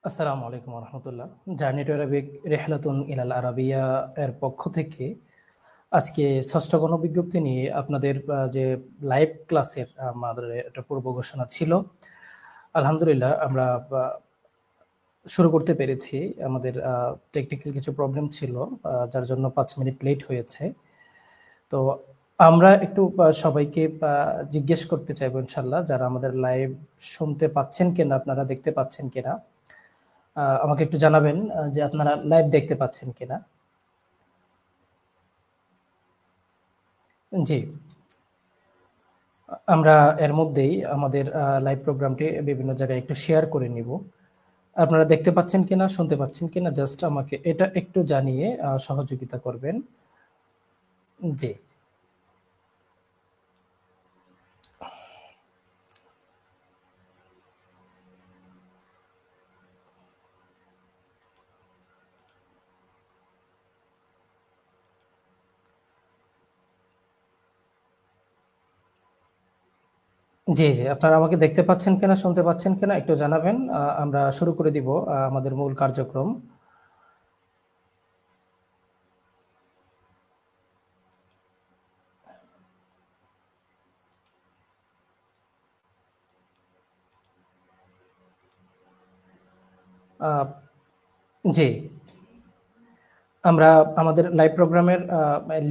আসসালামু আলাইকুম রহমতুল্লাহ। Journey to Arabic রেহলাতুন ইলাল আরাবিয়া এর পক্ষ থেকে আজকে ষষ্ঠ গণবিজ্ঞপ্তি নিয়ে আপনাদের যে লাইভ ক্লাসের আমাদের একটা পূর্ব ঘোষণা ছিল। আলহামদুলিল্লাহ আমরা শুরু করতে পেরেছি। আমাদের টেকনিক্যাল কিছু প্রবলেম ছিল, যার জন্য 5 মিনিট লেট হয়েছে। তো আমরা একটু সবাইকে জিজ্ঞেস করতে চাইবো ইনশাল্লাহ, যারা আমাদের লাইভ শুনতে পাচ্ছেন কিনা, আপনারা দেখতে পাচ্ছেন কিনা, আমাকে একটু জানাবেন যে আপনারা লাইভ দেখতে পাচ্ছেন কিনা। জি, আমরা এর মধ্যেই আমাদের লাইভ প্রোগ্রামটি বিভিন্ন জায়গায় একটু শেয়ার করে নিব। আপনারা দেখতে পাচ্ছেন কিনা, শুনতে পাচ্ছেন কিনা, জাস্ট আমাকে এটা একটু জানিয়ে সহযোগিতা করবেন। জি, জি, জি, আপনারা আমাকে দেখতে পাচ্ছেন কিনা, শুনতে পাচ্ছেন কিনা একটু জানাবেন। আমরা শুরু করে দিব আমাদের মূল কার্যক্রম। আহ, জি, আমরা আমাদের লাইভ প্রোগ্রামের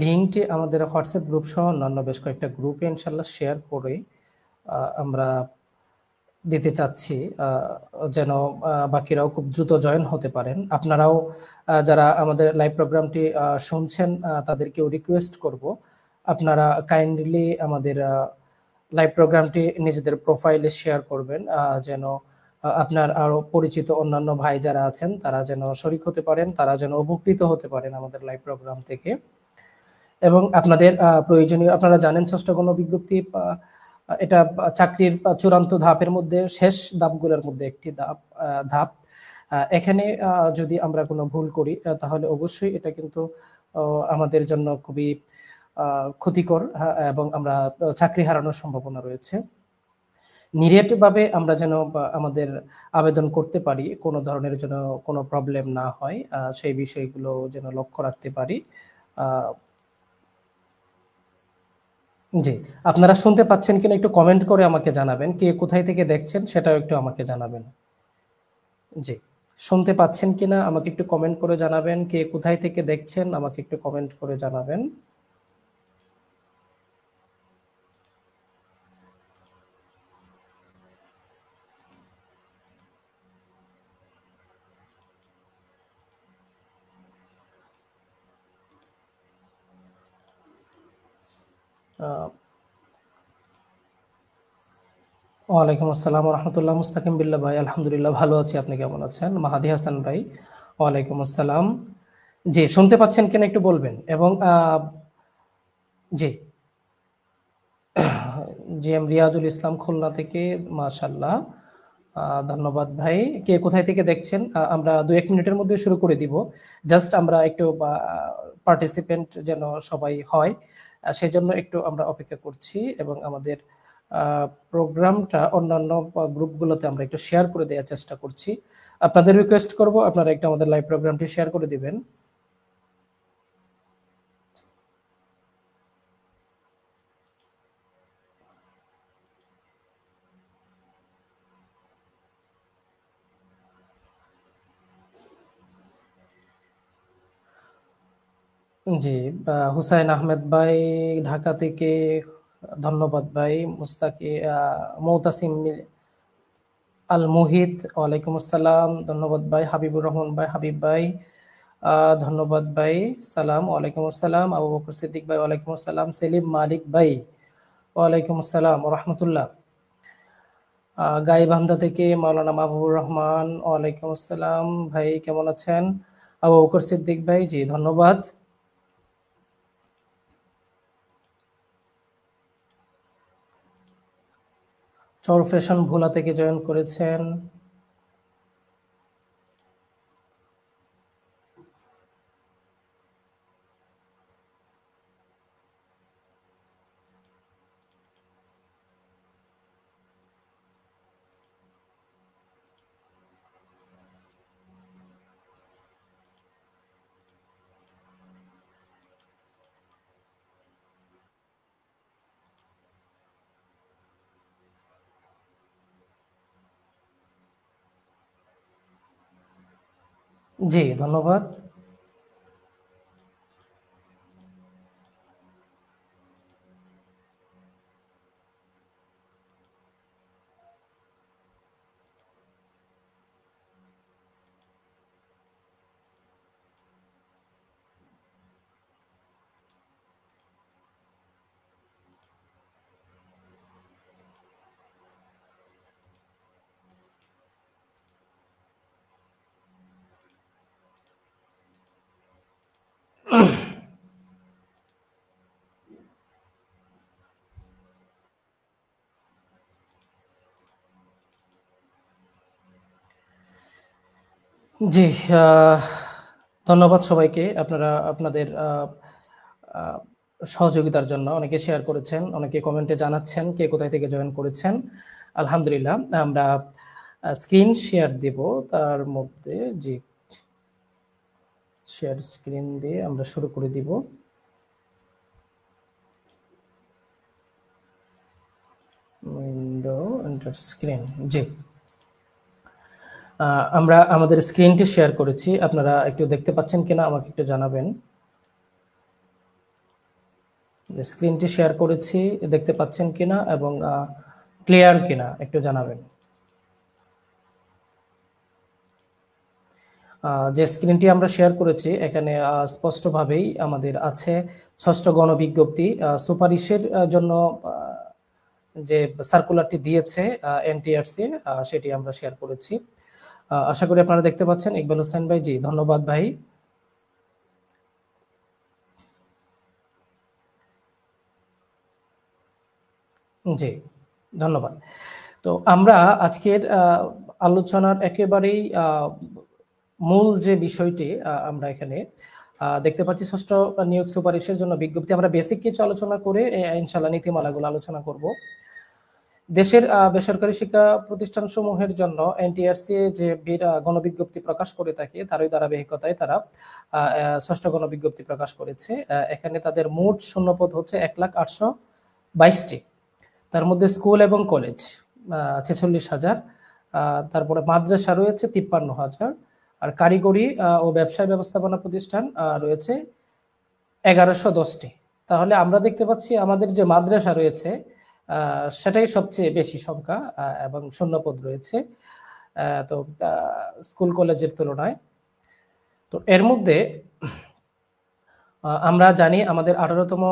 লিঙ্কটি আমাদের হোয়াটসঅ্যাপ গ্রুপ সহ অন্যান্য বেশ কয়েকটা গ্রুপে ইনশাল্লাহ শেয়ার করে আমরা দিতে চাচ্ছি, যেন বাকিরাও খুব দ্রুত জয়েন হতে পারেন। আপনারাও যারা আমাদের লাইভ প্রোগ্রামটি শুনছেন, তাদেরকেও রিকোয়েস্ট করব, আপনারা কাইন্ডলি আমাদের লাইভ প্রোগ্রামটি নিজেদের প্রোফাইলে শেয়ার করবেন, যেন আপনার আরো পরিচিত অন্যান্য ভাই যারা আছেন তারা যেন শরিক হতে পারেন, তারা যেন উপকৃত হতে পারেন আমাদের লাইভ প্রোগ্রাম থেকে। এবং আপনাদের প্রয়োজনীয়, আপনারা জানেন ষষ্ঠ গণবিজ্ঞপ্তি এটা চাকরির চূড়ান্ত ধাপের মধ্যে শেষ ধাপগুলোর মধ্যে একটি ধাপ। এখানে যদি আমরা কোনো ভুল করি, তাহলে অবশ্যই এটা কিন্তু আমাদের জন্য খুবই ক্ষতিকর, এবং আমরা চাকরি হারানোর সম্ভাবনা রয়েছে। নিরেট ভাবে আমরা যেন আমাদের আবেদন করতে পারি, কোনো ধরনের যেন কোনো প্রবলেম না হয়, সেই বিষয়গুলো যেন লক্ষ্য রাখতে পারি। আহ, জি, আপনারা শুনতে পাচ্ছেন কিনা একটু কমেন্ট করে আমাকে জানাবেন। কে কোথায় থেকে দেখছেন সেটাও একটু আমাকে জানাবেন। জি, শুনতে পাচ্ছেন কিনা আমাকে একটু কমেন্ট করে জানাবেন। কে কোথায় থেকে দেখছেন আমাকে একটু কমেন্ট করে জানাবেন। আহ, ওয়ালাইকুম আসসালাম রহমতুল্লাহ। মুস্তাকিম বিল্লাহ ভাই, আলহামদুলিল্লাহ ভালো আছি। আপনি কেমন আছেন? মাহাদি হাসান ভাই, ওয়ালাইকুম আসসালাম। জি, শুনতে পাচ্ছেন কিনা একটু বলবেন। এবং জি, জি এম রিয়াজুল ইসলাম খুলনা থেকে, মাশাল্লাহ, ধন্যবাদ ভাই। কে কোথায় থেকে দেখছেন? আমরা 2-1 মিনিটের মধ্যে শুরু করে দিব। জাস্ট আমরা একটু পার্টিসিপেন্ট যেন সবাই হয়, সেজন্য একটু আমরা অপেক্ষা করছি। এবং আমাদের প্রোগ্রামটা অন্যান্য গ্রুপগুলোতে আমরা একটু শেয়ার করে দেওয়ার চেষ্টা করছি। আপনাদের রিকোয়েস্ট করব, আপনারা একটু আমাদের লাইভ প্রোগ্রামটি শেয়ার করে দিবেন। জি, হুসাইন আহমেদ ভাই ঢাকা থেকে, ধন্যবাদ ভাই। মুস্তাকি মৌতাসিম আল মুহিত, ওয়ালাইকুম আসসালাম, ধন্যবাদ ভাই। হাবিবুর রহমান ভাই, হাবিব ভাই, ধন্যবাদ ভাই। সালাম, ওয়ালাইকুম আসসালাম। আবু বকর সিদ্দিক ভাই, ওয়ালাইকুম আসসালাম। সেলিম মালিক ভাই, ওয়ালাইকুম আসসালাম রহমতুল্লাহ। গাইবান্ধা থেকে মাওলানা মাহবুবুর রহমান, ওয়ালাইকুম আসসালাম ভাই, কেমন আছেন? আবু বকর সিদ্দিক ভাই, জি ধন্যবাদ। চর ফ্যাশন ভোলা থেকে জয়েন করেছেন। জি, ধন্যবাদ। জি, আহ, ধন্যবাদ সবাইকে। আপনারা আপনাদের আহ, সহযোগিতার জন্য অনেকে শেয়ার করেছেন, অনেকে কমেন্টে জানাচ্ছেন কে কোথায় থেকে জয়েন করেছেন। আলহামদুলিল্লাহ। আমরা স্ক্রিন শেয়ার দিব, তার মধ্যে জি শেয়ার স্ক্রিন দিয়ে আমরা শুরু করে দিব। Window enter screen. জি, আমরা আমাদের স্ক্রিনটি শেয়ার করেছি, আপনারা একটু দেখতে পাচ্ছেন কিনা আমাকে একটু জানাবেন। যে স্ক্রিনটি শেয়ার করেছি দেখতে পাচ্ছেন কিনা এবং ক্লিয়ার কিনা একটু জানাবেন। যে স্ক্রিনটি আমরা শেয়ার করেছি এখানে স্পষ্টভাবেই আমাদের আছে ষষ্ঠ গণবিজ্ঞপ্তি সুপারিশের জন্য যে সার্কুলারটি দিয়েছে এনটিআরসি, সেটি আমরা শেয়ার করেছি। আশা করি আপনারা দেখতে পাচ্ছেন। ইকবাল হোসেন ভাই, জি ধন্যবাদ ভাই। জি, ধন্যবাদ। তো আমরা আজকের আলোচনার একেবারেই মূল যে বিষয়টি আমরা এখানে দেখতে পাচ্ছি, ষষ্ঠ নিয়োগ সুপারিশের জন্য বিজ্ঞপ্তি। আমরা বেসিক কিছু আলোচনা করে ইনশাল্লাহ নীতিমালাগুলো আলোচনা করব। দেশের বেসরকারি শিক্ষা প্রতিষ্ঠান সমূহের জন্য এনটিআরসি যে গণবিজ্ঞপ্তি প্রকাশ করে থাকে, তারই ধারাবাহিকতায় তারা ষষ্ঠ গণবিজ্ঞপ্তি প্রকাশ করেছে। এখানে তাদের মোট শূন্যপদ হচ্ছে 1,822টি। তার মধ্যে স্কুল এবং কলেজ 46,000, তারপরে মাদ্রাসা রয়েছে 53,000, আর কারিগরি ও ব্যবসায় ব্যবস্থাপনা প্রতিষ্ঠান রয়েছে 1,110টি। তাহলে আমরা দেখতে পাচ্ছি আমাদের যে মাদ্রাসা রয়েছে সেটাই সবচেয়ে বেশি সংখ্যা এবং শূন্যপদ রয়েছে তো স্কুল কলেজের তুলনায়। তো এর মধ্যে আমরা জানি আমাদের 18তম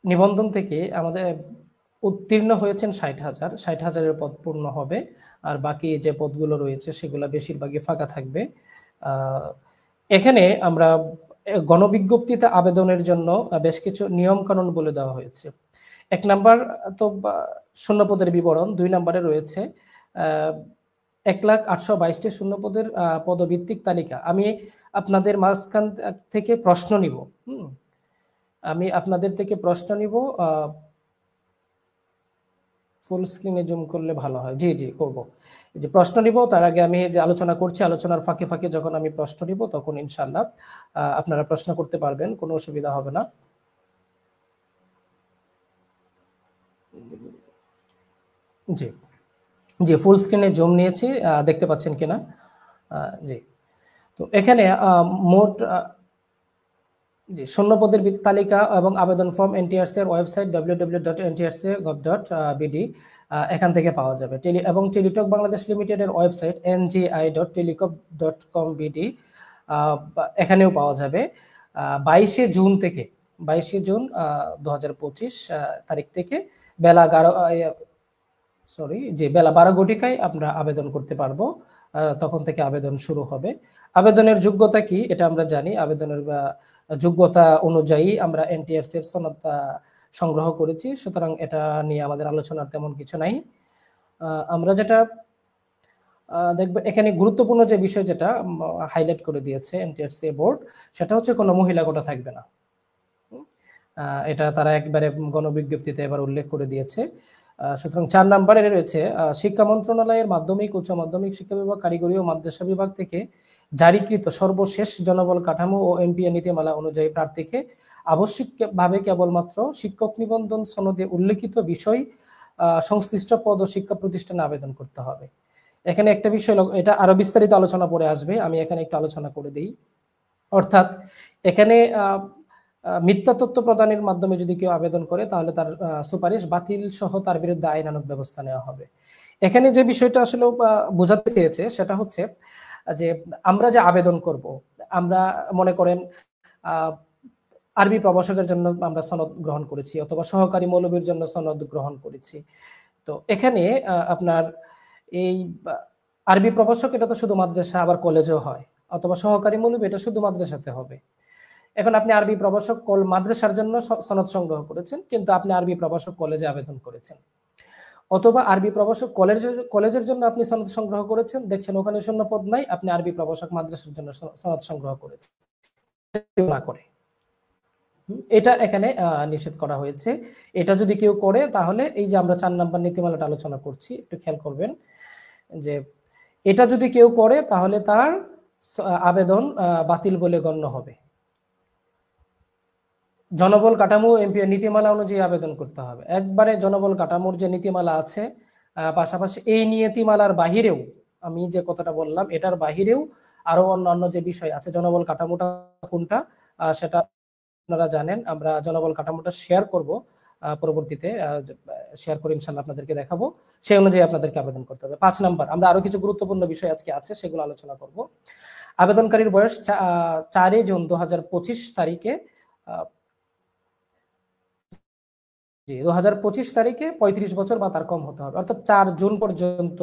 নিবন্ধন থেকে আমাদের উত্তীর্ণ হয়েছেন 60,000। 60,000-এর পদ পূর্ণ হবে, আর বাকি যে পদগুলো রয়েছে সেগুলো বেশিরভাগই ফাঁকা থাকবে। এখানে আমরা গণবিজ্ঞপ্তিতে আবেদনের জন্য বেশ কিছু নিয়ম কানুন বলে দেওয়া হয়েছে। 1 নাম্বার তো শূন্যপদের বিবরণ, 2 নম্বরে রয়েছে 1,822টি শূন্যপদের পদভিত্তিক তালিকা। আমি আপনাদের মাঝখান থেকে প্রশ্ন নিব। আমি আপনাদের থেকে প্রশ্ন নিব। ফুল স্ক্রিনে জুম করলে ভালো হয়। জি জি করব। যে প্রশ্ন নিব তার আগে আমি যে আলোচনা করছি, আলোচনার ফাঁকে ফাঁকে যখন আমি প্রশ্ন নিব তখন ইনশাআল্লাহ আপনারা প্রশ্ন করতে পারবেন, কোনো অসুবিধা হবে না। জি জি, ফুল স্ক্রিনে জুম নিয়েছি, দেখতে পাচ্ছেন কিনা? জি। তো এখানে মোট জি শূন্যপদের তালিকা এবং আবেদন ফর্ম এনটিআরসি এর ওয়েবসাইট www.ntrc.gov.bd এখান থেকে পাওয়া যাবে। এবং টেলিটক বাংলাদেশ লিমিটেডের ওয়েবসাইট ngi.telecom.com.bd এখানেও পাওয়া যাবে। 22শে জুন থেকে 22শে জুন 2025 তারিখ থেকে বেলা 12 ঘটিকায় আমরা আবেদন করতে পারবো। তখন থেকে আবেদন শুরু হবে। আবেদনের যোগ্যতা কি এটা আমরা জানি। আবেদনের যোগ্যতা অনুযায়ী আমরা এনটিআরসি এর সনদ সংগ্রহ করেছি, সুতরাং এটা নিয়ে আমাদের আলোচনার তেমন কিছু নাই। আমরা যেটা দেখব এখানে গুরুত্বপূর্ণ যে বিষয় যেটা হাইলাইট করে দিয়েছে এনটিআরসি বোর্ড, সেটা হচ্ছে কোনো মহিলা কোটা থাকবে না। এটা তারা একবারে গণবিজ্ঞপ্তিতে এবার উল্লেখ করে দিয়েছে। সুতরাং 4 নম্বরে রয়েছে শিক্ষা মন্ত্রণালয়ের মাধ্যমিক, উচ্চ মাধ্যমিক শিক্ষা বিভাগ, কারিগরি ও মাদ্রাসা বিভাগ থেকে জারিকৃত সর্বশেষ জনবল কাঠামো ও এমপিএ নীতিমালা অনুযায়ী প্রার্থীকে আবশ্যিকভাবে কেবলমাত্র শিক্ষক নিবন্ধন সনদে উল্লেখিত বিষয় সংশ্লিষ্ট পদ ও শিক্ষা প্রতিষ্ঠানে আবেদন করতে হবে। এখানে একটা বিষয়, এটা আরো বিস্তারিত আলোচনা পরে আসবে, আমি এখানে একটু আলোচনা করে দিই। অর্থাৎ এখানে মিথ্যা তথ্য প্রদানের মাধ্যমে যদি কেউ আবেদন করে তাহলে তার সুপারিশ বাতিল সহ তার বিরুদ্ধে আইনানুগ ব্যবস্থা নেওয়া হবে। এখানে যে বিষয়টা আসলে বোঝাতে চেয়েছে সেটা হচ্ছে যে আমরা যে আবেদন করব, আমরা মনে করেন আরবি প্রভাষকের জন্য আমরা সনদ গ্রহণ করেছি অথবা সহকারী মৌলবীর জন্য সনদ গ্রহণ করেছি। তো এখানে আপনার এই আরবি প্রভাষক এটা তো শুধু মাদ্রাসা, আবার কলেজেও হয়, অথবা সহকারী মৌলবী এটা শুধু মাদ্রাসাতে হবে। এখন আপনি আরবি প্রভাষক মাদ্রাসার জন্য সনদ সংগ্রহ করেছেন, কিন্তু আপনি আরবি প্রভাষক কলেজে আবেদন করেছেন, অথবা আরবি প্রভাষক কলেজের জন্য আপনি সনদ সংগ্রহ করেছেন, দেখছেন ওখানে শূন্য পদ নাই, আপনি আরবি প্রভাষক মাদ্রাসার জন্য সনদ সংগ্রহ করেছেন না করে, এটা এখানে নিষেধ করা হয়েছে। এটা যদি কেউ করে তাহলে এই যে আমরা 4 নাম্বার নীতিমালাটা আলোচনা করছি, একটু খেয়াল করবেন যে এটা যদি কেউ করে তাহলে তার আবেদন বাতিল বলে গণ্য হবে। জনবল কাঠামো এমপি নীতিমালা অনুযায়ী আবেদন করতে হবে, একবারে জনবল কাঠামোর যে নীতিমালা আছে, পাশাপাশি এই নীতিমালার বাহিরেও আমি যে কথাটা বললাম এটার বাহিরেও আরো অন্যান্য যে বিষয় আছে, জনবল কাঠামোটা কোনটা সেটা আপনারা জানেন, আমরা জনবল কাঠামোটা শেয়ার করব পরবর্তীতে, শেয়ার করে ইনশাআল্লাহ আপনাদেরকে দেখাবো, সেই অনুযায়ী আপনাদেরকে আবেদন করতে হবে। 5 নাম্বার, আমরা আরো কিছু গুরুত্বপূর্ণ বিষয় আজকে আছে সেগুলো আলোচনা করব। আবেদনকারীর বয়স 4 জুন 2025 তারিখে 2025 তারিখে 35 বছর বা তার কম হতে হবে, অর্থাৎ 4 জুন পর্যন্ত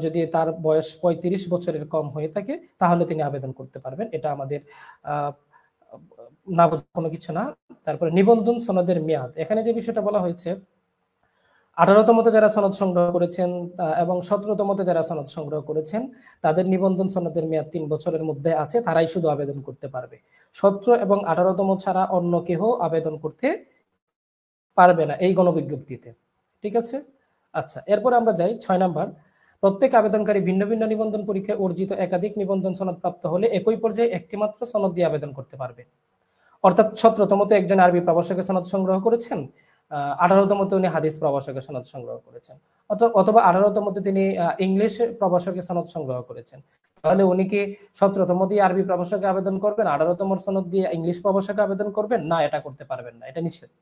যদি তার বয়স 35 বছরের কম হয়ে থাকে তাহলে তিনি আবেদন করতে পারবেন। এটা আমাদের না কোনো কিছু না। তারপরে নিবন্ধন সনদের মেয়াদ, এখানে যে বিষয়টা বলা হয়েছে 18তমতে যারা সনদ সংগ্রহ করেছেন এবং 17তমতে যারা সনদ সংগ্রহ করেছেন তাদের নিবন্ধন সনদের মেয়াদ 3 বছরের মধ্যে আছে, তারাই শুধু আবেদন করতে পারবে। 17 এবং 18তম ছাড়া অন্য কেউ আবেদন করতে পারবে না এই গণবিজ্ঞপ্তিতে, ঠিক আছে। আচ্ছা, এরপর আমরা যাই 6 নাম্বার, প্রত্যেক আবেদনকারী ভিন্ন ভিন্ন নিবন্ধন পরীক্ষায় অর্জিত একাধিক নিবন্ধন সনদ প্রাপ্ত হলে একই পর্যায়ে একটি মাত্র সনদ দিয়ে আবেদন করতে পারবে। অর্থাৎ 17তমতে একজন আরবি প্রভাষকের সনদ সংগ্রহ করেছেন, 18তমতে উনি হাদিস প্রভাষকের সনদ সংগ্রহ করেছেন, অথবা 18তমতে তিনি ইংলিশ প্রভাষকের সনদ সংগ্রহ করেছেন, তাহলে উনি কি 17তম দিয়ে আরবি প্রভাষকে আবেদন করবেন, 18তম সনদ দিয়ে ইংলিশ প্রভাষকে আবেদন করবেন না? এটা করতে পারবেন না, এটা নিষেধ।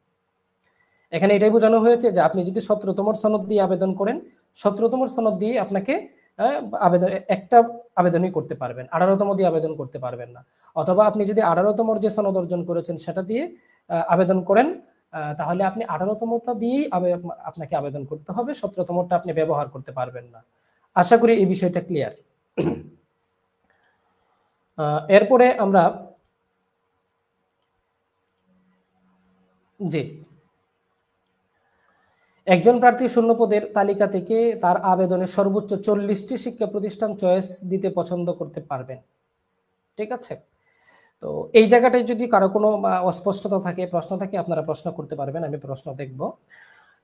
এখানে এটাই বোঝানো হয়েছে যে আপনি যদি 17তম সনদ দিয়ে আবেদন করেন, 17তম সনদ দিয়ে আপনাকে আবেদন একটা আবেদনই করতে পারবেন, 18তম দিয়ে আবেদন করতে পারবেন না। অথবা আপনি যদি 18তম যে সনদ অর্জন করেছেন সেটা দিয়ে আবেদন করেন, তাহলে আপনি 18তমটা দিয়েই আপনাকে আবেদন করতে হবে, 17তমটা আপনি ব্যবহার করতে পারবেন না। আশা করি এই বিষয়টা ক্লিয়ার। এরপরে আমরা জি, একজন প্রার্থী শূন্য পদের তালিকা থেকে তার আবেদনের সর্বোচ্চ 40টি শিক্ষা প্রতিষ্ঠান চয়েস দিতে পছন্দ করতে পারবেন, ঠিক আছে। তো এই জায়গাটায় যদি কারো কোনো অস্পষ্টতা থাকে, প্রশ্ন থাকে, আপনারা প্রশ্ন করতে পারবেন, আমি প্রশ্ন দেখব।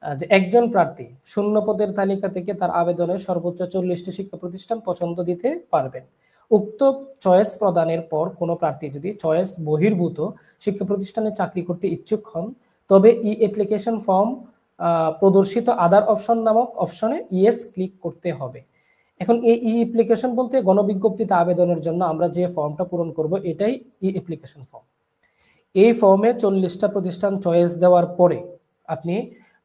যে একজন প্রার্থী শূন্য পদের তালিকা থেকে তার আবেদনের সর্বোচ্চ 40টি শিক্ষা প্রতিষ্ঠান পছন্দ দিতে পারবেন। উক্ত চয়েস প্রদানের পর কোনো প্রার্থী যদি চয়েস বহির্ভূত শিক্ষা প্রতিষ্ঠানে চাকরি করতে ইচ্ছুক হন তবে ই অ্যাপ্লিকেশন ফর্ম প্রদর্শিত আদার অপশন নামক অপশনে ইয়েস ক্লিক করতে হবে। এখন এই ই অ্যাপ্লিকেশন বলতে গণবিজ্ঞপ্তিতে আবেদনের জন্য আমরা যে ফর্মটা পূরণ করব এটাই ই অ্যাপ্লিকেশন ফর্ম। এই ফর্মে 40টা প্রতিষ্ঠান চয়েস দেওয়ার পরে আপনি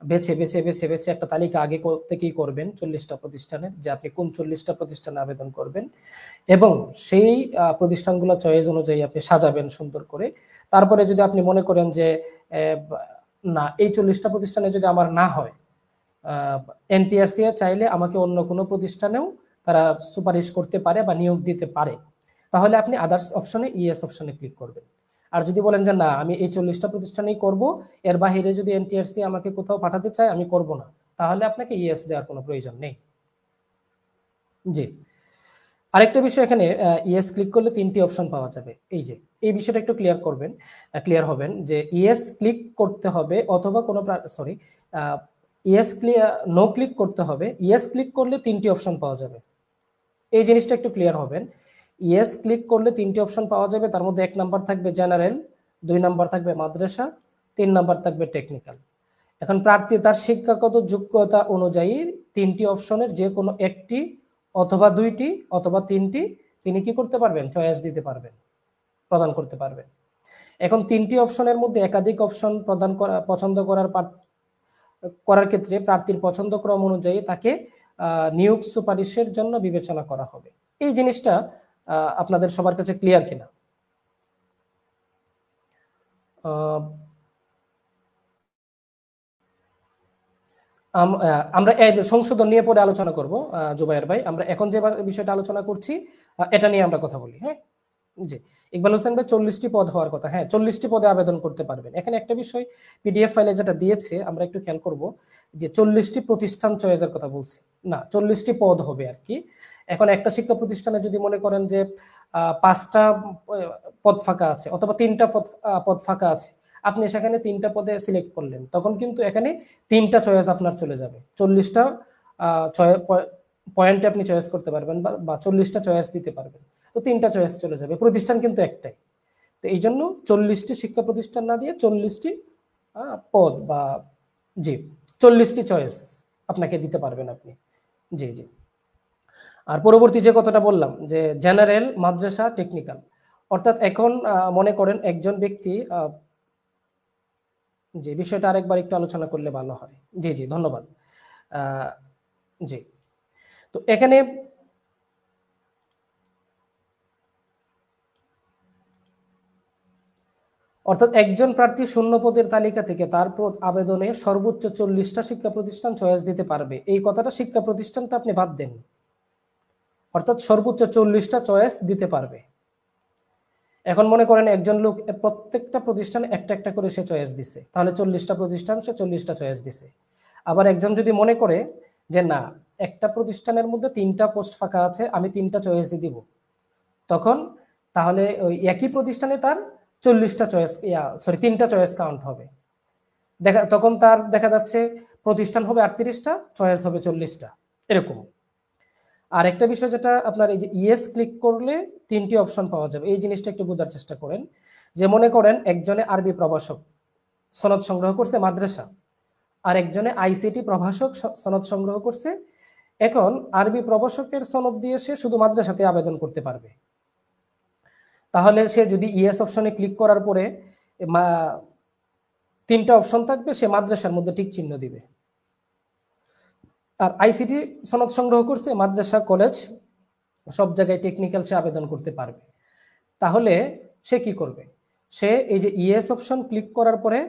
বেছে বেছে বেছে বেছে একটা তালিকা আগে থেকেই করবেন 40টা প্রতিষ্ঠানের, যে আপনি কোন 40টা প্রতিষ্ঠানে আবেদন করবেন, এবং সেই প্রতিষ্ঠানগুলো চয়েস অনুযায়ী আপনি সাজাবেন সুন্দর করে। তারপরে যদি আপনি মনে করেন যে না, এই 40টা প্রতিষ্ঠানে যদি আমার না হয়, এনটিআরসি চাইলে আমাকে অন্য কোনো প্রতিষ্ঠানেও তারা সুপারিশ করতে পারে বা নিয়োগ দিতে পারে, তাহলে আপনি আদার্স অপশনে ইএস অপশনে ক্লিক করবেন। আর যদি বলেন যে না, আমি এই 40টা প্রতিষ্ঠানেই করব, এর বাইরে যদি এনটিআরসি আমাকে কোথাও পাঠাতে চায় আমি করব না, তাহলে আপনাকে ইএস দেওয়ার কোনো প্রয়োজন নেই। জি, আরেকটা বিষয়, এখানে ইএস ক্লিক করলে 3টি অপশন পাওয়া যাবে। এই যে এই বিষয়টা একটু ক্লিয়ার হবেন যে ইএস ক্লিক করতে হবে অথবা কোনো সরি ইএস নো ক্লিক করতে হবে। ইএস ক্লিক করলে 3টি অপশন পাওয়া যাবে, এই জিনিসটা একটু ক্লিয়ার হবেন। ইয়েস ক্লিক করলে 3টি অপশন পাওয়া যাবে, তার মধ্যে 1 নাম্বার থাকবে জেনারেল, 2 নাম্বার থাকবে মাদ্রাসা, 3 নাম্বার থাকবে টেকনিক্যাল। এখন প্রার্থী তার শিক্ষাগত যোগ্যতা অনুযায়ী 3টি অপশনের যে কোনো একটি অথবা 2টি অথবা 3টি তিনি কি করতে পারবেন, চয়েস দিতে পারবেন, প্রদান করতে পারবেন। এখন 3টি অপশনের মধ্যে একাধিক অপশন প্রদান করা পছন্দ করার ক্ষেত্রে প্রার্থীর পছন্দক্রম অনুযায়ী তাকে নিয়োগ সুপারিশের জন্য বিবেচনা করা হবে। এই জিনিসটা আপনাদের সবার কাছে ক্লিয়ার কিনা? আমরা এই সংশোধন নিয়ে পরে আলোচনা করব জুবায়ের ভাই। আমরা এখন যে বিষয়টা আলোচনা করছি এটা নিয়ে আমরা কথা বলি। হ্যাঁ, জি ইকবাল হোসেন ভাই, 40টি পদ হওয়ার কথা। হ্যাঁ, 40টি পদে আবেদন করতে পারবেন। এখানে একটা বিষয় পিডিএফ ফাইলে যেটা দিয়েছে আমরা একটু খেয়াল করব যে 40টি প্রতিষ্ঠান চয়েসের কথা বলছে না, 40টি পদ হবে আর কি। এখন একটা শিক্ষা প্রতিষ্ঠানে যদি মনে করেন যে 5টা পদ ফাঁকা আছে অথবা 3টা পদ ফাঁকা আছে, আপনি সেখানে 3টা পদে সিলেক্ট করলেন, তখন কিন্তু এখানে 3টা চয়েস আপনার চলে যাবে। 40টা পয়েন্টে আপনি চয়েস করতে পারবেন বা 40টা চয়েস দিতে পারবেন। তো 3টা চয়েস চলে যাবে, প্রতিষ্ঠান কিন্তু একটাই। তো এই জন্য 40টি শিক্ষা প্রতিষ্ঠান না দিয়ে 40টি পদ বা জি 40টি চয়েস আপনাকে দিতে পারবেন আপনি। জি জি। আর পরবর্তী যে কথাটা বললাম যে জেনারেল, মাদ্রাসা, টেকনিক্যাল, অর্থাৎ এখন মনে করেন একজন ব্যক্তি জি বিষয়টা আরেকবার একটু আলোচনা করলে ভালো হয়। জি জি ধন্যবাদ। জি, তো এখানে অর্থাৎ একজন প্রার্থী শূন্য পদের তালিকা থেকে তার আবেদনে সর্বোচ্চ 40টা শিক্ষা প্রতিষ্ঠান চয়েস দিতে পারবে। এই কথাটা শিক্ষা প্রতিষ্ঠানটা আপনি বাদ দেন, অর্থাৎ সর্বোচ্চ 40টা চয়েস দিতে পারবে। এখন মনে করেন একজন লোক প্রত্যেকটা প্রতিষ্ঠানে একটা একটা করে সে চয়েস দিছে, তাহলে 40টা প্রতিষ্ঠান সে 40টা চয়েস দিছে। আবার একজন যদি মনে করে যে না, একটা প্রতিষ্ঠানের মধ্যে 3টা পোস্ট ফাঁকা আছে, আমি 3টা চয়েসই দিব, তখন তাহলে ওই একই প্রতিষ্ঠানে তার 40টা চয়েস 3টা চয়েস কাউন্ট হবে। তখন তার দেখা যাচ্ছে প্রতিষ্ঠান হবে 38টা, চয়েস হবে 40টা, এরকম। আর একটা বিষয় যেটা আপনার এই যে ইয়েস ক্লিক করলে 3টি অপশন পাওয়া যাবে, এই জিনিসটা একটু বোঝার চেষ্টা করেন। যে মনে করেন একজনে আরবি প্রভাষক সনদ সংগ্রহ করছে মাদ্রাসা, আর একজনে আইসিটি প্রভাষক সনদ সংগ্রহ করছে। এখন আরবি প্রভাষকের সনদ দিয়ে সে শুধু মাদ্রাসাতে আবেদন করতে পারবে। তাহলে সে যদি ইয়েস অপশনে ক্লিক করার পরে 3টা অপশন থাকবে, সে মাদ্রাসার মধ্যে টিক চিহ্ন দিবে। আর আইসিটি সনদ সংগ্রহ করছে মাদ্রাসা, কলেজ, সব জায়গায় টেকনিক্যাল সে আবেদন করতে পারবে। তাহলে সে কি করবে? সে এই যে ইয়েস অপশন ক্লিক করার পরে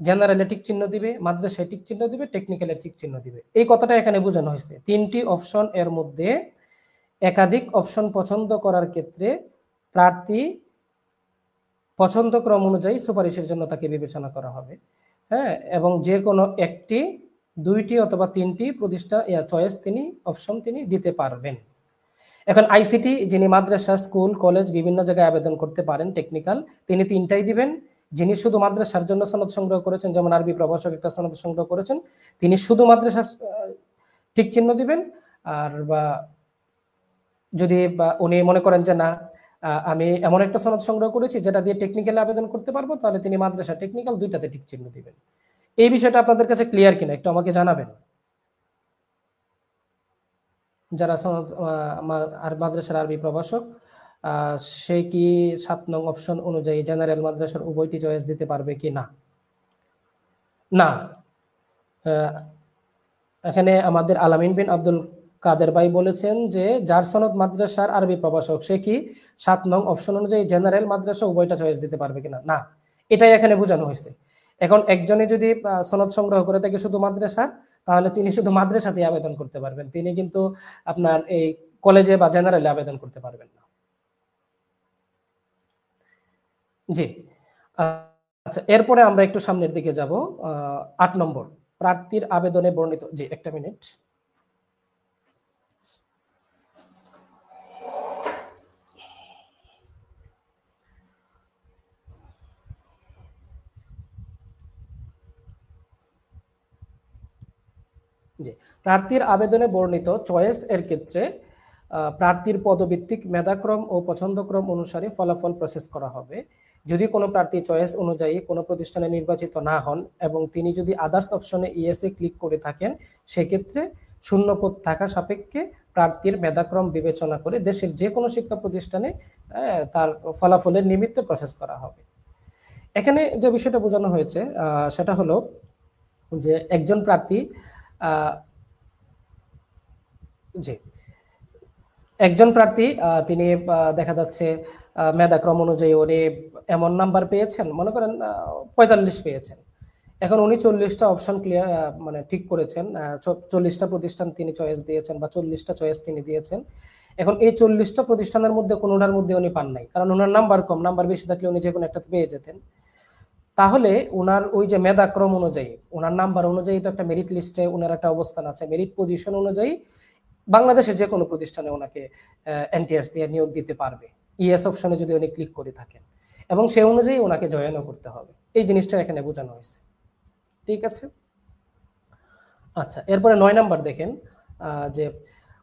জেনারেলে টিক চিহ্ন দিবে, মাদ্রাসায় টিক চিহ্ন দিবে, টেকনিক্যালে টিক চিহ্ন দিবে। এই কথাটা এখানে বোঝানো হয়েছে। 3টি অপশন এর মধ্যে একাধিক অপশন পছন্দ করার ক্ষেত্রে প্রার্থী পছন্দ ক্রম অনুযায়ী সুপারিশের জন্য তাকে বিবেচনা করা হবে। হ্যাঁ, এবং যে কোনো একটি, 2টি অথবা 3টি প্রতিষ্ঠান চয়েস তিনি অপশন তিনি দিতে পারবেন। এখন আইসিটি যিনি মাদ্রাসা, স্কুল, কলেজ বিভিন্ন জায়গায় আবেদন করতে পারেন, টেকনিক্যাল, তিনি 3টাই দিবেন। যিনি শুধু মাদ্রাসার জন্য সনদ সংগ্রহ করেছেন, যেমন আরবি প্রভাষক একটা সনদ সংগ্রহ করেছেন, তিনি শুধু মাদ্রাসা ঠিক চিহ্ন দিবেন। আর বা যদি উনি মনে করেন যে না, আমি এমন একটা সনদ সংগ্রহ করেছি যেটা দিয়ে টেকনিক্যালে আবেদন করতে পারবো, তাহলে তিনি মাদ্রাসা, টেকনিক্যাল 2টাতে ঠিক চিহ্ন দিবেন। এই বিষয়টা আপনাদের কাছে ক্লিয়ার কিনা একটু আমাকে জানাবেন। যারা আর মাদ্রাসার আরবি প্রভাষক, সে কি 7 নং অপশন অনুযায়ী জেনারেল, মাদ্রাসার উভয়টি চয়েস দিতে পারবে কি না? না, এখানে আমাদের আলামিন বিন আব্দুল কাদের ভাই বলেছেন যে যার সনদ মাদ্রাসার আরবি প্রভাষক সে কি 7 নং অপশন অনুযায়ী জেনারেল, মাদ্রাসা উভয়টা চয়েস দিতে পারবে কিনা? না, এটাই এখানে বোঝানো হয়েছে। এখন একজনে যদি সনদ সংগ্রহ করে থাকে শুধু মাদ্রাসার, তাহলে তিনি শুধু মাদ্রাসাতে আবেদন করতে পারবেন, তিনি কিন্তু আপনার এই কলেজে বা জেনারেলে আবেদন করতে পারবেন না। জি, আচ্ছা, এরপরে আমরা একটু সামনের দিকে যাব। 8 নম্বর, প্রার্থীর আবেদনে বর্ণিত, জি একটা মিনিট। প্রার্থীর আবেদনে বর্ণিত চয়েস এর ক্ষেত্রে প্রার্থীর পদভিত্তিক মেধাক্রম ও পছন্দক্রম অনুসারে ফলাফল প্রসেস করা হবে। যদি কোনো প্রার্থী চয়েস অনুযায়ী কোনো প্রতিষ্ঠানে নির্বাচিত না হন এবং তিনি যদি আদার্স অপশনে ইয়েসে ক্লিক করে থাকেন, সেক্ষেত্রে শূন্যপদ থাকা সাপেক্ষে প্রার্থীর মেধাক্রম বিবেচনা করে দেশের যে কোনো শিক্ষা প্রতিষ্ঠানে তার ফলাফলের নিমিত্তে প্রসেস করা হবে। এখানে যে বিষয়টা বোঝানো হয়েছে সেটা হলো যে একজন প্রার্থী জি একজন প্রার্থী তিনি দেখা যাচ্ছে মেধাক্রম অনুযায়ী উনি এমন নাম্বার পেয়েছেন, মনে করেন 45 পেয়েছেন। এখন উনি 40টা অপশন ক্লিয়ার মানে ঠিক করেছেন, 40টা প্রতিষ্ঠান তিনি চয়েস দিয়েছেন বা 40টা চয়েস তিনি দিয়েছেন। এখন এই 40টা প্রতিষ্ঠানের মধ্যে কোনোটার মধ্যে উনি পান নাই, কারণ ওনার নাম্বার কম, নাম্বার বেশি থাকলে উনি যে কোনো একটা পেয়ে যেতেন। তাহলে ওনার ওই যে মেধাক্রম অনুযায়ী ওনার নাম্বার অনুযায়ী তো একটা মেরিট লিস্টে ওনার একটা অবস্থান আছে, মেরিট পজিশন অনুযায়ী বাংলাদেশের যে কোনো প্রতিষ্ঠানে ওনাকে এনটিআরস দিয়ে নিয়োগ দিতে পারবে, ইএস অপশনে যদি উনি ক্লিক করে থাকেন, এবং সে অনুযায়ী ওনাকে জয়েনও করতে হবে। এই জিনিসটা এখানে বোঝানো হয়েছে। ঠিক আছে, আচ্ছা এরপরে 9 নাম্বার দেখেন যে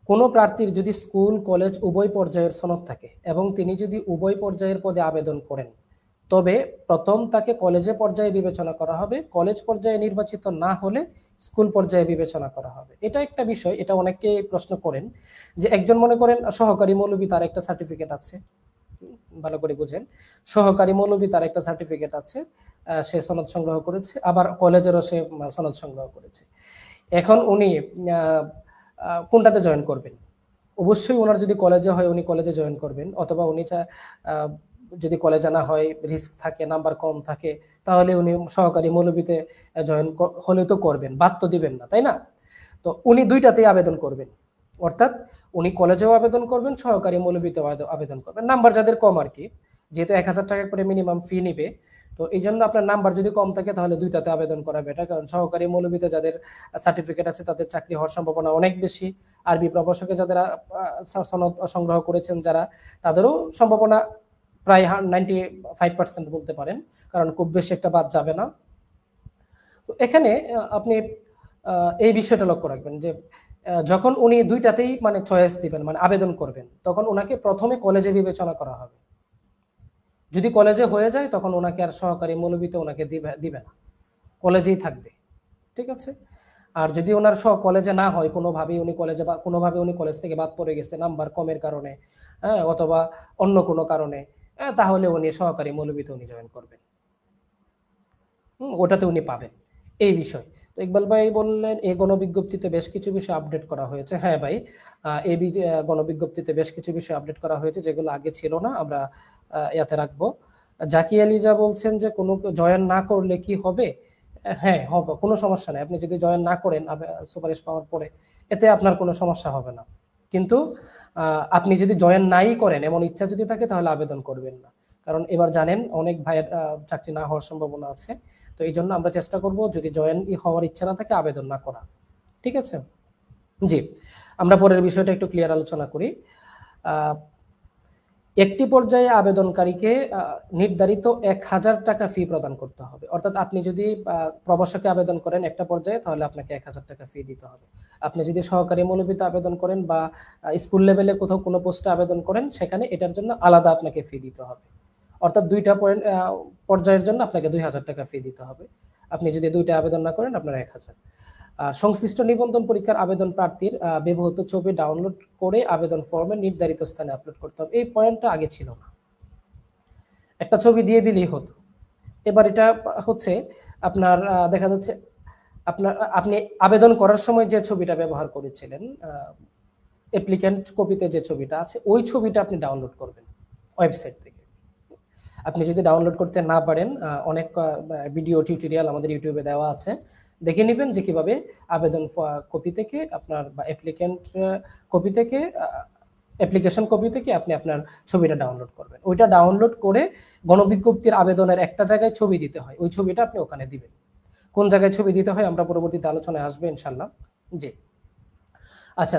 কোনো প্রার্থীর যদি স্কুল কলেজ উভয় পর্যায়ের সনদ থাকে এবং তিনি যদি উভয় পর্যায়ের পদে আবেদন করেন, তবে প্রথম তাকে কলেজে পর্যায়ে বিবেচনা করা হবে, কলেজ পর্যায়ে নির্বাচিত না হলে স্কুল পর্যায়ে বিবেচনা করা হবে। এটা একটা বিষয়, এটা অনেকে প্রশ্ন করেন যে একজন মনে করেন সহকারী মৌলবী, তার একটা সার্টিফিকেট আছে, ভালো করে বুঝেন, সহকারী মৌলবী তার একটা সার্টিফিকেট আছে, সে সনদ সংগ্রহ করেছে, আবার কলেজেরও সে সনদ সংগ্রহ করেছে। এখন উনি কোনটাতে জয়েন করবেন? অবশ্যই ওনার যদি কলেজে হয় উনি কলেজে জয়েন করবেন, অথবা উনি যদি কলেজে না হয়, রিস্ক থাকে, নাম্বার কম থাকে, তাহলে উনি সহকারী মৌলবীতে জয়েন হলে তো করবেন, বাদ তো দিবেন না, তাই না? তো উনি দুইটাতেই আবেদন করবেন, অর্থাৎ উনি কলেজেও আবেদন করবেন, সহকারী মৌলবীতেও আবেদন করবেন। নাম্বার যাদের কম আর কি, যেহেতু 1000 টাকা করে মিনিমাম ফি নিবে, তো এই জন্য আপনার নাম্বার যদি কম থাকে তাহলে দুইটাতে আবেদন করা বেটার, কারণ সহকারী মৌলবীতে যাদের সার্টিফিকেট আছে তাদের চাকরি হওয়ার সম্ভাবনা অনেক বেশি। আরবি প্রভাষকে যারা সনদ সংগ্রহ করেছেন যারা, তাদেরও সম্ভাবনা প্রায় 95% বলতে পারেন, কারণ খুব বেশি একটা বাদ যাবে না। তো এখানে আপনি এই বিষয়টা লক্ষ্য রাখবেন যে যখন উনি দুইটাতেই মানে চয়েস দিবেন, মানে আবেদন করবেন, তখন ওনাকে প্রথমে কলেজে বিবেচনা করা হবে। যদি কলেজে হয়ে যায় তখন ওনাকে আর সহকারী মৌলবীতে ওনাকে দিবে না, কলেজেই থাকবে। ঠিক আছে, আর যদি ওনার কলেজে না হয়, কোনোভাবেই উনি কলেজে বা কোনোভাবে উনি কলেজ থেকে বাদ পড়ে গেছে নাম্বার কমের কারণে, অথবা অন্য কোনো কারণে, তাহলে উনি সহকারী মৌলবীতে উনি জয়েন করবেন, ওটাতে উনি পাবেন। এই বিষয় তো ইকবাল ভাই বললেন এই গণবিজ্ঞপ্তিতে বেশ কিছু বিষয় আপডেট করা হয়েছে। হ্যাঁ ভাই, এই গণবিজ্ঞপ্তিতে বেশ কিছু বিষয় আপডেট করা হয়েছে যেগুলো আগে ছিল না, আমরা ইয়াতে রাখবো। জাকি আলিজা বলছেন যে কোনো জয়েন না করলে কি হবে? হ্যাঁ হবে, কোনো সমস্যা নেই। আপনি যদি জয়েন না করেন সুপারিশ পাওয়ার পরে, এতে আপনার কোনো সমস্যা হবে না। কিন্তু আপনি যদি জয়েন নাই করেন, এমন ইচ্ছা যদি থাকে, তাহলে আবেদন করবেন না, কারণ এবার জানেন অনেক ভাইয়ের চাকরি না হওয়ার সম্ভাবনা আছে। তো এই জন্য আমরা চেষ্টা করব যদি জয়েন হওয়ার ইচ্ছা না থাকে আবেদন না করা। ঠিক আছে, জি আমরা পরের বিষয়টা একটু ক্লিয়ার আলোচনা করি। একটি পর্যায়ে আবেদনকারীকে নির্ধারিত 1000 টাকা ফি প্রদান করতে হবে। অর্থাৎ আপনি যদি প্রবাসকে আবেদন করেন একটা পর্যায়ে, তাহলে আপনাকে 1000 টাকা ফি দিতে হবে। আপনি যদি সহকারী মৌলবীতে আবেদন করেন বা স্কুল লেভেলে কোথাও কোনো পোস্টে আবেদন করেন, সেখানে এটার জন্য আলাদা আপনাকে ফি দিতে হবে। অর্থাৎ দুইটা পর্যায়ের জন্য আপনাকে 2000 টাকা ফি দিতে হবে। আপনি যদি দুইটা আবেদন না করেন, আপনার 1000। সংশ্লিষ্ট নিবন্ধন পরীক্ষার আবেদন প্রার্থীর ব্যবহৃত ছবি ডাউনলোড করে আবেদন ফর্মে নির্ধারিত স্থানে আপলোড করতে হবে। এই পয়েন্টটা আগে ছিল না, একটা ছবি দিয়ে দিলেই হতো। এবার এটা হচ্ছে আপনার দেখা যাচ্ছে আপনি আবেদন করার সময় যে ছবিটা ব্যবহার করেছিলেন, অ্যাপ্লিক্যান্ট কপিতে যে ছবিটা আছে, ওই ছবিটা আপনি ডাউনলোড করবেন ওয়েবসাইট থেকে। আপনি যদি ডাউনলোড করতে না পারেন, অনেক ভিডিও টিউটোরিয়াল আমাদের ইউটিউবে দেওয়া আছে, দেখে নেবেন যে কিভাবে আবেদন কপি থেকে আপনার বা অ্যাপ্লিক্যান্ট কপি থেকে অ্যাপ্লিকেশন কপি থেকে আপনি আপনার ছবিটা ডাউনলোড করবেন। ওইটা ডাউনলোড করে গণবিজ্ঞপ্তির আবেদনের একটা জায়গায় ছবি দিতে হয়, ওই ছবিটা আপনি ওখানে দিবেন। কোন জায়গায় ছবি দিতে হয় আমরা পরবর্তীতে আলোচনায় আসবে ইনশাল্লাহ। জি আচ্ছা,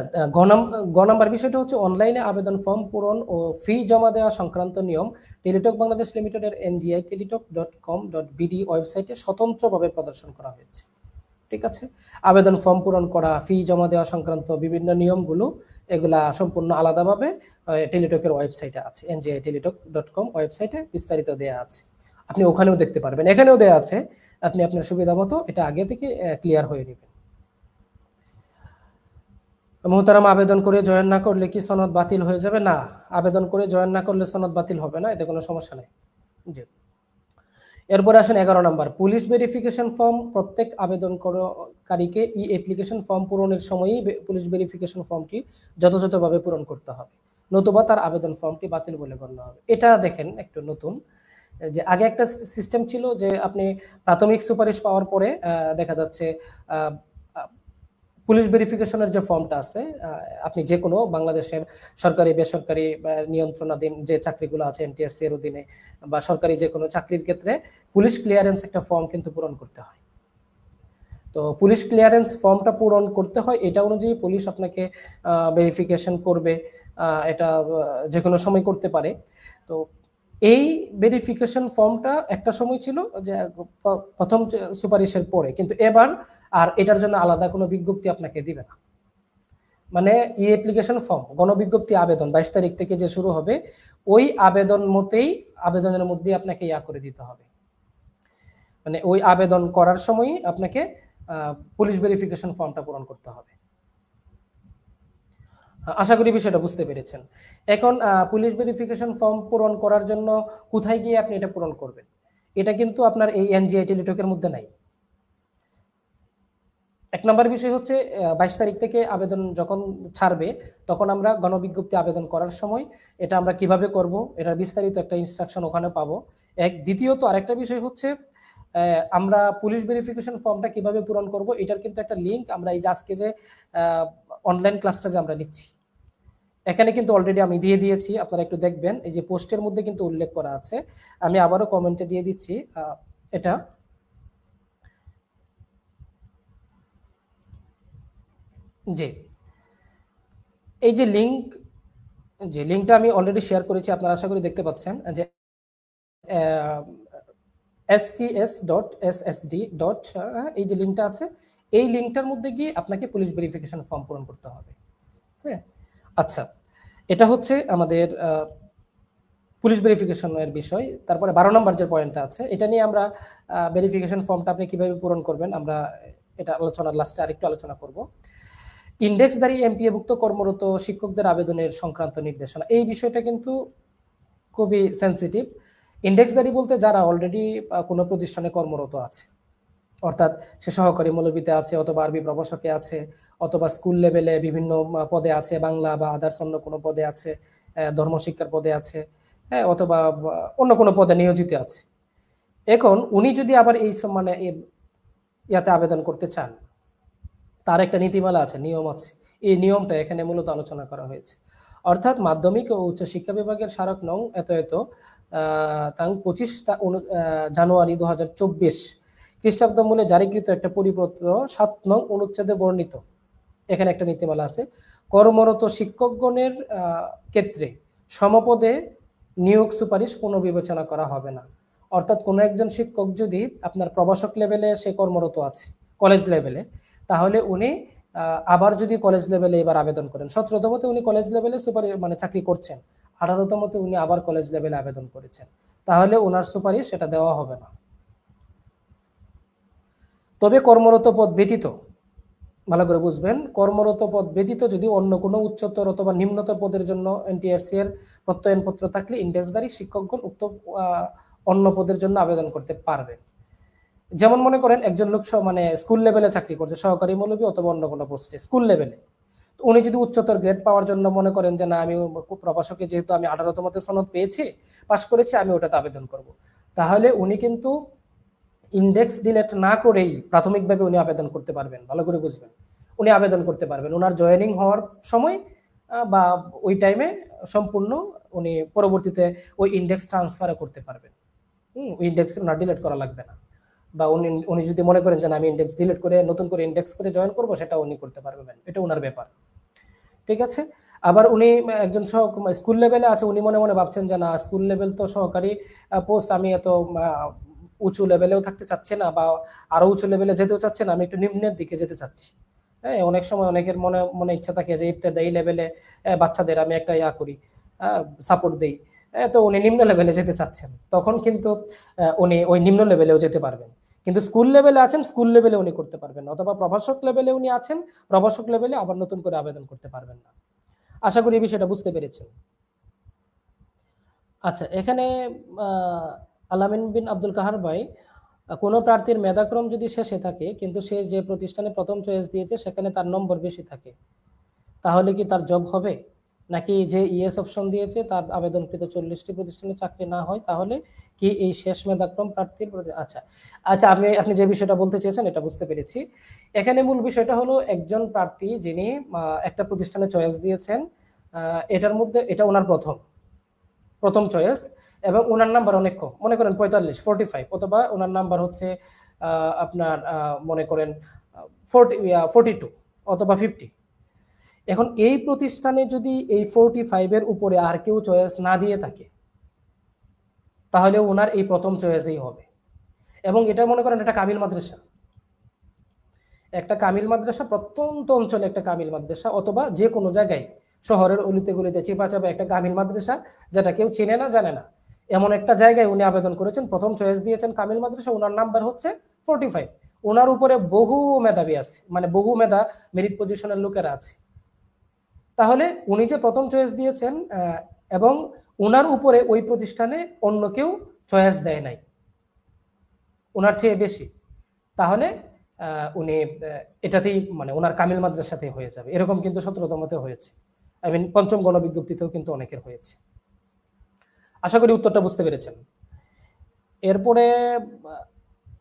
গ নাম্বার বিষয়টা হচ্ছে অনলাইনে আবেদন ফর্ম পূরণ ও ফি জমা দেওয়া সংক্রান্ত নিয়ম টেলিটক বাংলাদেশ লিমিটেডের ngi.teletalk.com.bd ওয়েবসাইটে স্বতন্ত্রভাবে প্রদর্শন করা হয়েছে। ঠিক আছে, আবেদন ফর্ম পূরণ করা, ফি জমা দেওয়া সংক্রান্ত বিভিন্ন নিয়মগুলো, এগুলা সম্পূর্ণ আলাদাভাবে টেলিটকের ওয়েবসাইটে আছে, ngi.teletalk.com ওয়েবসাইটে বিস্তারিত দেয়া আছে। আপনি ওখানেও দেখতে পারবেন, এখানেও দেয়া আছে, আপনি আপনার সুবিধা মতো এটা আগে থেকে ক্লিয়ার হয়ে নেবেন। মোহতারাম, আবেদন করে জয়েন না করলে কি সনদ বাতিল হয়ে যাবে? না, আবেদন করে জয়েন না করলে সনদ বাতিল হবে না, এতে কোনো সমস্যা নেই। জি। এরপরে আসেন 11 নম্বর, পুলিশ ভেরিফিকেশন ফর্ম প্রত্যেক আবেদনকারীকে ই অ্যাপ্লিকেশন ফর্ম পূরণের সময়ই পুলিশ ভেরিফিকেশন ফর্মটি যথাযথভাবে পূরণ করতে হবে, নতুবা তার আবেদন ফর্মটি বাতিল বলে গণ্য হবে। এটা দেখেন একটু নতুন, যে আগে একটা সিস্টেম ছিল যে আপনি প্রাথমিক সুপারিশ পাওয়ার পরে দেখা যাচ্ছে পুলিশ ভেরিফিকেশনের যে ফর্মটা আছে, আপনি যে কোনো বাংলাদেশের সরকারি বেসরকারি নিয়ন্ত্রণাধীন যে চাকরিগুলো আছে এনটিআরসি এর অধীনে বা সরকারি যে কোনো চাকরির ক্ষেত্রে পুলিশ ক্লিয়ারেন্স একটা ফর্ম কিন্তু পূরণ করতে হয়। তো পুলিশ ক্লিয়ারেন্স ফর্মটা পূরণ করতে হয়, এটা অনুযায়ী পুলিশ আপনাকে ভেরিফিকেশন করবে, এটা যে কোনো সময় করতে পারে। তো এই ভেরিফিকেশন ফর্মটা একটা সময় ছিল যে প্রথম সুপারিশের পরে, কিন্তু এবার আর এটার জন্য আলাদা কোনো বিজ্ঞপ্তি আপনাকে দিবে না। মানে ই অ্যাপ্লিকেশন ফর্ম গণবিজ্ঞপ্তি আবেদন 22 তারিখ থেকে যে শুরু হবে, ওই আবেদন মতেই আবেদনের মধ্যে আপনাকে ইয়া করে দিতে হবে, মানে ওই আবেদন করার সময়ই আপনাকে পুলিশ ভেরিফিকেশন ফর্মটা পূরণ করতে হবে। আশা করি বিষয়টা বুঝতে পেরেছেন। এখন পুলিশ ভেরিফিকেশন ফর্ম পূরণ করার জন্য কোথায় গিয়ে আপনি এটা পূরণ করবেন, এটা কিন্তু আপনার এই এনজিআই টেলিটকের মধ্যে নাই। এক নম্বর বিষয় হচ্ছে 22 তারিখ থেকে আবেদন যখন ছাড়বে তখন আমরা গণবিজ্ঞপ্তি আবেদন করার সময় এটা আমরা কিভাবে করব, এটার বিস্তারিত একটা ইনস্ট্রাকশন ওখানে পাবো। দ্বিতীয়ত আরেকটা বিষয় হচ্ছে আমরা পুলিশ ভেরিফিকেশন ফর্মটা কিভাবে পূরণ করব, এটার কিন্তু একটা লিঙ্ক আমরা এই যে আজকে যে অনলাইন ক্লাসটা যে আমরা নিচ্ছি এখানে কিন্তু অলরেডি আমি দিয়ে দিয়েছি, আপনারা একটু দেখবেন, এই যে পোস্টের মধ্যে কিন্তু উল্লেখ করা আছে, আমি আবারও কমেন্টে দিয়ে দিচ্ছি এটা। জি, এই যে লিঙ্কটা আমি অলরেডি শেয়ার করেছি, আপনারা আশা করি দেখতে পাচ্ছেন যে scs.ssd. এই যে লিঙ্কটা আছে, এই লিঙ্কটার মধ্যে গিয়ে আপনাকে পুলিশ ভেরিফিকেশন ফর্ম পূরণ করতে হবে। হ্যাঁ, আচ্ছা, এটা হচ্ছে আমাদের পুলিশ ভেরিফিকেশনের বিষয়। তারপরে 12 নম্বর যে পয়েন্টটা আছে, এটা নিয়ে আমরা ভেরিফিকেশন ফর্মটা আপনি কিভাবে পূরণ করবেন আমরা এটা আলোচনার লাস্টে আরেকটু আলোচনা করব। ইন্ডেক্সধারী এমপিএভুক্ত কর্মরত শিক্ষকদের আবেদনের সংক্রান্ত নির্দেশনা, এই বিষয়টা কিন্তু খুবই সেন্সিটিভ। ইন্ডেক্সধারী বলতে যারা অলরেডি কোনো প্রতিষ্ঠানে কর্মরত আছে, অর্থাৎ সে সহকারী মৌলবীতে আছে অথবা আরবি প্রভাষকে আছে অথবা স্কুল লেভেলে বিভিন্ন পদে আছে, বাংলা বা আদার্স অন্য কোনো পদে আছে, ধর্মশিক্ষার পদে আছে, হ্যাঁ, অথবা অন্য কোনো পদে নিয়োজিত আছে। এখন উনি যদি আবার এই মানে ইয়াতে আবেদন করতে চান, তার একটা নীতিমালা আছে, নিয়ম আছে, এই নিয়মটা এখানে মূলত আলোচনা করা হয়েছে। অর্থাৎ মাধ্যমিক ও উচ্চ শিক্ষা বিভাগের স্মারক নং এত 25 জানুয়ারি 2024 খ্রিস্টাব্দ মূলে জারিকৃত একটা পরিপত্র 7 নং অনুচ্ছেদে বর্ণিত এখানে একটা নীতিমালা আছে, কর্মরত শিক্ষকগণের ক্ষেত্রে সমপদে নিয়োগ সুপারিশ পুনর্বিবেচনা করা হবে না। অর্থাৎ কোনো একজন শিক্ষক যদি আপনার প্রভাষক লেভেলে সে কর্মরত আছে কলেজ লেভেলে, তাহলে উনি আবার যদি কলেজ লেভেলে এবার আবেদন করেন, 17তমতে উনি কলেজ লেভেলে মানে চাকরি করছেন, 18তমতে উনি আবার কলেজ লেভেলে আবেদন করেছেন, তাহলে ওনার সুপারিশ সেটা দেওয়া হবে না। তবে কর্মরত পদ ব্যতীত, ভালো করে বুঝবেন, কর্মরত পদ ব্যতীত যদি অন্য কোনো উচ্চতর অথবা নিম্নতর পদের জন্য এনটিআরসি এর প্রত্যয়নপত্র থাকলে ইন্ডেক্সধারী শিক্ষকগণ উক্ত অন্য পদের জন্য আবেদন করতে পারবেন। যেমন মনে করেন একজন লোক মানে স্কুল লেভেলে চাকরি করছে, সহকারী মৌলবী অথবা অন্য কোনো পোস্টে স্কুল লেভেলে, উনি যদি উচ্চতর গ্রেড পাওয়ার জন্য মনে করেন যে না আমি প্রভাষকে যেহেতু আমি 18তমতে সনদ পেয়েছি, পাশ করেছি, আমি ওটাতে আবেদন করব, তাহলে উনি কিন্তু ইন্ডেক্স ডিলেট না করেই প্রাথমিকভাবে উনি আবেদন করতে পারবেন। ভালো করে বুঝবেন, উনি আবেদন করতে পারবেন ওনার জয়েনিং হওয়ার সময় বা ওই টাইমে সম্পূর্ণ উনি পরবর্তীতে ওই ইন্ডেক্স ট্রান্সফার করতে পারবেন। ওই ইন্ডেক্স ওনার ডিলেট করা লাগবে না, বা উনি যদি মনে করেন যে আমি ইন্ডেক্স ডিলিট করে নতুন করে ইন্ডেক্স করে জয়েন করব, সেটা উনি করতে পারবেন, এটা ওনার ব্যাপার। ঠিক আছে, আবার উনি একজন স্কুল লেভেলে আছে, উনি মনে মনে ভাবছেন যে না স্কুল লেভেল তো সহকারী পোস্ট, আমি এত উঁচু লেভেলেও থাকতে চাচ্ছি না বা আরো উঁচু লেভেলে যেতেও চাচ্ছি না, আমি একটু নিম্নের দিকে যেতে চাচ্ছি। হ্যাঁ, অনেক সময় অনেকের মনে মনে ইচ্ছা থাকে যে ইবতেদায়ী লেভেলে বাচ্চাদের আমি একটা ইয়া করি, সাপোর্ট দেই, তো উনি নিম্ন লেভেলে যেতে চাচ্ছেন, তখন কিন্তু উনি ওই নিম্ন লেভেলেও যেতে পারবেন। কিন্তু স্কুল লেভেলে আছেন, স্কুল লেভেলে উনি করতে পারবেন না, অথবা প্রভাষক লেভেলে উনি আছেন, প্রভাষক লেভেলে আবার নতুন করে আবেদন করতে পারবেন না। আশা করি এই বিষয়টা বুঝতে পেরেছেন। আচ্ছা, এখানে আলামিন বিন আব্দুল কাহার ভাই, কোনো প্রার্থীর মেধাক্রম যদি শেষে থাকে কিন্তু সে যে প্রতিষ্ঠানে প্রথম চয়েস দিয়েছে সেখানে তার নম্বর বেশি থাকে, তাহলে কি তার জব হবে? নাকি যে ইএস অপশন দিয়েছে তার আবেদনকৃত 40টি প্রতিষ্ঠানে চাকরি না হয়, তাহলে কি এই শেষ মেধাক্রম প্রার্থীর প্রতি? আচ্ছা আচ্ছা, আপনি যে বিষয়টা বলতে চেয়েছেন এটা বুঝতে পেরেছি। এখানে মূল বিষয়টা হলো একজন প্রার্থী যিনি একটা প্রতিষ্ঠানে চয়েস দিয়েছেন, এটার মধ্যে এটা ওনার প্রথম চয়েস, এবং ওনার নাম্বার অনেক কম, মনে করেন 45 অথবা ওনার নাম্বার হচ্ছে আপনার মনে করেন 42 অথবা 50। এখন এই প্রতিষ্ঠানে যদি এই 45-এর উপরে আর কেউ চয়েস না দিয়ে থাকে, তাহলে ওনার এই প্রথম চয়েসেই হবে। এবং এটা মনে করেন একটা কামিল মাদ্রাসা, প্রত্যন্ত অঞ্চলে একটা কামিল মাদ্রাসা, অথবা যে কোনো জায়গায় শহরের অলিতে গলিতে চিপাচাপা একটা কামিল মাদ্রাসা, যেটা কেউ চিনে না জানে না, এমন একটা জায়গায় উনি আবেদন করেছেন, প্রথম চয়েস দিয়েছেন কামিল মাদ্রাসা, ওনার নাম্বার হচ্ছে 45, ওনার উপরে বহু মেধাবী আছে, মানে বহু মেরিট পজিশনের লোকেরা আছে, তাহলে উনি যে প্রথম চয়েস দিয়েছেন এবং ওনার উপরে ওই প্রতিষ্ঠানে অন্য কেউ চয়েস দেয় নাই ওনার চেয়ে বেশি, তাহলে উনি এটাতেই মানে ওনার কামিল মাদ্রাসাতেই হয়ে যাবে। এরকম কিন্তু 17তমতে হয়েছে, পঞ্চম গণবিজ্ঞপ্তিতেও কিন্তু অনেকের হয়েছে। আশা করি উত্তরটা বুঝতে পেরেছেন। এরপরে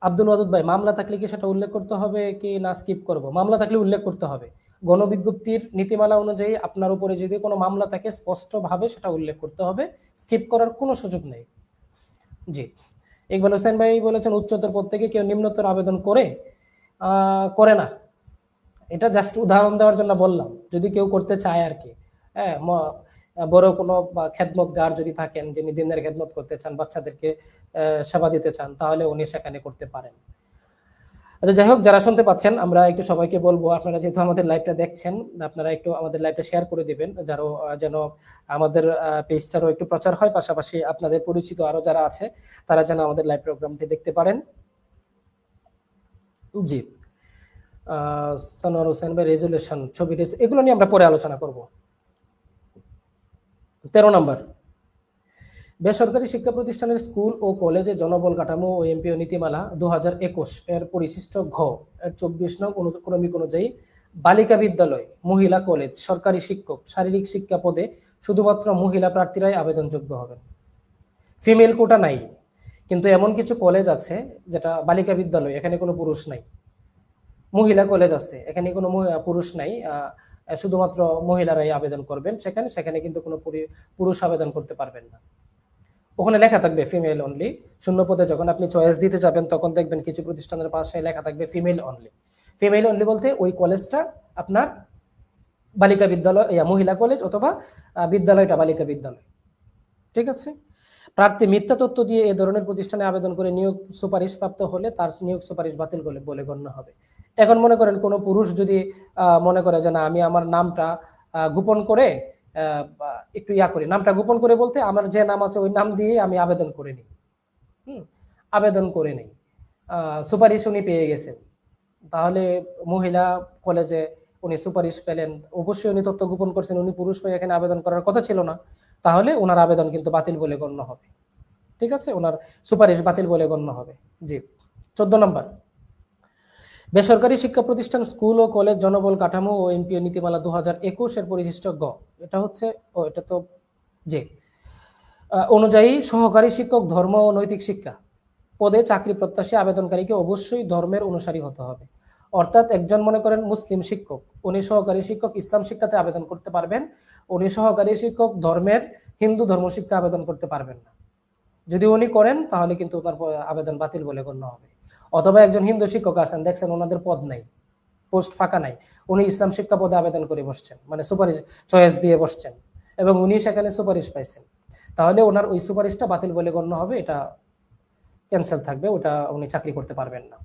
আব্দুল ওয়াদুদ ভাই, মামলা থাকলে কি সেটা উল্লেখ করতে হবে কি না স্কিপ করব? মামলা থাকলে উল্লেখ করতে হবে। গণবিজ্ঞপ্তির নীতিমালা অনুযায়ী আপনার উপরে যদি কোনো মামলা থাকে স্পষ্টভাবে সেটা উল্লেখ করতে হবে, স্কিপ করার কোনো সুযোগ নেই। জি, ইকবাল হোসেন ভাই বলেছেন উচ্চতর পদ থেকে কেউ নিম্নতর আবেদন করে না, এটা জাস্ট উদাহরণ দেওয়ার জন্য বললাম, যদি কেউ করতে চায় আর কি। হ্যাঁ, বড় কোনো খেদমতগার যদি থাকেন, যিনি দিনের খেদমত করতে চান, বাচ্চাদেরকে সেবা দিতে চান, তাহলে উনি সেখানে করতে পারেন। আচ্ছা, যাই হোক, যারা শুনতে পাচ্ছেন, আমরা একটু সবাইকে বলবো, আপনারা যেহেতু আমাদের লাইভটা দেখছেন, আপনারা একটু আমাদের লাইভটা শেয়ার করে দিবেন, যেন আমাদের পেজটারও একটু প্রচার হয়, পাশাপাশি আপনাদের পরিচিত আরো যারা আছে তারা যেন আমাদের লাইভ প্রোগ্রামটি দেখতে পারেন। জি, সানোয়ার হোসেন ভাই, রেজুলেশন ছবি এগুলো নিয়ে আমরা পরে আলোচনা করব। 13 নম্বর, বেসরকারি শিক্ষা প্রতিষ্ঠানের স্কুল ও কলেজে জনবল কাঠামো ও এমপিও নীতিমালা 2021 এর পরিশিষ্ট ঘ এর 24 নং অনুক্রমিক অনুযায়ী বালিকা বিদ্যালয়, মহিলা কলেজ, সরকারি শিক্ষক, শারীরিক শিক্ষা পদে শুধুমাত্র মহিলা প্রার্থীরাই আবেদনযোগ্য হবেন। ফিমেল কোটা নাই, কিন্তু এমন কিছু কলেজ আছে যেটা বালিকা বিদ্যালয়, এখানে কোনো পুরুষ নাই। মহিলা কলেজ আছে, এখানে কোনো পুরুষ নাই, শুধুমাত্র মহিলারাই আবেদন করবেন সেখানে কিন্তু কোনো পুরুষ আবেদন করতে পারবেন না। ওখানে লেখা থাকবে ফিমেল অনলি। শূন্য পদে যখন আপনি চয়েস দিতে যাবেন তখন দেখবেন কিছু প্রতিষ্ঠানের পাশে লেখা থাকবে ফিমেল অনলি। ফিমেল অনলি বলতে ওই কলেজটা আপনার বালিকা বিদ্যালয়, মহিলা কলেজ, অথবা বিদ্যালয়টা বালিকা বিদ্যালয়। ঠিক আছে? প্রার্থী মিথ্যা তথ্য দিয়ে এ ধরনের প্রতিষ্ঠানে আবেদন করে নিয়োগ সুপারিশ প্রাপ্ত হলে তার নিয়োগ সুপারিশ বাতিল বলে গণ্য হবে। এখন মনে করেন কোনো পুরুষ যদি মনে করে যে না, আমি আমার নামটা গোপন করে একটু করি, নামটা গোপন করে বলতে আমার যে নাম আছে ওই নাম দিয়ে আমি আবেদন করে নিই, সুপারিশ উনি পেয়ে গেছেন, তাহলে মহিলা কলেজে উনি সুপারিশ পেলেন, অবশ্যই উনি তথ্য গোপন করছেন, উনি পুরুষ হয়ে এখানে আবেদন করার কথা ছিল না, তাহলে ওনার আবেদন কিন্তু বাতিল বলে গণ্য হবে। ঠিক আছে, ওনার সুপারিশ বাতিল বলে গণ্য হবে। জি, 14 নম্বর, বেসরকারি শিক্ষা প্রতিষ্ঠান, স্কুল ও কলেজ জনবল কাঠামো ও এমপিও নীতিমালা 2021 এর পরিশিষ্ট গ, এটা হচ্ছে এটা তো যে অনুযায়ী সহকারী শিক্ষক ধর্ম ও নৈতিক শিক্ষা পদে চাকরি প্রত্যাশী আবেদনকারীকে অবশ্যই ধর্মের অনুসারী হতে হবে। অর্থাৎ একজন মনে করেন মুসলিম শিক্ষক, উনি সহকারী শিক্ষক ইসলাম শিক্ষাতে আবেদন করতে পারবেন, উনি সহকারী শিক্ষক ধর্মের হিন্দু ধর্ম শিক্ষা আবেদন করতে পারবেন না। যদি উনি করেন তাহলে কিন্তু তার আবেদন বাতিল বলে গণ্য হবে। অথবা একজন হিন্দু শিক্ষক আছেন, দেখছেন ওনাদের পদ নাই, পোস্ট ফাঁকা নাই, উনি ইসলাম শিক্ষা পদে আবেদন করে বসছেন, মানে সুপারিশ চয়েস দিয়ে বসছেন, এবং উনি সেখানে সুপারিশ পাইছেন, তাহলে ওনার ওই সুপারিশটা বাতিল বলে গণ্য হবে, এটা ক্যান্সেল থাকবে, ওটা উনি চাকরি করতে পারবেন না।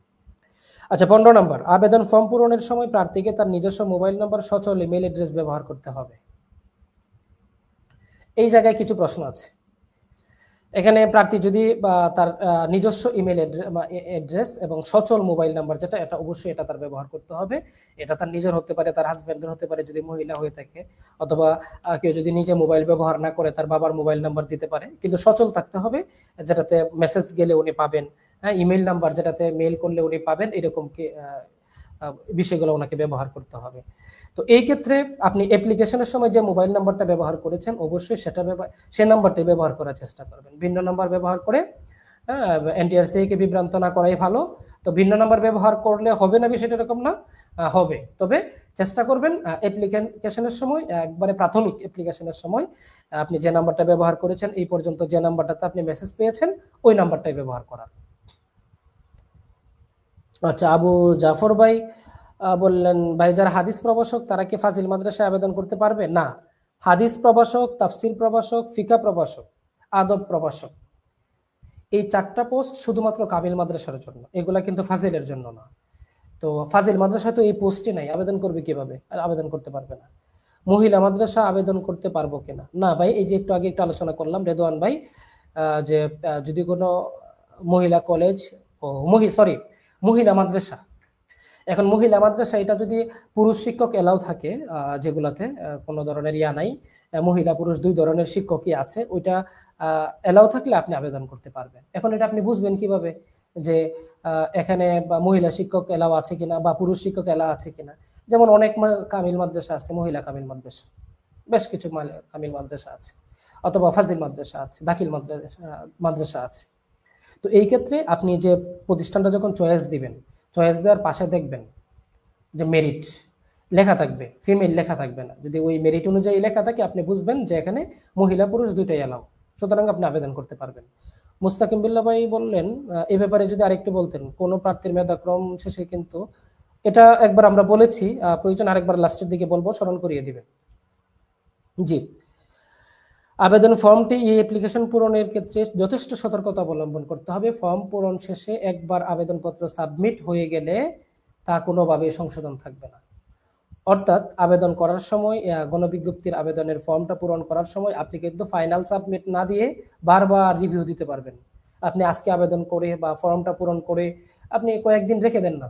আচ্ছা, 15 নম্বর, আবেদন ফর্ম পূরণের সময় প্রার্থীকে তার নিজস্ব মোবাইল নম্বর, সচল ইমেল অ্যাড্রেস ব্যবহার করতে হবে। এই জায়গায় কিছু প্রশ্ন আছে। এখানে প্রার্থী যদি তার নিজস্ব ইমেল অ্যাড্রেস এবং সচল মোবাইল নাম্বার যেটা, এটা অবশ্যই এটা তার ব্যবহার করতে হবে। এটা তার নিজের হতে পারে, তার হাজব্যান্ডের হতে পারে যদি মহিলা হয়ে থাকে, অথবা কেউ যদি নিজে মোবাইল ব্যবহার না করে তার বাবার মোবাইল নাম্বার দিতে পারে, কিন্তু সচল থাকতে হবে, যেটাতে মেসেজ গেলে উনি পাবেন, হ্যাঁ, ইমেল নাম্বার যেটাতে মেইল করলে উনি পাবেন, এরকম কি বিষয়গুলো ওনাকে ব্যবহার করতে হবে। তো এই ক্ষেত্রে আপনি অ্যাপ্লিকেশনের সময় যে মোবাইল নাম্বারটা ব্যবহার করেছেন অবশ্যই সেই নাম্বারটাই ব্যবহার করার চেষ্টা করবেন। ভিন্ন নাম্বার ব্যবহার করে এনটিআরসি থেকে বিভ্রান্ত না করাই ভালো। তো ভিন্ন নাম্বার ব্যবহার করলে হবে না বিষয়টা এরকম না, হবে, তবে চেষ্টা করবেন অ্যাপ্লিকেশনের সময়, একবারে প্রাথমিক অ্যাপ্লিকেশনের সময় আপনি যে নাম্বারটা ব্যবহার করেছেন এই পর্যন্ত, যে নাম্বারটাতে আপনি মেসেজ পেয়েছেন ওই নাম্বারটাই ব্যবহার করার। আচ্ছা, আবু জাফর ভাই বললেন, ভাই যারা হাদিস প্রভাষক তারা কি ফাজিল মাদ্রাসায় আবেদন করতে পারবে? না, হাদিস প্রভাষক, তাফসির প্রভাষক, ফিকা প্রভাষক, আদব প্রভাষক, এই 4টা পোস্ট শুধুমাত্র কামিল মাদ্রাসার জন্য, এগুলা কিন্তু ফাজিলের জন্য না। তো ফাজিল মাদ্রাসায় তো এই পোস্টই নাই, আবেদন করবে কিভাবে? আর আবেদন করতে পারবে না। মহিলা মাদ্রাসা আবেদন করতে পারবো কিনা? না ভাই, এই যে একটু আগে একটু আলোচনা করলাম রেদওয়ান ভাই, যে যদি কোনো মহিলা কলেজ ও মহিলা মাদ্রাসা, এখন মহিলা মাদ্রাসা এটা যদি পুরুষ শিক্ষক এলাও থাকে, যেগুলাতে কোনো ধরনের ইয়া নাই, মহিলা পুরুষ 2 ধরনের শিক্ষকই আছে, ওইটা এলাও থাকলে আপনি আবেদন করতে পারবেন। এখন এটা আপনি বুঝবেন কিভাবে যে এখানে মহিলা শিক্ষক এলাও আছে কিনা বা পুরুষ শিক্ষক এলাও আছে কিনা? যেমন অনেক কামিল মাদ্রাসা আছে, মহিলা কামিল মাদ্রাসা, বেশ কিছু কামিল মাদ্রাসা আছে, অথবা ফাজিল মাদ্রাসা আছে, দাখিল মাদ্রাসা আছে। তো এই ক্ষেত্রে আপনি যে প্রতিষ্ঠানটা যখন চয়েস দিবেন, চয়েস দেওয়ার পাশে দেখবেন যে মেরিট লেখা থাকবে, ফিমেল লেখা থাকবে না। যদি ওই মেরিট অনুযায়ী লেখা থাকে আপনি বুঝবেন যে এখানে মহিলা পুরুষ দুইটাই এলাও, সুতরাং আপনি আবেদন করতে পারবেন। মুস্তাকিম বিল্লাহ ভাই বললেন, এ ব্যাপারে যদি আরেকটু বলতেন, কোন প্রার্থীর মেধাক্রম শেষে কিন্তু, এটা একবার আমরা বলেছি, প্রয়োজন আরেকবার লাস্টের দিকে বলবো, স্মরণ করিয়ে দিবেন। জি, আবেদন ফর্মটি এই অ্যাপ্লিকেশন পূরণের ক্ষেত্রে যথেষ্ট সতর্কতা অবলম্বন করতে হবে। ফর্ম পূরণ শেষে একবার আবেদনপত্র সাবমিট হয়ে গেলে তা কোনোভাবেই সংশোধন থাকবে না। অর্থাৎ আবেদন করার সময়, গণবিজ্ঞপ্তির আবেদনের ফর্মটা পূরণ করার সময় আপনি কিন্তু ফাইনাল সাবমিট না দিয়ে বারবার রিভিউ দিতে পারবেন। আপনি আজকে আবেদন করে বা ফর্মটা পূরণ করে আপনি কয়েকদিন রেখে দেন না,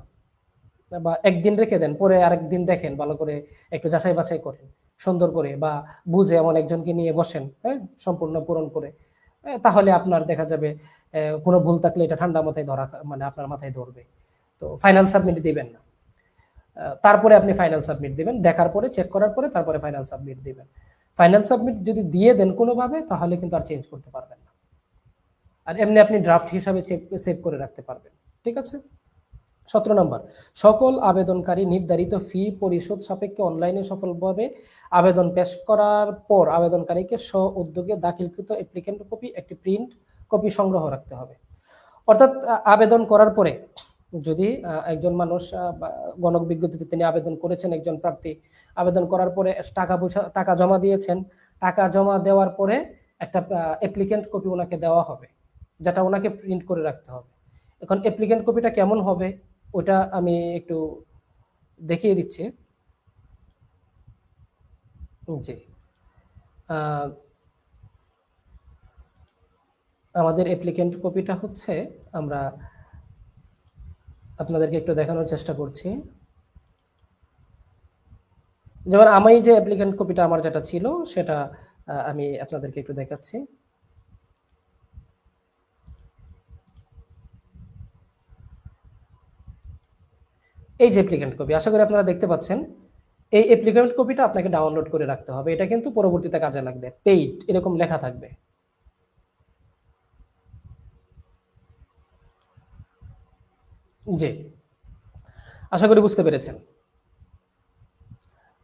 বা একদিন রেখে দেন, পরে আরেকদিন দেখেন, ভালো করে একটু যাচাই বাছাই করেন সুন্দর করে, বা বুঝে এমন একজনকে নিয়ে বসেন, হ্যাঁ, সম্পূর্ণ পূরণ করে, তাহলে আপনার দেখা যাবে কোনো ভুল থাকলে এটা ঠান্ডা মাথায় ধরা, মানে আপনার মাথায় ধরবে। তো ফাইনাল সাবমিট দিবেন না, তারপরে আপনি ফাইনাল সাবমিট দিবেন, দেখার পরে চেক করার পরে তারপরে ফাইনাল সাবমিট দিবেন। ফাইনাল সাবমিট যদি দিয়ে দেন কোনোভাবে, তাহলে কিন্তু আর চেঞ্জ করতে পারবেন না, আর এমনি আপনি ড্রাফট হিসাবে সেভ করে রাখতে পারবেন। ঠিক আছে। 17 নম্বর, সকল আবেদনকারী নির্ধারিত ফি পরিশোধ সাপেক্ষে অনলাইনে সফলভাবে আবেদন পেশ করার পর আবেদনকারীকে স্ব উদ্যোগে দাখিলকৃত অ্যাপ্লিকেন্ট কপি একটি প্রিন্ট কপি সংগ্রহ রাখতে হবে। অর্থাৎ আবেদন করার পরে যদি একজন মানুষ গণক বিজ্ঞপ্তিতে তিনি আবেদন করেছেন, একজন প্রার্থী আবেদন করার পরে টাকা জমা দিয়েছেন, টাকা জমা দেওয়ার পরে একটা অ্যাপ্লিকেন্ট কপি ওনাকে দেওয়া হবে, যেটা ওনাকে প্রিন্ট করে রাখতে হবে। এখন অ্যাপ্লিকেন্ট কপিটা কেমন হবে ওটা আমি একটু দেখিয়ে দিচ্ছি। জি, আমাদের অ্যাপ্লিকেন্ট কপিটা হচ্ছে, আমরা আপনাদেরকে একটু দেখানোর চেষ্টা করছি। যেমন আমি যে অ্যাপ্লিকেন্ট কপিটা আমার যেটা ছিল সেটা আমি আপনাদেরকে একটু দেখাচ্ছি। এই যে অ্যাপ্লিকেন্ট কপি, আশা করি আপনারা দেখতে পাচ্ছেন। এই অ্যাপ্লিকেন্ট কপিটা আপনাকে ডাউনলোড করে রাখতে হবে, এটা কিন্তু পরবর্তীতে কাজে লাগবে। পেইড এরকম লেখা থাকবে। জি, আশা করি বুঝতে পেরেছেন।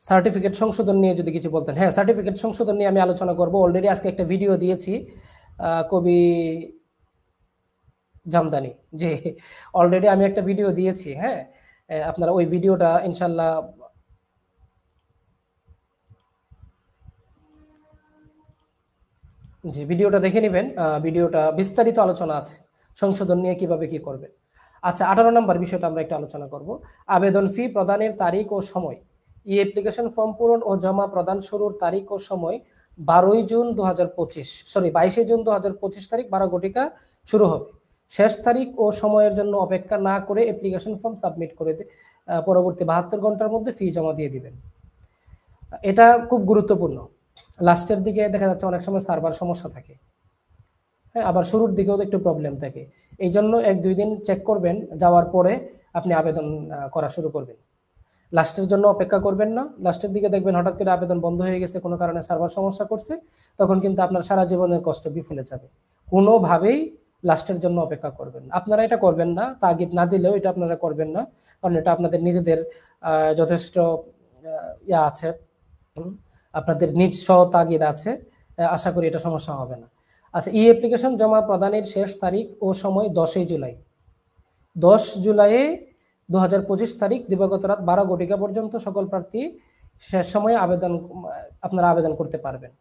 সার্টিফিকেট সংশোধন নিয়ে যদি কিছু বলতেন। হ্যাঁ, সার্টিফিকেট সংশোধন নিয়ে আমি আলোচনা করব। অলরেডি আজকে একটা ভিডিও দিয়েছি কবি জামদানি, যে অলরেডি আমি একটা ভিডিও দিয়েছি। হ্যাঁ, আপনারা ওই ভিডিওটা ইনশাল্লাহ জি ভিডিওটা দেখে নেবেন। ভিডিওটা বিস্তারিত আলোচনা আছে সংশোধন নিয়ে কিভাবে কি করবেন। আচ্ছা, 18 নম্বর বিষয়টা আমরা একটু আলোচনা করব। আবেদন ফি প্রদানের তারিখ ও সময়। ই অ্যাপ্লিকেশন ফর্ম পূরণ ও জমা প্রদান শুরুর তারিখ ও সময় 12 জুন 2025, সরি 22 জুন 2025 তারিখ 12 ঘটিকা শুরু হবে। শেষ তারিখ ও সময়ের জন্য অপেক্ষা না করে অ্যাপ্লিকেশন ফর্ম সাবমিট করে পরবর্তী 72 ঘন্টার মধ্যে ফি জমা দিয়ে দিবেন। এটা খুব গুরুত্বপূর্ণ। লাস্টের দিকে দেখা যাচ্ছে অনেক সময় সার্ভার সমস্যা থাকে, হ্যাঁ, আবার শুরুর দিকেও তো একটু প্রবলেম থাকে। এই জন্য 1-2 দিন চেক করবেন, যাওয়ার পরে আপনি আবেদন করা শুরু করবেন। লাস্টের জন্য অপেক্ষা করবেন না। লাস্টের দিকে দেখবেন হঠাৎ করে আবেদন বন্ধ হয়ে গেছে, কোনো কারণে সার্ভার সমস্যা করছে, তখন কিন্তু আপনার সারা জীবনের কষ্ট বিফলে যাবে। কোনোভাবেই লাস্টের জন্য অপেক্ষা করবেন না। আপনারা এটা করবেন না, তাগিদ না দিলেও এটা আপনারা করবেন না, কারণ এটা আপনাদের নিজেদের যথেষ্ট ইয়া আছে, আপনাদের নিজ স্ব তাগিদ আছে। আশা করি এটা সমস্যা হবে না। আচ্ছা, ই অ্যাপ্লিকেশন জমা প্রদানের শেষ তারিখ ও সময় 10 জুলাই। 10 জুলাইয়ে 2025 তারিখ দিবাগত রাত 12 ঘটিকা পর্যন্ত সকল প্রার্থী শেষ সময়ে আপনারা আবেদন করতে পারবেন।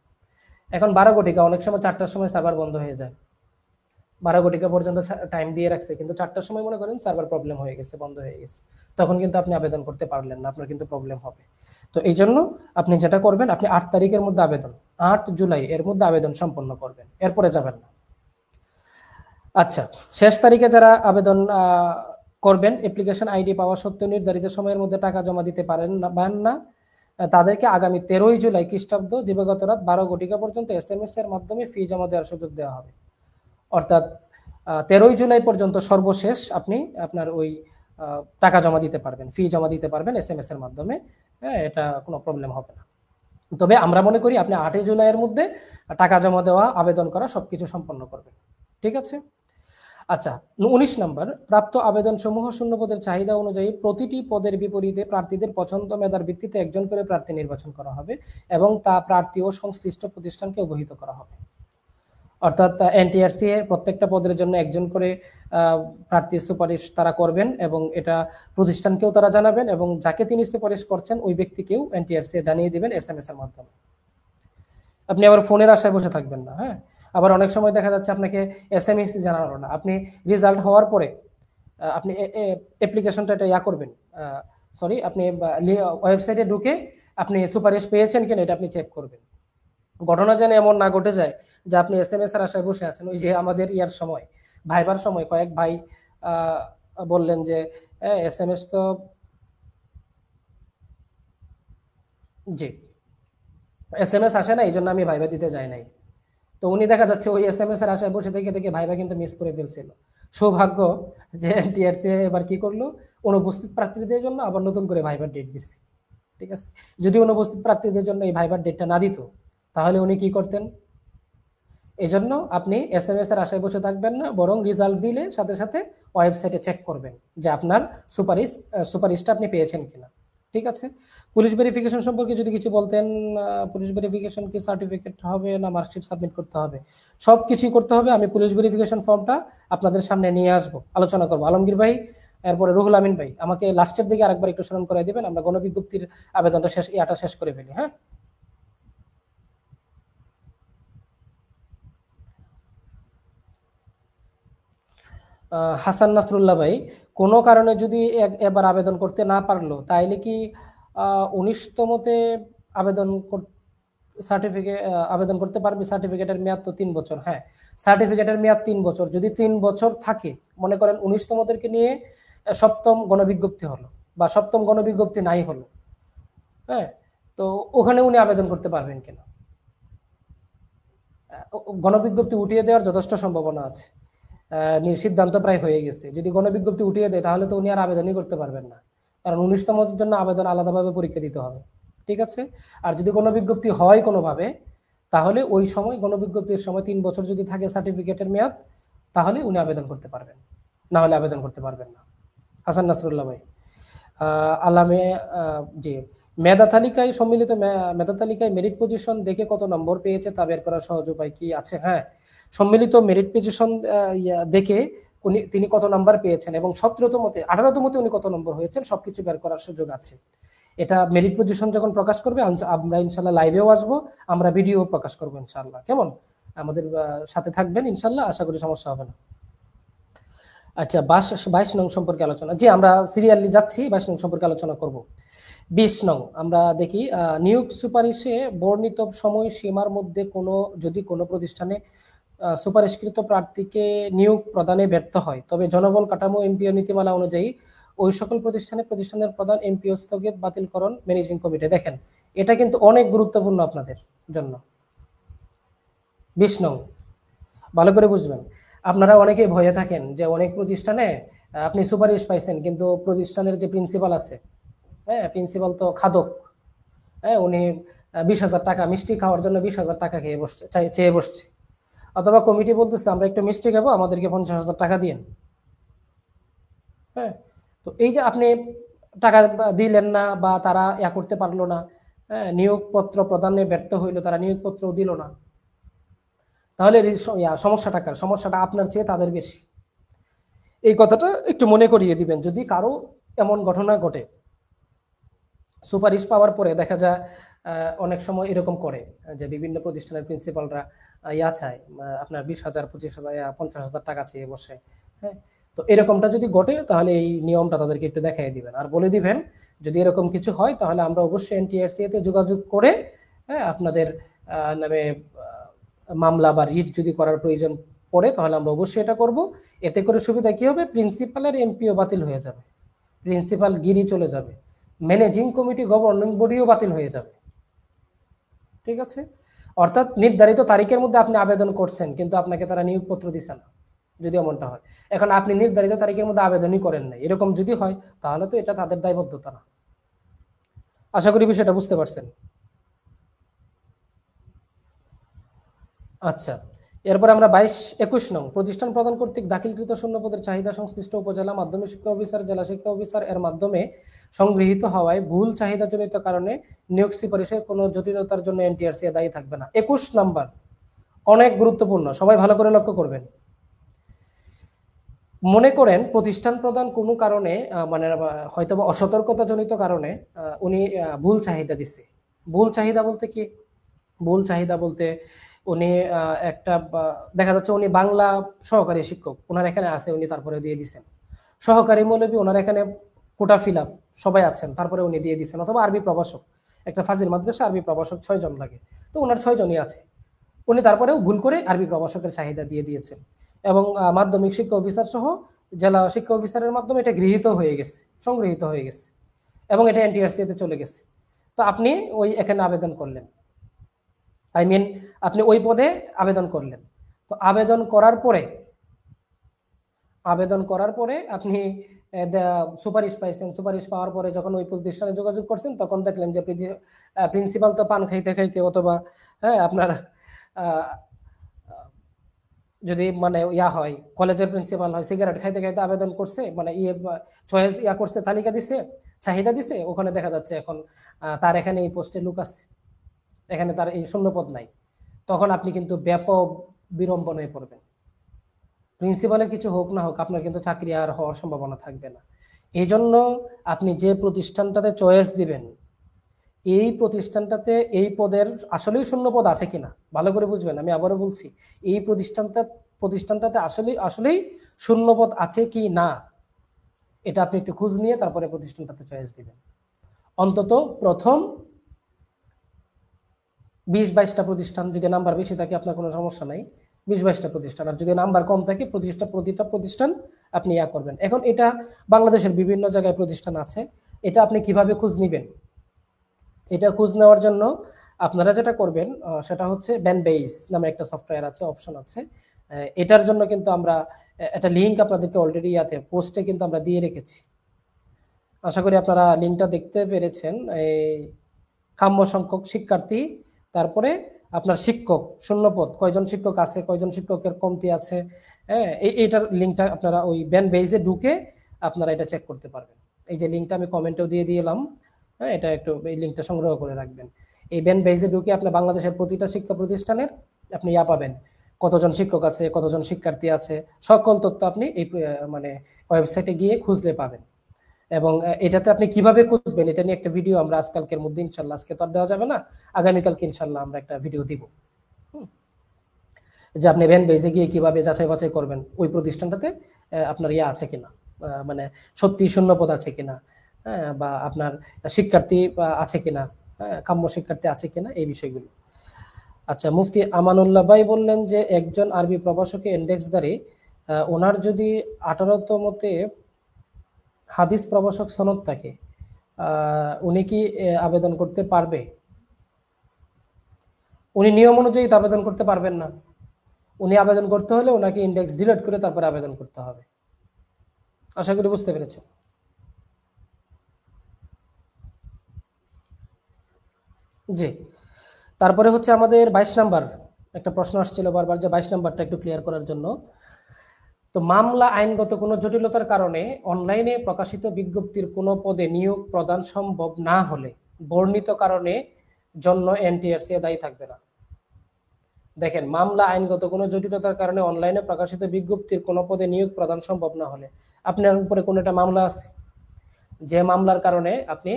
এখন 12 ঘটিকা, অনেক সময় 4টার সময় সার্ভার বন্ধ হয়ে যায়। 12 ঘটিকা পর্যন্ত টাইম দিয়ে রাখছে, কিন্তু 4টার সময় মনে করেন সার্ভার প্রবলেম হয়ে গেছে, বন্ধ হয়ে গেছে, তখন কিন্তু আপনি আবেদন করতে পারলেন না, আপনার কিন্তু প্রবলেম হবে। তো এই জন্য আপনি যেটা করবেন, আপনি 8 তারিখের মধ্যে আবেদন, 8 জুলাই এর মধ্যে আবেদন সম্পন্ন করবেন, এরপরে যাবেন না। আচ্ছা, শেষ তারিখে যারা আবেদন করবেন, অ্যাপ্লিকেশন আইডি পাওয়া সত্ত্বেও নির্ধারিত সময়ের মধ্যে টাকা জমা দিতে পারেন না, তাদেরকে আগামী 13 জুলাই খ্রিস্টাব্দ দিবাগত রাত 12 ঘটিকা পর্যন্ত SMS এর মাধ্যমে ফি জমা দেওয়ার সুযোগ দেওয়া হবে। অর্থাৎ 13 জুলাই পর্যন্ত সর্বশেষ আপনি আপনার ওই টাকা জমা দিতে পারবেন, ফি জমা দিতে পারবেন SMS এর মাধ্যমে। হ্যাঁ, এটা কোনো প্রবলেম হবে না। তবে আমরা মনে করি আপনি 8 জুলাইয়ের মধ্যে টাকা জমা দেওয়া, আবেদন করা সবকিছু সম্পন্ন করবেন। ঠিক আছে। আচ্ছা, 19 নম্বর, প্রাপ্ত আবেদন সমূহ শূন্য পদের চাহিদা অনুযায়ী প্রতিটি পদের বিপরীতে প্রার্থীদের পছন্দ মেধার ভিত্তিতে একজন করে প্রার্থী নির্বাচন করা হবে এবং তা প্রার্থী ও সংশ্লিষ্ট প্রতিষ্ঠানকে অবহিত করা হবে। অর্থাৎ NTRC এর প্রত্যেকটা পদের জন্য একজন করে প্রার্থী সুপারিশ তারা করবেন এবং এটা প্রতিষ্ঠানকেও তারা জানাবেন, এবং যাকে তিনি সুপারিশ করছেন ওই ব্যক্তিকেও NTRC জানিয়ে দিবেন SMS এর মাধ্যমে। আপনি আবার ফোনের আশায় বসে থাকবেন না। হ্যাঁ, আবার অনেক সময় দেখা যাচ্ছে আপনাকে SMS জানানো না, আপনি রেজাল্ট হওয়ার পরে আপনি অ্যাপ্লিকেশনটা এটা করবেন, সরি, আপনি ওয়েবসাইটে ঢুকে আপনি সুপারিশ পেয়েছেন কিনা এটা আপনি চেক করবেন। ঘটনা যেন এমন না ঘটে যায় যে আপনি SMS এর আশায় বসে আছেন। ওই যে আমাদের ইয়ার সময়, ভাইবার সময় কয়েক ভাই বললেন যে SMS তো, জি, SMS আসে না, এই জন্য আমি ভাইবা দিতে যাই নাই। তো উনি দেখা যাচ্ছে ওই SMS এর আশায় বসে থেকে থেকে ভাইবা কিন্তু মিস করে ফেলছিল। সৌভাগ্য যে NTRC এবার কি করলো, অনুপস্থিত প্রার্থীদের জন্য আবার নতুন করে ভাইবার ডেট দিচ্ছে। ঠিক আছে, যদি অনুপস্থিত প্রার্থীদের জন্য এই ভাইবার ডেটটা না দিত তাহলে উনি কি করতেন? এই জন্য আপনি SMS এর আশায় বসে থাকবেন না, বরং রেজাল্ট দিলে সাথে সাথে ওয়েবসাইটে চেক করবেন যে আপনার সুপারিশটা আপনি পেয়েছেন কিনা। ঠিক আছে। পুলিশ ভেরিফিকেশন সম্পর্কে যদি কিছু বলতেন, পুলিশ ভেরিফিকেশন কি সার্টিফিকেট হবে না মার্কশিট সাবমিট করতে হবে? সব কিছুই করতে হবে। আমি পুলিশ ভেরিফিকেশন ফর্মটা আপনাদের সামনে নিয়ে আসবো, আলোচনা করবো। আলমগীর ভাই, এরপরে রুহুল আমিন ভাই, আমাকে লাস্টের দিকে আরেকবার একটু স্মরণ করে দিবেন, আমরা গণবিজ্ঞপ্তির আবেদনটা শেষ করে ফেলি। হ্যাঁ, হাসান নাসরুল্লাহ ভাই, কোনো কারণে যদি এবার আবেদন করতে না পারলো তাইলে কি 19তমতে আবেদন করতে পারবে? সার্টিফিকেটের মেয়াদ তো 3 বছর। হ্যাঁ, সার্টিফিকেটের মেয়াদ 3 বছর। যদি 3 বছর থাকে, মনে করেন 19তমদেরকে নিয়ে 7ম গণবিজ্ঞপ্তি হলো বা 7ম গণবিজ্ঞপ্তি নাই হলো, হ্যাঁ, তো ওখানে উনি আবেদন করতে পারবেন কিনা? গণবিজ্ঞপ্তি উঠিয়ে দেওয়ার যথেষ্ট সম্ভাবনা আছে, সিদ্ধান্ত প্রায় হয়ে গেছে। যদি গণবিজ্ঞপ্তি উঠিয়ে দেয় তাহলে তো উনি আর আবেদনই করতে পারবেন না, কারণ 19তম জন্য আবেদন আলাদাভাবে পরীক্ষা দিতে হবে। ঠিক আছে। আর যদি গণবিজ্ঞপ্তি হয় কোনোভাবে, তাহলে ওই সময় গণবিজ্ঞপ্তির সময় 3 বছর যদি থাকে সার্টিফিকেটের মেয়াদ, তাহলে উনি আবেদন করতে পারবেন, না হলে আবেদন করতে পারবেন না। হাসান নাসরুল্লাহ ভাই, আলামে, জি, সম্মিলিত মেধা তালিকায় মেরিট পজিশন দেখে কত নম্বর পেয়েছে তা বের করার সহজ উপায় কি আছে? হ্যাঁ, সম্মিলিত মেরিট পজিশন দেখে তিনি কত নাম্বার পেয়েছেন এবং 17তমতে 18তমতে উনি কত নম্বর হয়েছেন সবকিছু বের করার সুযোগ আছে। এটা মেরিট পজিশন যখন প্রকাশ করবে আমরা ইনশাল্লাহ লাইভেও আসবো, আমরা ভিডিও প্রকাশ করবো ইনশাল্লাহ। কেমন? আমাদের সাথে থাকবেন ইনশাল্লাহ, আশা করি সমস্যা হবে না। আচ্ছা, 22 নং সম্পর্কে আলোচনা। জি, আমরা সিরিয়ালি যাচ্ছি, 22 নং সম্পর্কে আলোচনা করব। 20 নং আমরা দেখি, নিয়োগ সুপারিশে বর্ণিত সময়সীমার মধ্যে যদি কোনো প্রতিষ্ঠানে সুপারিশকৃত প্রার্থীকে নিয়োগ প্রদানে ব্যর্থ হয়, তবে জনবল কাঠামো এমপিও নীতিমালা অনুযায়ী ওই সকল প্রতিষ্ঠানের প্রধান এমপিও স্থগিত বাতিলকরণ ম্যানেজিং কমিটি। দেখেন, এটা কিন্তু অনেক গুরুত্বপূর্ণ আপনাদের জন্য। 20 নং ভালো করে বুঝবেন। আপনারা অনেকেই ভয়ে থাকেন যে অনেক প্রতিষ্ঠানে আপনি সুপারিশ পাইছেন, কিন্তু প্রতিষ্ঠানের যে প্রিন্সিপাল আছে, হ্যাঁ, প্রিন্সিপাল তো খাদক, হ্যাঁ, উনি 20,000 টাকা মিষ্টি খাওয়ার জন্য 20,000 টাকা চেয়ে বসছে, অথবা কমিটি বলতেছে আমরা একটু মিষ্টি খাবো, আমাদেরকে 50,000 টাকা দিন। হ্যাঁ, তো এই যে আপনি টাকা দিলেন না বা তারা করতে পারলো না, হ্যাঁ, নিয়োগপত্র প্রদানে ব্যর্থ হইলো, তারা নিয়োগপত্র দিল না, তাহলে সমস্যাটা আপনার চেয়ে তাদের বেশি। এই কথাটা একটু মনে করিয়ে দিবেন। যদি কারো এমন ঘটনা ঘটে, সুপারিশ পাওয়ার পরে দেখা যায় অনেক সময় এরকম করে যে বিভিন্ন প্রতিষ্ঠানের প্রিন্সিপালরা চায় আপনার 20,000, 25,000, 50,000 টাকা চেয়ে বসে। হ্যাঁ, তো এরকমটা যদি ঘটে তাহলে এই নিয়মটা তাদেরকে একটু দেখাই দিবেন আর বলে দিবেন যদি এরকম কিছু হয় তাহলে আমরা অবশ্যই এনটিআরসিএ তে যোগাযোগ করে, হ্যাঁ, আপনাদের নামে মামলা বা রিট যদি করার প্রয়োজন পড়ে তাহলে আমরা অবশ্যই এটা করব। এতে করে সুবিধা কি হবে, প্রিন্সিপালের এমপিও বাতিল হয়ে যাবে, প্রিন্সিপাল গিরি চলে যাবে, ম্যানেজিং কমিটি গভর্নিং বডিও বাতিল হয়ে যাবে। ঠিক আছে, অর্থাৎ নির্ধারিত তারিখের মধ্যে আপনি আবেদন করছেন কিন্তু আপনাকে তারা নিয়োগপত্র দিছে না, যদি এমনটা হয়। এখন আপনি নির্ধারিত তারিখের মধ্যে আবেদনই করেন নাই, এরকম যদি হয় তাহলে তো এটা তাদের দায়বদ্ধতা না। আশা করি বিষয়টা বুঝতে পারছেন। আচ্ছা, এরপর আমরা 22-21 নং প্রতিষ্ঠান প্রদান কর্তৃক দাখিলকৃত শূন্যপদের চাহিদা সংশ্লিষ্ট উপজেলা মাধ্যমিক শিক্ষা অফিসার, জেলা শিক্ষা অফিসার এর মাধ্যমে সংগৃহীত হওয়ায় ভুল চাহিদাজনিত কারণে নিয়োগ সুপারিশের কোনো জটিলতার জন্য এনটিআরসি দায়ী থাকবে না। 21 নাম্বার অনেক গুরুত্বপূর্ণ, সবাই ভালো করে লক্ষ্য করবেন। মনে করেন প্রতিষ্ঠান প্রদান কোনো কারণে মানে হয়তো অসতর্কতাজনিত কারণে উনি ভুল চাহিদা দিছে। ভুল চাহিদা বলতে কি? ভুল চাহিদা বলতে উনি একটা দেখা যাচ্ছে উনি বাংলা সহকারী শিক্ষক, ওনার এখানে আছে, উনি তারপরে দিয়ে দিচ্ছেন। সহকারী মৌলবী, ওনার এখানে কোটা ফিল আপ সবাই আছেন, তারপরে উনি দিয়ে দিচ্ছেন। অথবা আরবি প্রভাষক, একটা ফাজিল মাদ্রাসা আরবি প্রভাষক 6 জন লাগে, তো ওনার 6 জনই আছে, উনি তারপরেও ভুল করে আরবি প্রভাষকের চাহিদা দিয়ে দিয়েছেন। এবং মাধ্যমিক শিক্ষা অফিসার সহ জেলা শিক্ষা অফিসারের মাধ্যমে এটা গৃহীত হয়ে গেছে, সংগৃহীত হয়ে গেছে এবং এটা এনটিআরসি তে চলে গেছে। তো আপনি ওই এখানে আবেদন করলেন, আপনি ওই পদে আবেদন করলেন। তো আবেদন করার পরে আপনি সুপারিশ পাইছেন। সুপারিশ পাওয়ার পরে যখন ওই প্রতিষ্ঠানে যোগাযোগ করছেন তখন দেখলেন যে প্রিন্সিপাল তো পান খাইতে খাইতে অথবা হ্যাঁ আপনার যদি মানে হয় কলেজের প্রিন্সিপাল হয় সিগারেট খাইতে খাইতে আবেদন করছে, মানে চয়েস করছে, তালিকা দিছে, চাহিদা দিছে, ওখানে দেখা যাচ্ছে এখন তার এখানে এই পোস্টে লোক আছে, এখানে তার এই শূন্যপদ নাই, তখন আপনি কিন্তু ব্যাপক বিড়ম্বনায় পড়বেন। প্রিন্সিপালের কিছু হোক না হোক আপনার কিন্তু চাকরি আর হওয়ার সম্ভাবনা থাকবে না। এই জন্য আপনি যে প্রতিষ্ঠানটাতে চয়েস দিবেন এই প্রতিষ্ঠানটাতে এই পদের আসলেই শূন্যপদ আছে কিনা ভালো করে বুঝবেন। আমি আবারও বলছি, এই প্রতিষ্ঠানটাতে আসলেই শূন্যপদ আছে কি না এটা আপনি একটু খোঁজ নিয়ে তারপরে প্রতিষ্ঠানটাতে চয়েস দিবেন। অন্তত প্রথম 20-22টা প্রতিষ্ঠান, যদি নাম্বার বেশি থাকে আপনার কোনো সমস্যা নাই, 20-22টা প্রতিষ্ঠান, আর যদি নাম্বার কম থাকে প্রতিটা প্রতিষ্ঠান আপনি করবেন। এখন এটা বাংলাদেশের বিভিন্ন জায়গায় প্রতিষ্ঠান আছে, এটা আপনি কিভাবে খোঁজ নেবেন? এটা খোঁজ নেওয়ার জন্য আপনারা যেটা করবেন সেটা হচ্ছে ব্যানবেইস নামে একটা সফটওয়্যার আছে, অপশন আছে। এটার জন্য কিন্তু আমরা একটা লিঙ্ক আপনাদেরকে অলরেডি পোস্টে কিন্তু আমরা দিয়ে রেখেছি, আশা করি আপনারা লিঙ্কটা দেখতে পেরেছেন। এই কাম্য সংখ্যক শিক্ষার্থী, তারপরে আপনার শিক্ষক শূন্যপদ কয়জন শিক্ষক আছে, কয়জন শিক্ষকের কমতি আছে, হ্যাঁ, এইটার লিঙ্কটা আপনারা ওই ব্যানবেইসে ঢুকে আপনারা এটা চেক করতে পারবেন। এই যে লিঙ্কটা আমি কমেন্টেও দিয়ে দিলাম, হ্যাঁ, এটা একটু এই লিঙ্কটা সংগ্রহ করে রাখবেন। এই ব্যানবেইসে ঢুকে আপনি বাংলাদেশের প্রতিটা শিক্ষা প্রতিষ্ঠানের আপনি পাবেন, কতজন শিক্ষক আছে, কতজন শিক্ষার্থী আছে, সকল তথ্য আপনি এই মানে ওয়েবসাইটে গিয়ে খুঁজলে পাবেন। এবং এটাতে আপনি কিভাবে খুঁজবেন এটা নিয়ে একটা ভিডিও আমরা আজকালকের মধ্যে ইনশাল্লাহ, আজকে তো আর দেওয়া যাবে না, আগামীকালকে ইনশাল্লাহ আমরা একটা ভিডিও দিব, যে আপনি ব্যানবেইসে গিয়ে কিভাবে যাচাই বাছাই করবেন ওই প্রতিষ্ঠানটাতে আপনার আছে কিনা, মানে সত্যি শূন্যপদ আছে কিনা, হ্যাঁ, বা আপনার শিক্ষার্থী আছে কিনা, হ্যাঁ, কাম্য শিক্ষার্থী আছে কিনা, এই বিষয়গুলো। আচ্ছা, মুফতি আমানুল্লাহ ভাই বললেন যে একজন আরবি প্রভাষকে ইন্ডেক্সধারী ওনার যদি 18তমতে হাদিস প্রভাষক সনদ থাকে, উনি কি আবেদন করতে পারবে? উনি নিয়ম অনুযায়ী তো আবেদন করতে পারবেন না। উনি আবেদন করতে হলে ওনাকে ইন্ডেক্স ডিলিট করে তারপরে আবেদন করতে হবে। আশা করি বুঝতে পেরেছেন। জি, তারপরে হচ্ছে আমাদের 22 নাম্বার একটা প্রশ্ন আসছিল বারবার, যে 22 নাম্বারটা একটু ক্লিয়ার করার জন্য। তো মামলা আইনগত কোনো জটিলতার কারণে অনলাইনে প্রকাশিত বিজ্ঞপ্তির কোনো পদে নিয়োগ প্রদান সম্ভব না হলে বর্ণিত কারণে জন্য এনটিআরসি দায়ী থাকবে না। দেখেন, মামলা আইনগত কোনো জটিলতার কারণে অনলাইনে প্রকাশিত বিজ্ঞপ্তির কোনো পদে নিয়োগ প্রদান সম্ভব না হলে, আপনার উপরে কোনো একটা মামলা আছে, যে মামলার কারণে আপনি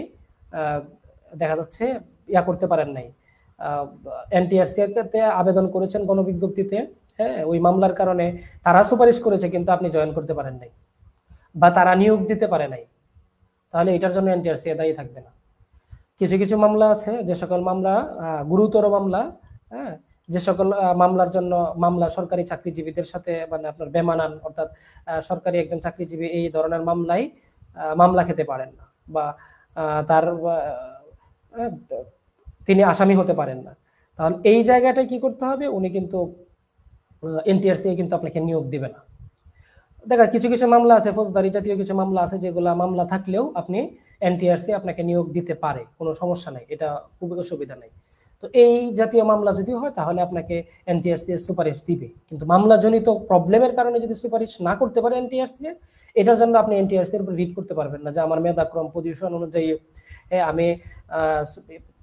দেখা যাচ্ছে করতে পারেন নাই, এনটিআরসি তে আবেদন করেছেন গণবিজ্ঞপ্তিতে, হ্যাঁ, ওই মামলার কারণে তারা সুপারিশ করেছে কিন্তু আপনি জয়েন করতে পারেন নাই, বা তারা নিয়োগ দিতে পারে নাই, তাহলে এটার জন্য এনটিআরসি দায়ী থাকবে না। কিছু কিছু মামলা আছে, যে সকল মামলা গুরুতর মামলা, হ্যাঁ, যে সকল মামলার জন্য মামলা সরকারি চাকরিজীবীদের সাথে মানে আপনার বেমানান, অর্থাৎ সরকারি একজন চাকরিজীবী এই ধরনের মামলায় মামলা খেতে পারেন না, বা তার তিনি আসামি হতে পারেন না, তাহলে এই জায়গাটায় কি করতে হবে, উনি কিন্তু এনটিআরসি কিন্তু আপনাকে নিয়োগ দিবে না। দেখা কিছু কিছু মামলা আছে, ফৌজদারি জাতীয় কিছু মামলা আছে, যেগুলা মামলা থাকলেও আপনি এনটিআরসি আপনাকে নিয়োগ দিতে পারে, কোনো সমস্যা নাই, এটা খুব অসুবিধা নাই। তো এই জাতীয় মামলা যদি হয় তাহলে আপনাকে এনটিআরসি সুপারিশ দিবে, কিন্তু মামলাজনিত প্রবলেমের কারণে যদি সুপারিশ না করতে পারে এনটিআরসি, এটার জন্য আপনি এনটিআরসি এর উপর রিট করতে পারবেন না যে আমার মেধাক্রম পজিশন অনুযায়ী আমি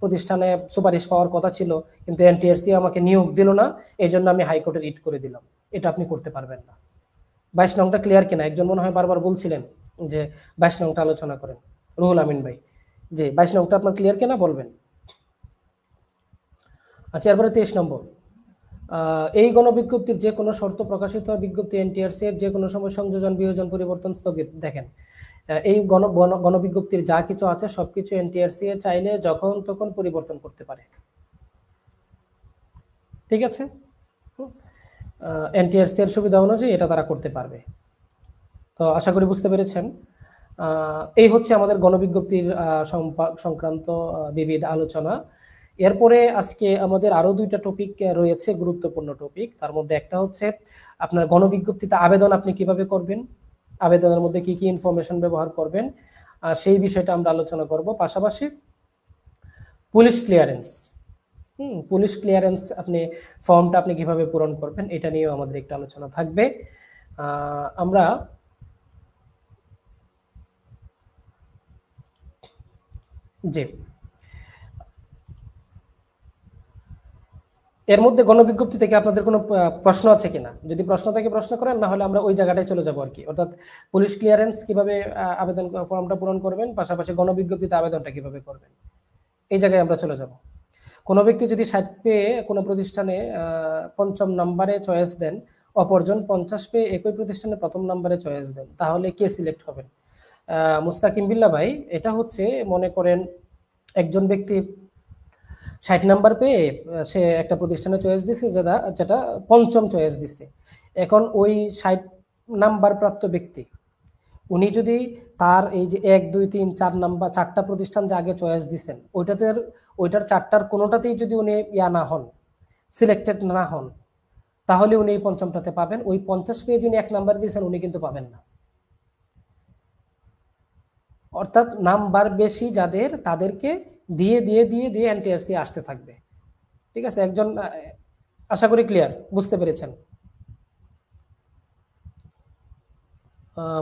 প্রতিষ্ঠানে সুপারিশ পাওয়ার কথা ছিল কিন্তু এনটিআরসি আমাকে নিয়োগ দিল না, এই জন্য আমি হাইকোর্টে রিট করে দিলাম, এটা আপনি করতে পারবেন না। 22 নংটা ক্লিয়ার কিনা? একজন মনে হয় বারবার বলছিলেন যে 22 নংটা আলোচনা করেন, রুহুল আমিন ভাই। জি, 22 নংটা আপনার ক্লিয়ার কিনা বলবেন। আচ্ছা, এরপরে 23 নম্বর, এই গণবিজ্ঞপ্তির যে কোনো শর্ত প্রকাশিত বিজ্ঞপ্তি এনটিআরসি এর যে কোনো সময় সংযোজন, বিয়োজন, পরিবর্তন, স্থগিত। দেখেন, এই গণবিজ্ঞপ্তির যা কিছু আছে সবকিছু এনটিআরসি চাইলে যখন তখন পরিবর্তন করতে পারে, ঠিক আছে? এনটিআরসি এর সুবিধা অনুযায়ী এটা তারা করতে পারবে। তো আশা করি বুঝতে পেরেছেন। এই হচ্ছে আমাদের গণবিজ্ঞপ্তির সংক্রান্ত বিবিধ আলোচনা। এরপরে আজকে আমাদের আরো 2টা টপিক রয়েছে, গুরুত্বপূর্ণ টপিক। তার মধ্যে একটা হচ্ছে আপনার গণবিজ্ঞপ্তিতে আবেদন আপনি কিভাবে করবেন, আবেদনের মধ্যে কি কি ইনফরমেশন ব্যবহার করবেন, সেই বিষয়টা আমরা আলোচনা করব। পাশাপাশি পুলিশ ক্লিয়ারেন্স, পুলিশ ক্লিয়ারেন্স আপনি ফর্মটা আপনি কিভাবে পূরণ করবেন, এটা নিয়েও আমাদের একটা আলোচনা থাকবে। আমরা জি, এর মধ্যে গণবিজ্ঞপ্তি থেকে আপনাদের কোনো প্রশ্ন আছে কিনা? যদি প্রশ্ন থাকে প্রশ্ন করেন, না হলে আমরা ওই জায়গাটায় চলে যাবো আর কি। অর্থাৎ পুলিশ ক্লিয়ারেন্স কিভাবে আবেদন ফর্মটা পূরণ করবেন, পাশাপাশি গণবিজ্ঞপ্তিতে আবেদনটা কিভাবে করবেন, এই জায়গায় আমরা চলে যাব। কোনো ব্যক্তি যদি 60 পেয়ে কোনো প্রতিষ্ঠানে 5ম নাম্বারে চয়েস দেন, অপরজন 50 পেয়ে একই প্রতিষ্ঠানে 1ম নাম্বারে চয়েস দেন, তাহলে কে সিলেক্ট হবেন? মুস্তাকিম বিল্লাহ ভাই, এটা হচ্ছে মনে করেন একজন ব্যক্তি 60 নাম্বার পেয়ে সে একটা প্রতিষ্ঠানে চয়েস দিছে, যেটা 5ম চয়েস দিছে। এখন ওই 60 নাম্বার প্রাপ্ত ব্যক্তি উনি যদি তার এই যে 1 2 3 4 নাম্বার 4টা প্রতিষ্ঠান যে আগে চয়েস দিছেন, ওইটার 4টার কোনোটাতেই যদি উনি না হন, সিলেক্টেড না হন, তাহলে উনি এই 5মটাতে পাবেন। ওই 50 পেয়ে যিনি 1 নাম্বার দিয়েছেন উনি কিন্তু পাবেন না। অর্থাৎ নাম্বার বেশি যাদের, তাদেরকে দিয়ে দিয়ে দিয়ে দিয়ে এনটিআরসি আসতে থাকবে, ঠিক আছে? একজন, আশা করি ক্লিয়ার, বুঝতে পেরেছেন।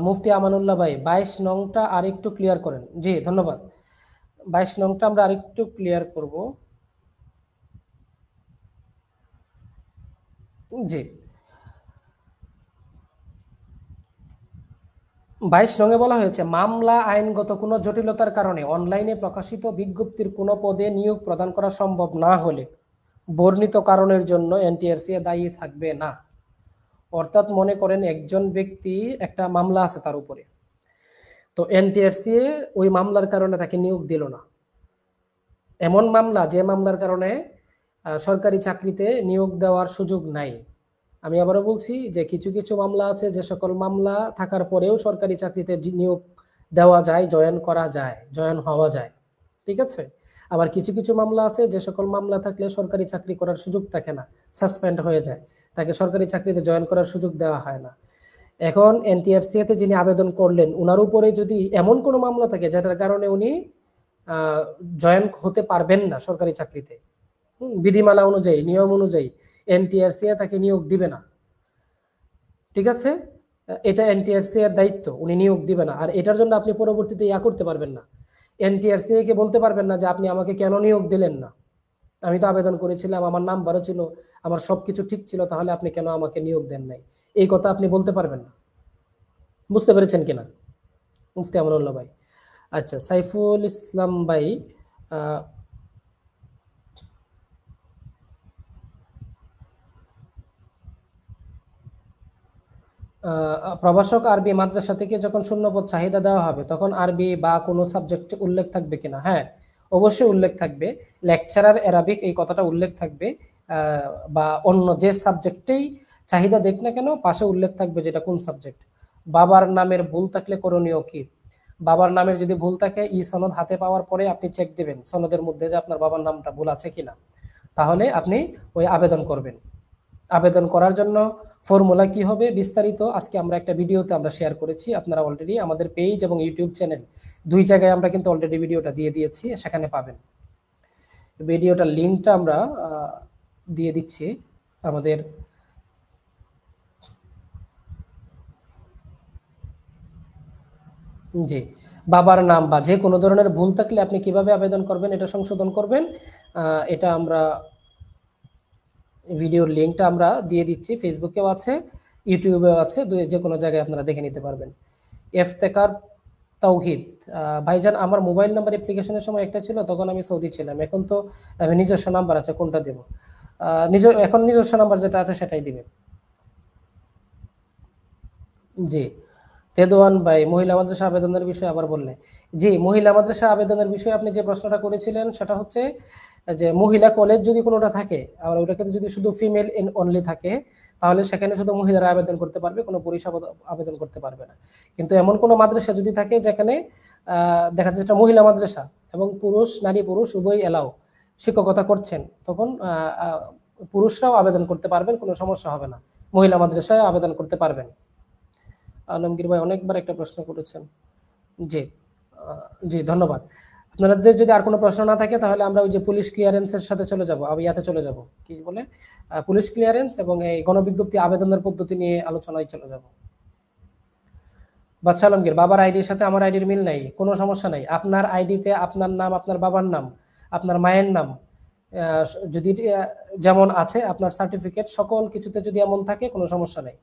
মুফতি আমানুল্লাহ ভাই, 22 নংটা আরেকটু ক্লিয়ার করেন। জি, ধন্যবাদ। 22 নংটা আমরা আরেকটু ক্লিয়ার করব। জি, 22 নঙে বলা হয়েছে মামলা আইনগত কোনো জটিলতার কারণে অনলাইনে প্রকাশিত বিজ্ঞপ্তির কোনো পদে নিয়োগ প্রদান করা সম্ভব না হলে বর্ণিত কারণের জন্য এনটিআরসি দায়ী থাকবে না। অর্থাৎ মনে করেন একজন ব্যক্তি, একটা মামলা আছে তার উপরে, তো এনটিআরসি ওই মামলার কারণে তাকে নিয়োগ দিল না। এমন মামলা যে মামলার কারণে সরকারি চাকরিতে নিয়োগ দেওয়ার সুযোগ নাই। আমি আবারও বলছি যে কিছু কিছু মামলা আছে যে সকল মামলা থাকার পরেও সরকারি চাকরিতে নিয়োগ দেওয়া যায়, জয়েন করা যায়, জয়েন হওয়া যায়, ঠিক আছে। আবার কিছু কিছু মামলা আছে যে সকল মামলা থাকলে সরকারি চাকরি করার সুযোগ থাকে না, সাসপেন্ড হয়ে যায়, তাকে সরকারি চাকরিতে জয়েন করার সুযোগ দেওয়া হয় না। এখন এনটিআরসিতে যিনি আবেদন করলেন ওনার উপরে যদি এমন কোনো মামলা থাকে যেটার কারণে উনি জয়েন হতে পারবেন না সরকারি চাকরিতে, বিধিমালা অনুযায়ী, নিয়ম অনুযায়ী এনটিআরসি তাকে নিয়োগ দিবে না, ঠিক আছে। এটা এনটিআরসি এর দায়িত্ব, উনি নিয়োগ দিবে না। আর এটার জন্য আপনি পরবর্তীতে ইয়া করতে পারবেন না, এনটিআরসি কে বলতে পারবেন না যে আপনি আমাকে কেন নিয়োগ দিলেন না, আমি তো আবেদন করেছিলাম, আমার নাম্বারও ছিল, আমার সবকিছু ঠিক ছিল, তাহলে আপনি কেন আমাকে নিয়োগ দেন নাই, এই কথা আপনি বলতে পারবেন না। বুঝতে পেরেছেন কিনা মুফতি আমানুল্লাহ ভাই? আচ্ছা, সাইফুল ইসলাম ভাই প্রভাষক আরবি মাদ্রাসা থেকে যখন শূন্যপদ চাহিদা দেওয়া হবে তখন আরবি বা কোনো সাবজেক্ট উল্লেখ থাকবে কিনা? হ্যাঁ, অবশ্যই উল্লেখ থাকবে। লেকচারার অ্যারাবিক এই কথাটা উল্লেখ থাকবে, বা অন্য যে সাবজেক্টেই চাহিদা দেখ না কেন পাশে উল্লেখ থাকবে যেটা কোন সাবজেক্ট। বাবার নামের ভুল থাকলে করণীয় কি? বাবার নামের যদি ভুল থাকে ই সনদ হাতে পাওয়ার পরে আপনি চেক দেবেন সনদের মধ্যে যে আপনার বাবার নামটা ভুল আছে কিনা, তাহলে আপনি ওই আবেদন করবেন। আবেদন করার জন্য ফর্মুলা কি হবে বিস্তারিত আজকে আমরা একটা ভিডিওতে আমরা শেয়ার করেছি, আপনারা অলরেডি আমাদের পেজ এবং ইউটিউব চ্যানেল দুই জায়গায় আমরা কিন্তু অলরেডি ভিডিওটা দিয়ে দিয়েছি, সেখানে পাবেন। ভিডিওটার লিঙ্কটা আমরা দিয়ে দিচ্ছি আমাদের জি। বাবার নাম বা যে কোনো ধরনের ভুল থাকলে আপনি কিভাবে আবেদন করবেন, এটা সংশোধন করবেন, এটা আমরা ভিডিওর লিঙ্কটা আমরা দিয়ে দিচ্ছি, ফেসবুকেও আছে, ইউটিউবেও আছে, যে কোনো জায়গায় আপনারা দেখে নিতে পারবেন। ইফতেকার তাওহিদ ভাইজান, আমার মোবাইল নাম্বার অ্যাপ্লিকেশনের সময় একটা ছিল, তখন আমি সৌদি ছিলাম, এখন তো আমি নিজস্ব নাম্বার আছে, কোনটা দেব? এখন নিজস্ব নাম্বার যেটা আছে সেটাই দিবেন। জি। রেদওয়ান ভাই, মহিলা মাদ্রাসা আবেদনের বিষয়ে আবার বললে। জি, মহিলা মাদ্রাসা আবেদনের বিষয়ে আপনি যে প্রশ্নটা করেছিলেন সেটা হচ্ছে যে মহিলা কলেজ যদি কোনোটা থাকে, আর ওটাকে যদি শুধু ফিমেল অনলি থাকে, তাহলে সেখানে শুধু মহিলারা আবেদন করতে পারবে, কোনো পুরুষ আবেদন করতে পারবে না। কিন্তু এমন কোনো মাদ্রাসা যদি থাকে যেখানে দেখা যাচ্ছে এটা মহিলা মাদ্রাসা এবং নারী পুরুষ উভয় এলাও শিক্ষকতা করছেন, তখন পুরুষরাও আবেদন করতে পারবেন, কোনো সমস্যা হবে না, মহিলা মাদ্রাসায় আবেদন করতে পারবেন। আলমগীর ভাই অনেকবার একটা প্রশ্ন করেছেন। জি, জি ধন্যবাদ। আপনাদের যদি আর কোনো প্রশ্ন না থাকে তাহলে আমরা ওই যে পুলিশ ক্লিয়ারেন্সের সাথে চলে যাব, আমি ইয়াতে চলে যাব, কি বলে পুলিশ ক্লিয়ারেন্স এবং এই গণবিজ্ঞপ্তি আবেদনের পদ্ধতি নিয়ে আলোচনায় চলে যাব। বাদশা আলমগীর, বাবার আইডির সাথে আমার আইডির মিল নাই, কোনো সমস্যা নাই। আপনার আইডিতে আপনার নাম, আপনার বাবার নাম, আপনার মায়ের নাম যদি যেমন আছে, আপনার সার্টিফিকেট সকল কিছুতে যদি এমন থাকে কোনো সমস্যা নেই।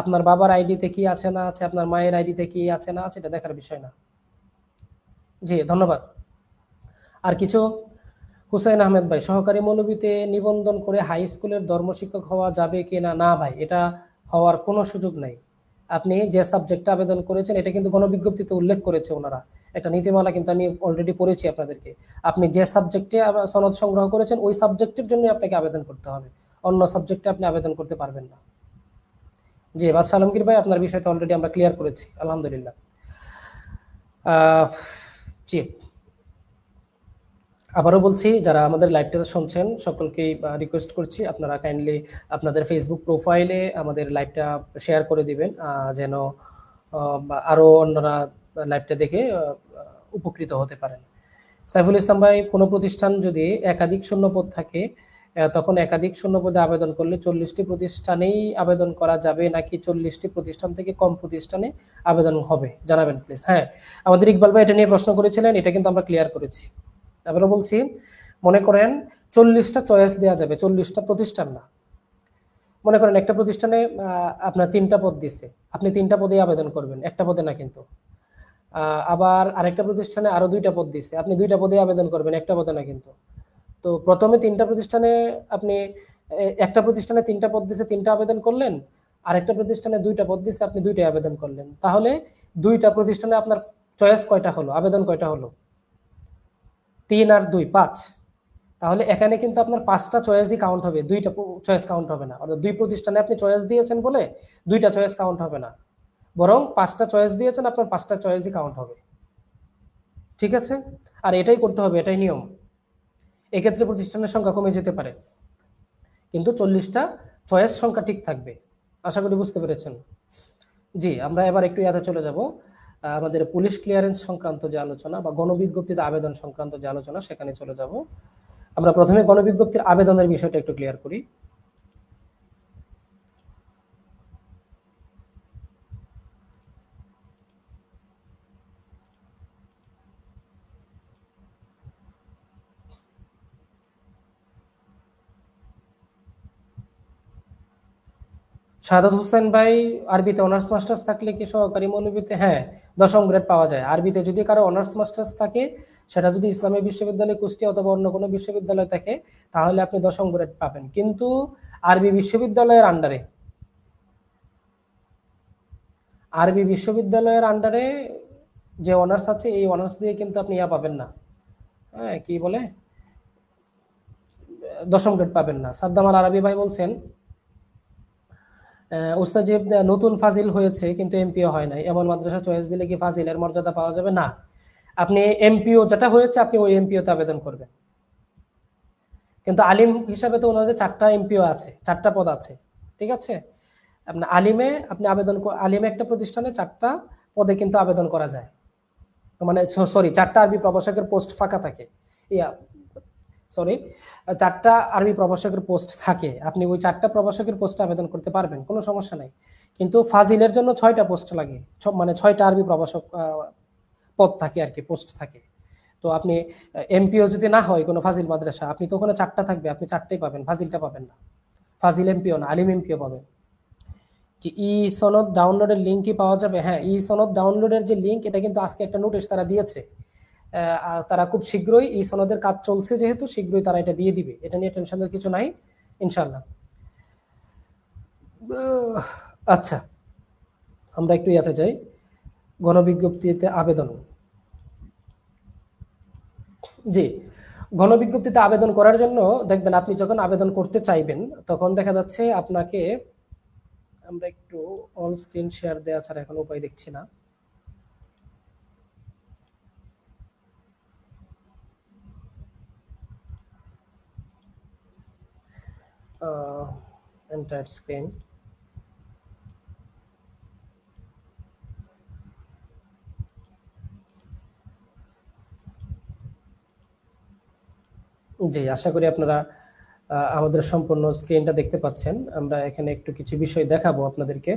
আপনার বাবার আইডিতে কি আছে না আছে, আপনার মায়ের আইডিতে কি আছে না আছে, এটা দেখার বিষয় না। জি ধন্যবাদ। আর কিছু? হুসাইন আহমেদ ভাই, সহকারী মৌলবীতে নিবন্ধন করে হাই স্কুলের ধর্ম শিক্ষক হওয়া যাবে কি না? না ভাই, এটা হওয়ার কোনো সুযোগ নাই। আপনি যে সাবজেক্টে আবেদন করেছেন এটা কিন্তু গণবিজ্ঞপ্তিতে উল্লেখ করেছে ওনারা, একটা নীতিমালা কিন্তু আমি অলরেডি পড়েছি আপনাদেরকে। আপনি যে সাবজেক্টে সনদ সংগ্রহ করেছেন ওই সাবজেক্টের জন্য আপনাকে আবেদন করতে হবে, অন্য সাবজেক্টে আপনি আবেদন করতে পারবেন না। জি বাদশা আলমগীর ভাই, আপনার বিষয়টা অলরেডি আমরা ক্লিয়ার করেছি আলহামদুলিল্লাহ। জি, আবারও বলছি, যারা আমাদের লাইভটা শুনছেন সকলকেই রিকোয়েস্ট করছি আপনারা কাইন্ডলি আপনাদের ফেসবুক প্রোফাইলে আমাদের লাইভটা শেয়ার করে দিবেন, যেন আরও অন্যরা লাইভটা দেখে উপকৃত হতে পারেন। সাইফুল ইসলাম ভাই, কোনো প্রতিষ্ঠান যদি একাধিক শূন্যপদ থাকে তখন একাধিক শূন্যপদে আবেদন করলে 40টি প্রতিষ্ঠানেই আবেদন করা যাবে নাকি 40টি প্রতিষ্ঠান থেকে কম প্রতিষ্ঠানে আবেদন হবে, জানাবেন প্লিজ। হ্যাঁ, আমাদের ইকবাল ভাই এটা নিয়ে প্রশ্ন করেছিলেন, এটা কিন্তু আমরা ক্লিয়ার করেছি। আবারও বলছি, মনে করেন 40টা চয়েস দেওয়া যাবে, 40টা প্রতিষ্ঠান না। মনে করেন একটা প্রতিষ্ঠানে আপনার 3টা পদ দিছে, আপনি 3টা পদে আবেদন করবেন, একটা পদে না কিন্তু। আবার আরেকটা প্রতিষ্ঠানে আরো 2টা পদ দিছে, আপনি 2টা পদে আবেদন করবেন, একটা পদে না কিন্তু। তো প্রথমে 3টা প্রতিষ্ঠানে আপনি একটা প্রতিষ্ঠানে 3টা পদ দিছে, 3টা আবেদন করলেন, আরেকটা প্রতিষ্ঠানে 2টা পদ দিছে, আপনি 2টাই আবেদন করলেন, তাহলে 2টা প্রতিষ্ঠানে আপনার চয়েস কয়টা হলো, আবেদন কয়টা হলো? 3 আর 2 5। তাহলে এখানে কিন্তু আপনার 5টা চয়েসই কাউন্ট হবে, 2টা চয়েস কাউন্ট হবে না। অর্থাৎ 2 প্রতিষ্ঠানে আপনি চয়েস দিয়েছেন বলে 2টা চয়েস কাউন্ট হবে না, বরং 5টা চয়েস দিয়েছেন, আপনার 5টা চয়েসই কাউন্ট হবে। ঠিক আছে? আর এটাই করতে হবে, এটাই নিয়ম। এক্ষেত্রে প্রতিষ্ঠানের সংখ্যা কমে যেতে পারে, কিন্তু 40টা চয়েস সংখ্যা ঠিক থাকবে। আশা করি বুঝতে পেরেছেন। জি, আমরা এবার একটু ইয়াতে চলে যাব, আমাদের পুলিশ ক্লিয়ারেন্স সংক্রান্ত যে আলোচনা বা গণবিজ্ঞপ্তিতে আবেদন সংক্রান্ত যে আলোচনা, সেখানে চলে যাব। আমরা প্রথমে গণবিজ্ঞপ্তির আবেদনের বিষয়টা একটু ক্লিয়ার করি। শাহাদাত হোসেন ভাই, আরবিতে অনার্স মাস্টার্স থাকলে কি সহকারী মৌলভীতে? হ্যাঁ, 10ম গ্রেড পাওয়া যায়। আরবিতে যদি কারো অনার্স মাস্টার্স থাকে, সেটা যদি ইসলামী বিশ্ববিদ্যালয় কুষ্টিয়া অথবা অন্য কোনো বিশ্ববিদ্যালয় থাকে, তাহলে আপনি 10ম গ্রেড পাবেন। কিন্তু আরবি বিশ্ববিদ্যালয়ের আন্ডারে, আরবি বিশ্ববিদ্যালয়ের আন্ডারে যে অনার্স আছে, এই অনার্স দিয়ে কিন্তু আপনি ইয়া পাবেন না, হ্যাঁ কি বলে, 10ম গ্রেড পাবেন না। সাদ্দাম আল আরাবী ভাই বলছেন, ওস্তাদ নতুন ফাজিল হয়েছে কিন্তু এমপিও হয় নাই, এমন মাদ্রাসা চয়েস দিলে কি ফাজিলের মর্যাদা পাওয়া যাবে? না, আপনি এমপিও যেটা হয়েছে আপনি ওই এমপিওতে আবেদন করবেন। কিন্তু আলিম হিসাবে তো ওনাদের 4টা এমপিও আছে, 4টা পদ আছে। ঠিক আছে? আপনার আলিমে আপনি আবেদন, আলিমে একটা প্রতিষ্ঠানে 4টা পদে কিন্তু আবেদন করা যায়। মানে সরি, 4টা আরবি প্রভাষকের পোস্ট ফাঁকা থাকে। ইয়া সরি, 4টা আরবি প্রভাষকের পোস্ট থাকে, আপনি ওই 4টা প্রভাষকের পোস্টে আবেদন করতে পারবেন, কোনো সমস্যা নাই। কিন্তু ফাজিলের জন্য 6টা পোস্ট লাগে, মানে 6টা আরবি প্রভাষক পদ থাকে আর কি, পোস্ট থাকে। তো আপনি এমপিও যদি না হয় কোনো ফাজিল মাদ্রাসা, আপনি তো ওখানে 4টা থাকবে, আপনি 4টাই পাবেন, ফাজিলটা পাবেন না। ফাজিল এমপিও না, আলিম এমপিও পাবেন। কি ই সনদ ডাউনলোডের লিঙ্ক কি পাওয়া যাবে? হ্যাঁ, ই সনদ ডাউনলোডের যে লিঙ্ক, এটা কিন্তু আজকে একটা নোটিশ তারা দিয়েছে। তারা খুব শীঘ্রই, ই সনদের কাজ চলছে যেহেতু, শীঘ্রই তারা এটা দিয়ে দিবে, এটা নিয়ে টেনশনের কিছু নাই ইনশাল্লাহ। আচ্ছা, আমরা একটু ইয়াতে যাই, গণবিজ্ঞপ্তিতে আবেদন। জি, গণবিজ্ঞপ্তিতে আবেদন করার জন্য দেখবেন, আপনি যখন আবেদন করতে চাইবেন তখন দেখা যাচ্ছে আপনাকে, আমরা একটু অল স্ক্রিন শেয়ার দেওয়া ছাড়া এখন উপায় দেখছি না। এন্টায়ার স্ক্রিন, জি আশা করি আপনারা আমাদের সম্পূর্ণ স্ক্রিনটা দেখতে পাচ্ছেন। আমরা এখানে একটু কিছু বিষয় দেখাবো আপনাদেরকে।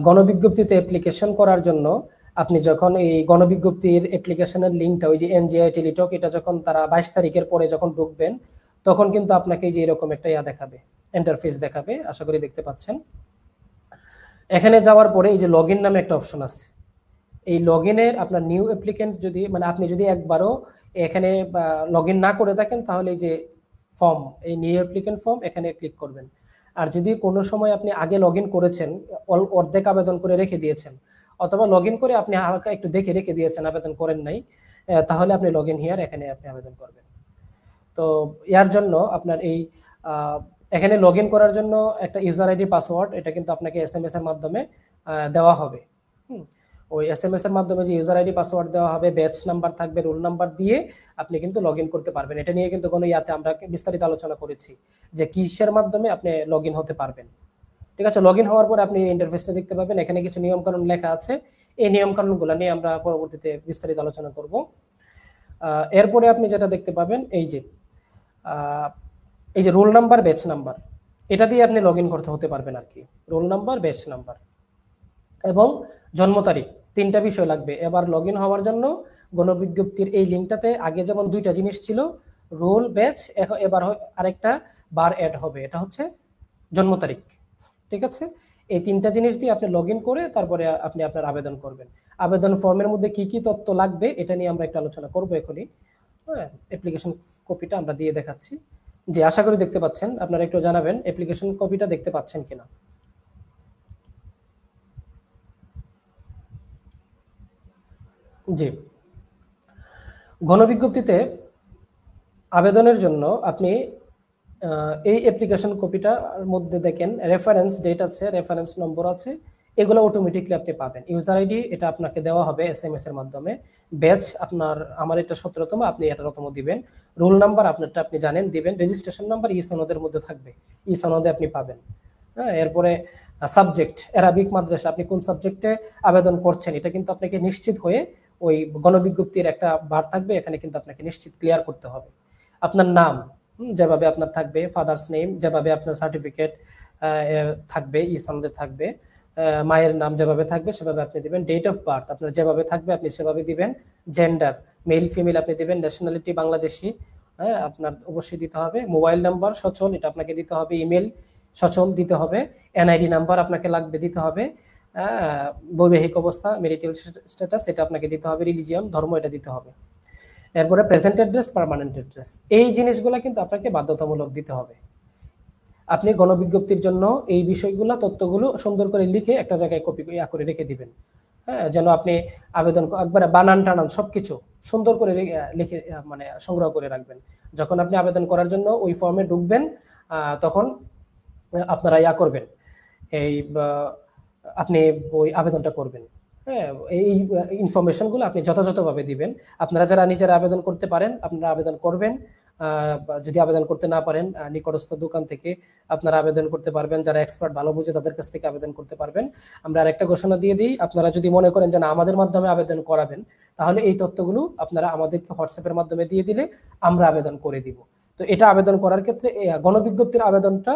গণবিজ্ঞপ্তিতে অ্যাপ্লিকেশন করার জন্য আপনি যখন এই গণবিজ্ঞপ্তির অ্যাপ্লিকেশনের লিঙ্কটা, ওই যে এনজিআই টেলিটক, এটা যখন তারা 22 তারিখের পরে যখন ঢুকবেন, তখন কিন্তু আপনাকে এই যে এরকম একটা ইয়া দেখাবে, ইন্টারফেস দেখাবে, আশা করি দেখতে পাচ্ছেন। এখানে যাওয়ার পরে এই যে লগ ইন নামে একটা অপশন আছে, এই লগ ইনের আপনার নিউ অ্যাপ্লিকেন্ট যদি, মানে আপনি যদি একবারও এখানে লগ ইন না করে থাকেন, তাহলে এই যে ফর্ম, এই নিউ অ্যাপ্লিকেন্ট ফর্ম, এখানে ক্লিক করবেন। আর যদি কোনো সময় আপনি আগে লগ ইন করেছেন, অর্ধেক আবেদন করে রেখে দিয়েছেন, অথবা লগ ইন করে আপনি হালকা একটু দেখে রেখে দিয়েছেন, আবেদন করেন নাই, তাহলে আপনি লগ ইন হিয়ার, এখানে আপনি আবেদন করবেন। তো ইয়ার জন্য আপনার এই এখানে লগ ইন করার জন্য একটা ইউজার আইডি পাসওয়ার্ড, এটা কিন্তু আপনাকে এসএমএস এর মাধ্যমে দেওয়া হবে। ওই এসএমএস এর মাধ্যমে যে ইউজার আইডি পাসওয়ার্ড দেওয়া হবে, ব্যাচ নাম্বার থাকবে, রোল নাম্বার দিয়ে আপনি কিন্তু লগ ইন করতে পারবেন। এটা নিয়ে কিন্তু কোনো ইয়াতে আমরা বিস্তারিত আলোচনা করেছি যে কিসের মাধ্যমে আপনি লগ ইন হতে পারবেন। ঠিক আছে? লগ ইন হওয়ার পরে আপনি ইন্টারফেসটা দেখতে পাবেন, এখানে কিছু নিয়মকানুন লেখা আছে, এই নিয়মকানুনগুলো নিয়ে আমরা পরবর্তীতে বিস্তারিত আলোচনা করব। এরপরে আপনি যেটা দেখতে পাবেন, এই যে রোল নাম্বার, ব্যাচ নাম্বার, এটা দিয়ে আপনি লগ ইন করতে হতে পারবেন আর কি। রোল নাম্বার, ব্যাচ নাম্বার এবং জন্ম তারিখ, 3টা বিষয় লাগবে এবার লগ ইন হওয়ার জন্য। গণবিজ্ঞপ্তির এই লিঙ্কটাতে আগে যেমন 2টা জিনিস ছিল, রোল, ব্যাচ, এবার আরেকটা বার অ্যাড হবে, এটা হচ্ছে জন্ম তারিখ। ঠিক আছে? এই 3টা জিনিস দিয়ে আপনি লগ ইন করে তারপরে আপনি আপনার আবেদন করবেন। আবেদন ফর্মের মধ্যে কি কি তথ্য লাগবে এটা নিয়ে আমরা একটা আলোচনা করবো এখনই। হ্যাঁ, অ্যাপ্লিকেশন কপিটা আমরা দিয়ে দেখাচ্ছি। জি, আশা করি দেখতে পাচ্ছেন। আপনারা একটু জানাবেন অ্যাপ্লিকেশন কপিটা দেখতে পাচ্ছেন কিনা। জি, গণবিজ্ঞপ্তিতে আবেদনের জন্য আপনি এই অ্যাপ্লিকেশন কপিটার মধ্যে দেখেন রেফারেন্স ডেট আছে, রেফারেন্স নম্বর আছে, এগুলো অটোমেটিকলি আপনি পাবেন। ইউজার আইডি এটা আপনাকে দেওয়া হবে SMS এর মাধ্যমে। ব্যাচ আপনার, আমার এটা 17তম, আপনি 18তম দিবেন। রোল নাম্বার আপনারটা আপনি জানেন দিবেন। রেজিস্ট্রেশন নাম্বার ই সনদের মধ্যে থাকবে, ই সনদে আপনি পাবেন। হ্যাঁ, এরপরে সাবজেক্ট অ্যারাবিক মাদ্রাসা, আপনি কোন সাবজেক্টে আবেদন করছেন এটা কিন্তু আপনাকে নিশ্চিত হয়ে ওই গণবিজ্ঞপ্তির একটা বার থাকবে, এখানে কিন্তু আপনাকে নিশ্চিত ক্লিয়ার করতে হবে। আপনার নাম যেভাবে আপনার থাকবে, ফাদার্স নেম যেভাবে আপনার সার্টিফিকেট থাকবে, ই সনদে থাকবে, মায়ের নাম যেভাবে থাকবে সেভাবে আপনি দিবেন। ডেট অফ বার্থ আপনার যেভাবে থাকবে আপনি সেভাবে দিবেন। জেন্ডার মেল ফিমেল আপনি দিবেন। ন্যাশনালিটি বাংলাদেশি, হ্যাঁ আপনার অবশ্যই দিতে হবে। মোবাইল নাম্বার সচল এটা আপনাকে দিতে হবে। ইমেল সচল দিতে হবে। NID নাম্বার আপনাকে লাগবে, দিতে হবে। বৈবাহিক অবস্থা মেরিটাল স্ট্যাটাস এটা আপনাকে দিতে হবে। রিলিজিয়ন ধর্ম এটা দিতে হবে। এরপরে প্রেজেন্ট অ্যাড্রেস, পার্মানেন্ট অ্যাড্রেস, এই জিনিসগুলো কিন্তু আপনাকে বাধ্যতামূলক দিতে হবে। আপনি গণবিজ্ঞপ্তির জন্য এই বিষয়গুলো তথ্যগুলো সুন্দর করে লিখে একটা জায়গায় কপি করে রেখে দিবেন। হ্যাঁ, যেন আপনি আবেদন একবারে বানান টানান সবকিছু সুন্দর করে লিখে মানে সংগ্রহ করে রাখবেন। যখন আপনি আবেদন করার জন্য ওই ফর্মে ঢুকবেন তখন আপনারা করবেন, এই আপনি ওই আবেদনটা করবেন। হ্যাঁ, এই ইনফরমেশনগুলো আপনি যথাযথভাবে দিবেন। আপনারা যারা নিজেরা আবেদন করতে পারেন আপনারা আবেদন করবেন। যদি আবেদন করতে না পারেন নিকটস্থ দোকান থেকে আপনারা আবেদন করতে পারবেন। যারা এক্সপার্ট ভালো বুঝে তাদের কাছ থেকে আবেদন করতে পারবেন। আমরা আরেকটা ঘোষণা দিয়ে দিই, আপনারা যদি মনে করেন যে না আমাদের মাধ্যমে আবেদন করাবেন, তাহলে এই তথ্যগুলো আপনারা আমাদেরকে হোয়াটসঅ্যাপের মাধ্যমে দিয়ে দিলে আমরা আবেদন করে দিব। তো এটা আবেদন করার ক্ষেত্রে গণবিজ্ঞপ্তির আবেদনটা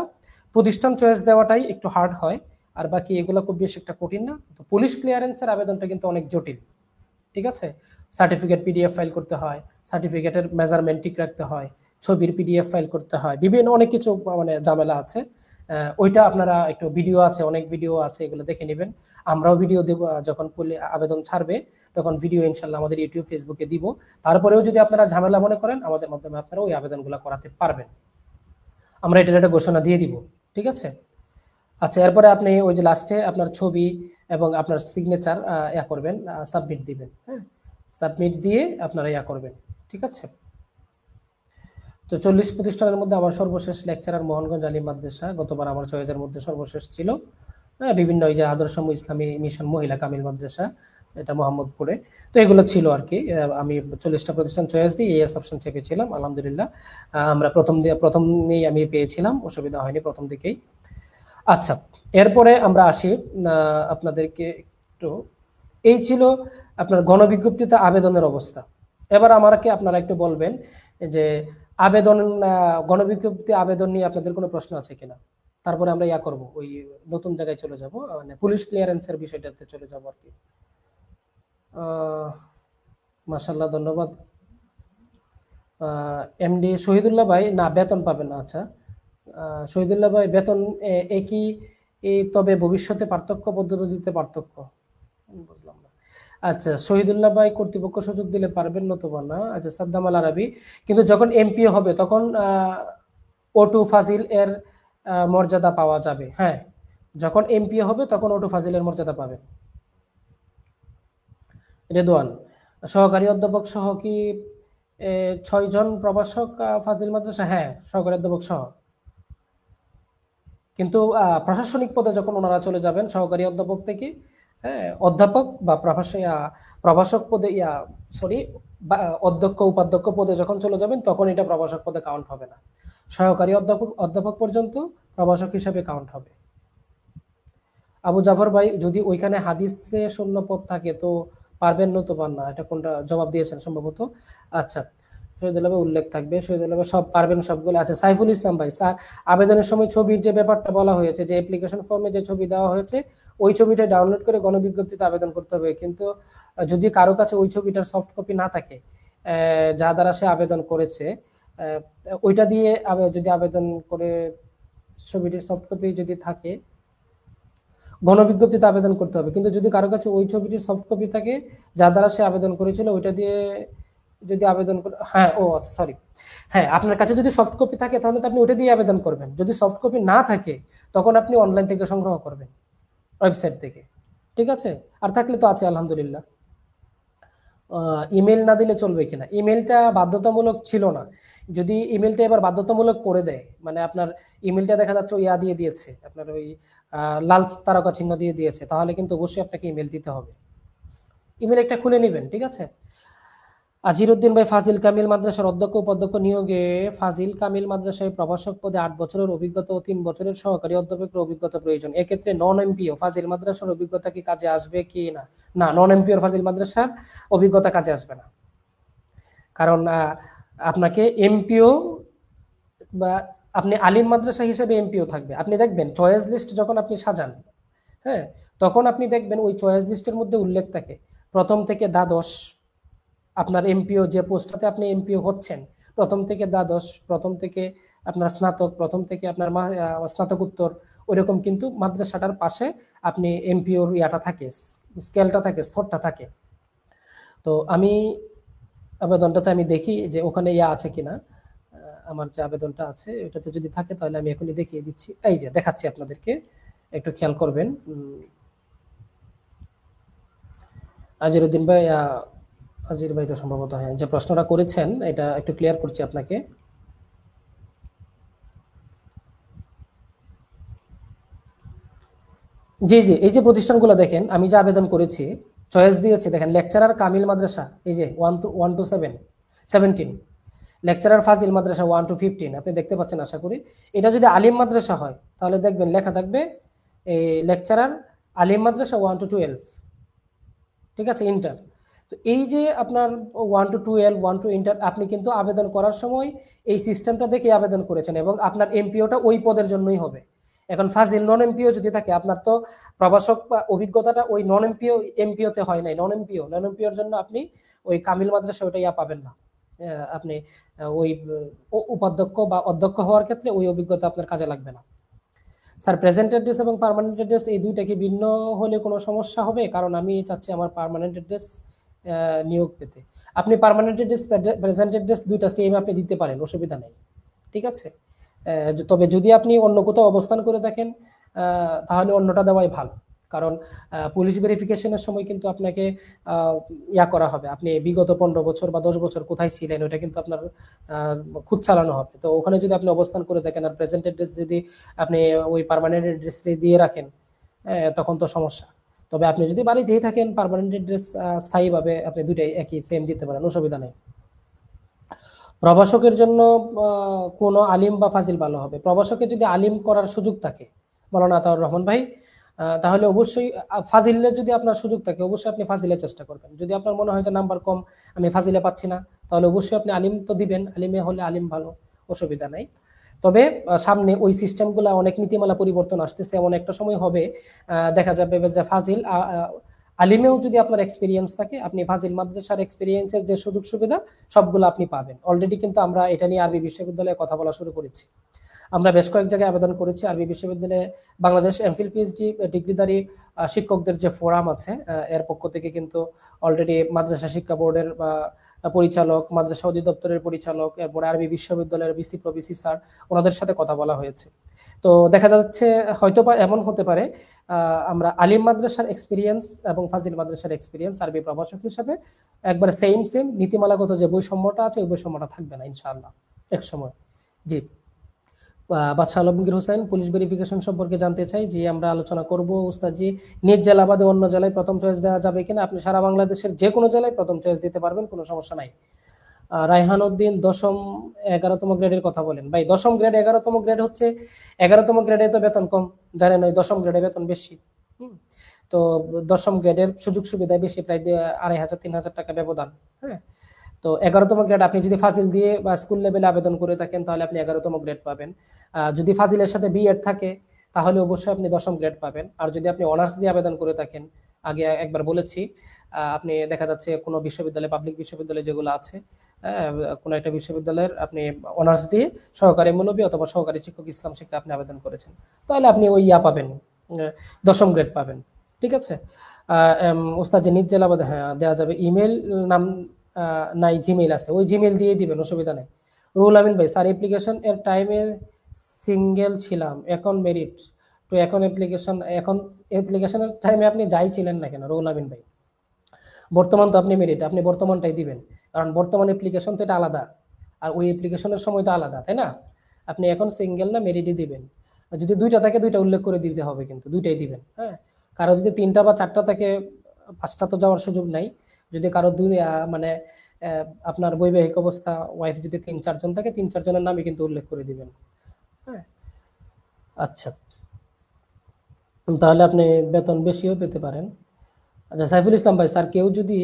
প্রতিষ্ঠান চয়েস দেওয়াটাই একটু হার্ড হয়, আর বাকি এগুলো খুব বেশি একটা কঠিন না। তো পুলিশ ক্লিয়ারেন্সের আবেদনটা কিন্তু অনেক জটিল, ঠিক আছে। সার্টিফিকেট PDF ফাইল করতে হয়, সার্টিফিকেটের মেজারমেন্ট ঠিক রাখতে হয়, ছবির PDF ফাইল করতে হয়, বিভিন্ন অনেক কিছু মানে ঝামেলা আছে। ওইটা আপনারা একটু ভিডিও আছে, অনেক ভিডিও আছে, এগুলো দেখে নেবেন। আমরাও ভিডিও দেব যখন আবেদন ছাড়বে তখন ভিডিও ইনশাল্লাহ আমাদের ইউটিউব ফেসবুকে দিব। তারপরেও যদি আপনারা ঝামেলা মনে করেন আমাদের মাধ্যমে আপনারা ওই আবেদনগুলো করাতে পারবেন। আমরা এটার একটা ঘোষণা দিয়ে দিব, ঠিক আছে। আচ্ছা, এরপরে আপনি ওই যে লাস্টে আপনার ছবি এবং আপনার সিগনেচার করবেন, সাবমিট দিবেন। হ্যাঁ, সাবমিট দিয়ে আপনারা করবেন, ঠিক আছে। তো 40 প্রতিষ্ঠানের মধ্যে আমার সর্বশেষ লেকচারার মোহনগঞ্জ আলী মাদ্রাসা, গতবার আমার চয়েসের মধ্যে সর্বশেষ ছিল। হ্যাঁ, বিভিন্ন ওই যে আদর্শ ইসলামী মিশন মহিলা কামিল মাদ্রাসা, এটা মোহাম্মদপুরে। তো এগুলো ছিল আর কি। আমি 40টা প্রতিষ্ঠান চয়েস দিই, ES অপশন চেপেছিলাম, আলহামদুলিল্লাহ আমরা প্রথমেই আমি পেয়েছিলাম, অসুবিধা হয়নি প্রথম দিকেই। আচ্ছা, এরপরে আমরা আসি আপনাদেরকে একটু, এই ছিল আপনার গণবিজ্ঞপ্তিতে আবেদনের অবস্থা। এবার আমাকে আপনারা একটু বলবেন যে আবেদন গণবিজ্ঞপ্তি আবেদন নিয়ে আপনাদের কোনো প্রশ্ন আছে কিনা। তারপরে আমরা করব, ওই নতুন জায়গায় চলে যাব, মানে পুলিশ ক্লিয়ারেন্সের বিষয়টাতে চলে যাব আর কি। মাশাআল্লাহ, ধন্যবাদ। MD শহীদুল্লাহ ভাই, না বেতন পাবেন না। আচ্ছা, শহীদুল্লাহ ভাই বেতন একই, তবে ভবিষ্যতে পার্থক্য, পদ্ধতিতে পার্থক্য, বুঝলাম না। আচ্ছা, শহীদুল্লাহ ভাই কর্তৃপক্ষ সুযোগ দিলে পারবেন, নতুবা না। আচ্ছা, সাদ্দাম আল আরাবি, কিন্তু যখন MP হবে তখন O2 ফাজিল এর মর্যাদা পাওয়া যাবে। হ্যাঁ, যখন MP হবে তখন O2 ফাজিলের মর্যাদা পাবে। রেদওয়ান, সহকারী অধ্যাপক সহ কি 6 জন প্রভাষক ফাজিল মাদ্রাসা? হ্যাঁ, সহকারী অধ্যাপক সহ। কিন্তু প্রশাসনিক পদে যখন ওনারা চলে যাবেন সহকারী অধ্যাপক থেকে, হ্যাঁ, অধ্যাপক বা প্রভাষক পদে অধ্যক্ষ উপাধ্যক্ষ পদে যখন চলে যাবেন তখন এটা প্রভাষক পদে কাউন্ট হবে না। সহকারী অধ্যাপক পর্যন্ত প্রভাষক হিসাবে কাউন্ট হবে। আবু জাফর ভাই, যদি ওইখানে হাদিসে শূন্য পদ থাকে তো পারবেন, নতুবা না, এটা কোনটা জবাব দিয়েছেন সম্ভবত। আচ্ছা, শহীদুল্লাহ ভাই উল্লেখ থাকবে, শহীদুল্লাহ ভাই সব পারবেন সবগুলো। আচ্ছা, সাইফুল ইসলাম ভাই, আবেদনের সময় ছবির যে ব্যাপারটা বলা হয়েছে, যে অ্যাপ্লিকেশন ফর্মে যে ছবি দেওয়া হয়েছে ওই ছবিটা ডাউনলোড করে গণবিজ্ঞপ্তিতে আবেদন করতে হবে। কিন্তু যদি কারো কাছে ওই ছবিটার সফট কপি না থাকে যা দ্বারা সে আবেদন করেছে, ওইটা দিয়ে যদি আবেদন করে ছবিটির সফট কপি যদি থাকে গণবিজ্ঞপ্তিতে আবেদন করতে হবে। কিন্তু যদি কারো কাছে ওই ছবিটির সফট কপি থাকে যা দ্বারা সে আবেদন করেছিল ওইটা দিয়ে যদি আবেদন করে, হ্যাঁ, ও আচ্ছা সরি, হ্যাঁ, আপনার কাছে যদি সফট কপি থাকে তাহলে তো আপনি ওটা দিয়ে আবেদন করবেন। যদি সফট কপি না থাকে তখন আপনি অনলাইন থেকে সংগ্রহ করবেন, ওয়েবসাইট থেকে, ঠিক আছে। আর থাকলে তো আছে আলহামদুলিল্লাহ। ইমেল না দিলে চলবে কিনা। ইমেলটা বাধ্যতামূলক ছিল না, যদি ইমেলটা এবার বাধ্যতামূলক করে দেয়, মানে আপনার ইমেলটা দেখা যাচ্ছে ইয়া দিয়ে দিয়েছে, আপনার ওই লাল তারকা চিহ্ন দিয়ে দিয়েছে, তাহলে কিন্তু অবশ্যই আপনাকে ইমেল দিতে হবে। ইমেল একটা খুলে নেবেন, ঠিক আছে। আজিরউদ্দিন ভাই, ফাজিল কামিল মাদ্রাসার অধ্যক্ষ উপাধ্যক্ষ নিয়োগে ফাজিল কামিল মাদ্রাসায় প্রভাষক পদে 8 বছরের অভিজ্ঞতা ও 3 বছরের সহকারী অধ্যাপকের অভিজ্ঞতা প্রয়োজন। এক্ষেত্রে নন এমপিও ফাজিল মাদ্রাসার অভিজ্ঞতা কি কাজে আসবে কি না? না, নন এমপিওর ফাজিল মাদ্রাসার অভিজ্ঞতা কাজে আসবে না, কারণ আপনাকে এমপিও বা আপনি আলিম মাদ্রাসা হিসেবে এমপিও থাকবে। আপনি দেখবেন চয়েস লিস্ট যখন আপনি সাজান, হ্যাঁ, তখন আপনি দেখবেন ওই চয়েস লিস্টের মধ্যে উল্লেখ থাকে প্রথম থেকে দ্বাদশ, আপনার এমপিও যে পোস্টটাতে আপনি এমপিও হচ্ছেন, প্রথম থেকে দ্বাদশ, প্রথম থেকে আপনার স্নাতক, প্রথম থেকে আপনার স্নাতকোত্তর, ওইরকম কিন্তু মাদ্রাসাটার পাশে আপনি এমপিওর ইয়াটা থাকে, স্কেলটা থাকে, স্তরটা থাকে। তো আমি আবেদনটাতে আমি দেখি যে ওখানে ইয়া আছে কিনা, আমার যে আবেদনটা আছে ওটাতে যদি থাকে তাহলে আমি এখনই দেখিয়ে দিচ্ছি। এই যে দেখাচ্ছি আপনাদেরকে, একটু খেয়াল করবেন। আজিরউদ্দিন ভাই, আজির ভাই তো সম্ভবত, হ্যাঁ, যে প্রশ্নটা করেছেন এটা একটু ক্লিয়ার করছি আপনাকে। জি জি, এই যে প্রতিষ্ঠানগুলো দেখেন, আমি যে আবেদন করেছি, চয়েস দিয়েছি, দেখেন লেকচারার কামিল মাদ্রাসা, এই যে 1 to 17, lecturer Fazil Madrasa 1 to 15, আপনি দেখতে পাচ্ছেন আশা করি। এটা যদি আলিম মাদ্রাসা হয় তাহলে দেখবেন লেখা থাকবে এই লেকচারার আলিম মাদ্রাসা 1 to 12, ঠিক আছে, ইন্টার। তো এই যে আপনার 1 to 12, 1 to ইন্টার, আপনি কিন্তু আবেদন করার সময় এই সিস্টেমটা দেখে আবেদন করেছেন এবং আপনার এমপিওটা ওই পদের জন্যই হবে। এখন ফাজিল নন এমপিও যদি থাকে, আপনার তো প্রভাষক বা অভিজ্ঞতাটা ওই নন এমপিও এমপিওতে হয় নাই, নন এমপিওর জন্য আপনি ওই কামিল মাদ্রাসা ওটা ইয়া পাবেন না। আপনি ওই উপাধ্যক্ষ বা অধ্যক্ষ হওয়ার ক্ষেত্রে ওই অভিজ্ঞতা আপনার কাজে লাগবে না। স্যার, প্রেজেন্ট অ্যাড্রেস এবং পার্মানেন্ট অ্যাড্রেস এই দুইটা কি ভিন্ন হলে কোনো সমস্যা হবে? কারণ আমি চাচ্ছি আমার পার্মানেন্ট অ্যাড্রেস নিয়োগ পেতে। আপনি পার্মানেন্ট অ্যাড্রেস, প্রেজেন্ট অ্যাড্রেস দুইটা সেম আপনি দিতে পারেন, অসুবিধা নেই, ঠিক আছে। তবে যদি আপনি অন্য কোথাও অবস্থান করে থাকেন তাহলে অন্যটা দেওয়াই ভালো, কারণ পুলিশ ভেরিফিকেশনের সময় কিন্তু আপনাকে ইয়া করা হবে, আপনি বিগত 15 বছর বা 10 বছর কোথায় ছিলেন ওটা কিন্তু আপনার খুঁজ চালানো হবে। তো ওখানে যদি আপনি অবস্থান করে থাকেন আর প্রেজেন্ট অ্যাড্রেস যদি আপনি ওই পার্মানেন্ট অ্যাড্রেস দিয়ে রাখেন, তখন তো সমস্যা। তবে আপনি যদি বাড়িতেই থাকেন, পার্মানেন্ট অ্যাড্রেস স্থায়ীভাবে আপনি দুইটাই একই সেম দিতে পারেন, অসুবিধা নেই। প্রভাষকের জন্য কোন আলিম বা ফাজিল ভালো হবে? প্রভাষকের যদি আলিম করার সুযোগ থাকে মাওলানা আতাউর রহমান ভাই, তাহলে অবশ্যই ফাজিলের যদি আপনার সুযোগ থাকে অবশ্যই আপনি ফাজিলের চেষ্টা করবেন। যদি আপনার মনে হয় যে নাম্বার কম, আমি ফাজিলে পাচ্ছি না, তাহলে অবশ্যই আপনি আলিম তো দিবেন, আলিমে হলে আলিম ভালো, অসুবিধা নাই। তবে সামনে ওই সিস্টেমগুলো অনেক নীতিমালা পরিবর্তন আসতেছে, এমন একটা সময় হবে দেখা যাবে যে ফাজিল আলিমেও যদি আপনার এক্সপিরিয়েন্স থাকে, আপনি ফাজিল মাদ্রাসার এক্সপিরিয়েন্সের যে সুযোগ সুবিধা সবগুলো আপনি পাবেন। অলরেডি কিন্তু আমরা এটা নিয়ে আরবি বিশ্ববিদ্যালয়ে কথা বলা শুরু করেছি, আমরা বেশ কয়েক জায়গায় আবেদন করেছি। আরবি বিশ্ববিদ্যালয়ে বাংলাদেশ এমফিল পিএইচডি ডিগ্রিধারী শিক্ষকদের যে ফোরাম আছে এর পক্ষ থেকে কিন্তু অলরেডি মাদ্রাসা শিক্ষা বোর্ডের পরিচালক, মাদ্রাসা অধিদপ্তরের পরিচালক, এরপরে আরবি বিশ্ববিদ্যালয়ের ভিসি প্রভিসি স্যার, ওনাদের সাথে কথা বলা হয়েছে। তো দেখা যাচ্ছে হয়তো বা এমন হতে পারে আমরা আলিম মাদ্রাসার এক্সপিরিয়েন্স এবং ফাজিল মাদ্রাসার এক্সপিরিয়েন্স আরবি প্রভাষক হিসেবে একবারে সেম নীতিমালাগত যে বৈষম্যটা আছে ওই বৈষম্যটা থাকবে না ইনশাআল্লাহ এক সময়। জি, বাদশাহ আলমগীর হোসেন, পুলিশ ভেরিফিকেশন সম্পর্কে জানতে চাই। জি, আমরা আলোচনা করব উস্তাদজি। নিজ জেলা বাদে অন্য জেলায় প্রথম চয়েস দেওয়া যাবে কিনা? আপনি সারা বাংলাদেশের যে কোনো জেলায় প্রথম চয়েস দিতে পারবেন, কোনো সমস্যা নাই। রায়হান উদ্দিন, 10ম 11তম গ্রেডের কথা বলেন। ভাই 10ম গ্রেড 11তম গ্রেড হচ্ছে, 11তম গ্রেডে তো বেতন কম, জানেন, ওই 10ম গ্রেডে বেতন বেশি। তো 10ম গ্রেডের সুযোগ সুবিধা বেশি, প্রায় 2500-3000 টাকা ব্যবধান। হ্যাঁ, তো 11তম গ্রেড আপনি যদি ফাজিল দিয়ে বা স্কুল লেভেলে আবেদন করে থাকেন তাহলে আপনি 11তম গ্রেড পাবেন। যদি ফাজিলের সাথে বিএড থাকে তাহলে অবশ্যই আপনি 10ম গ্রেড পাবেন। আর যদি আপনি অনার্স দিয়ে আবেদন করে থাকেন, আগে একবার বলেছি, আপনি দেখা যাচ্ছে কোনো বিশ্ববিদ্যালয়, পাবলিক বিশ্ববিদ্যালয় যেগুলো আছে, কোনো একটা বিশ্ববিদ্যালয়ের আপনি অনার্স দিয়ে সহকারী মৌলবী অথবা সহকারী শিক্ষক ইসলাম শিক্ষা আপনি আবেদন করেছেন, তাহলে আপনি ওই ইয়া পাবেন, 10ম গ্রেড পাবেন, ঠিক আছে। ওস্তাদ যে নিজ জেলা বাদে, হ্যাঁ দেওয়া যাবে। ইমেল নাম নাই, জিমেইল আছে, ওই জিমেইল দিয়ে দিবেন, অসুবিধা নেই। রুহুল আমিন ভাই, স্যার অ্যাপ্লিকেশন এর টাইমে সিঙ্গেল ছিলাম, এখন মেরিট তো এখন অ্যাপ্লিকেশনের টাইমে আপনি যাই ছিলেন না কেন রুহুল আমিন ভাই, বর্তমান তো আপনি মেরিট, আপনি বর্তমানটাই দিবেন, কারণ বর্তমান অ্যাপ্লিকেশন তো এটা আলাদা, আর ওই অ্যাপ্লিকেশনের সময় তো আলাদা, তাই না? আপনি এখন সিঙ্গেল না মেরিটই দিবেন। আর যদি দুইটা থাকে দুইটা উল্লেখ করে দিতে হবে, কিন্তু দুইটাই দিবেন। হ্যাঁ, কারো যদি তিনটা বা চারটা থাকে, পাঁচটা তো যাওয়ার সুযোগ নাই। যদি কারো দুই মানে আপনার বৈবাহিক অবস্থা, ওয়াইফ যদি 3-4 জন থাকে, 3-4 জনের নামই কিন্তু উল্লেখ করে দিবেন। হ্যাঁ, আচ্ছা, তাহলে আপনি বেতন বেশিও পেতে পারেন। আচ্ছা সাইফুল ইসলাম ভাই, স্যার কেউ যদি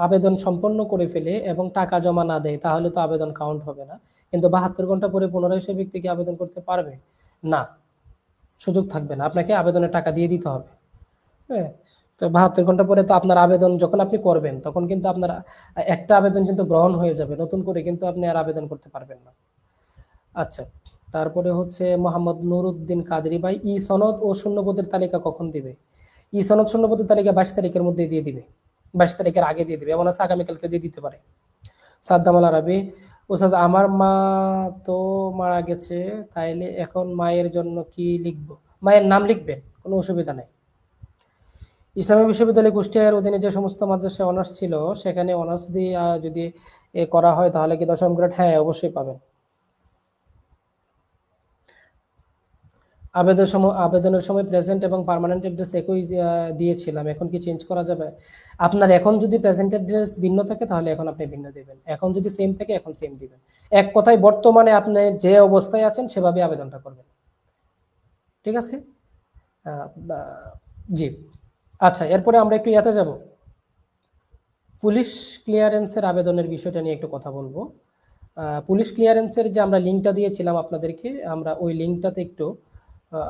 আবেদন সম্পন্ন করে ফেলে এবং টাকা জমা না দেয়, তাহলে তো আবেদন কাউন্ট হবে না, কিন্তু 72 ঘন্টা পরে পুনরায় সেই ব্যক্তি কি আবেদন করতে পারবে? না, সুযোগ থাকবে না, আপনাকে আবেদনের টাকা দিয়ে দিতে হবে। হ্যাঁ, তো 72 ঘন্টা পরে তো আপনার আবেদন যখন আপনি করবেন, তখন কিন্তু আপনার একটা আবেদন কিন্তু গ্রহণ হয়ে যাবে, নতুন করে কিন্তু আপনি আর আবেদন করতে পারবেন না। আচ্ছা, তারপরে হচ্ছে মোহাম্মদ নুরুদ্দিন কাদেরী ভাই, ই সনদ ও শূন্যপদের তালিকা কখন দিবে? ই সনদ শূন্যপদের তালিকা 22 তারিখের মধ্যে দিয়ে দিবে, 22 তারিখের আগে দিয়ে দিবে, এমন আছে আগামীকালকে দিয়ে দিতে পারে। সাদ্দাম আল আরবি, ওস্তাদ আমার মা তো মারা গেছে, তাইলে এখন মায়ের জন্য কি লিখবো? মায়ের নাম লিখবেন, কোনো অসুবিধা নাই। ইসলামী বিশ্ববিদ্যালয় কুষ্টিয়ার অধীনে যে সমস্ত মাদ্রাসায় অনার্স ছিল, সেখানে অনার্স দিয়ে যদি করা হয়, তাহলে কি 10ম গ্রেড? হ্যাঁ, অবশ্যই পাবেন। আবেদনের সময় প্রেজেন্ট এবং পার্মানেন্ট অ্যাড্রেস একই দিয়েছিলাম, এখন কি চেঞ্জ করা যাবে? আপনার এখন যদি প্রেজেন্ট অ্যাড্রেস ভিন্ন থাকে, তাহলে এখন আপনি ভিন্ন দিবেন, এখন যদি সেম থাকে এখন সেম দিবেন। এক কথায় বর্তমানে আপনি যে অবস্থায় আছেন সেভাবে আবেদনটা করবেন, ঠিক আছে? জি, আচ্ছা, এরপরে আমরা একটু ইয়াতে যাব, পুলিশ ক্লিয়ারেন্সের আবেদনের বিষয়টা নিয়ে একটু কথা বলবো। পুলিশ ক্লিয়ারেন্সের যে আমরা লিঙ্কটা দিয়েছিলাম আপনাদেরকে, আমরা ওই লিঙ্কটাতে একটু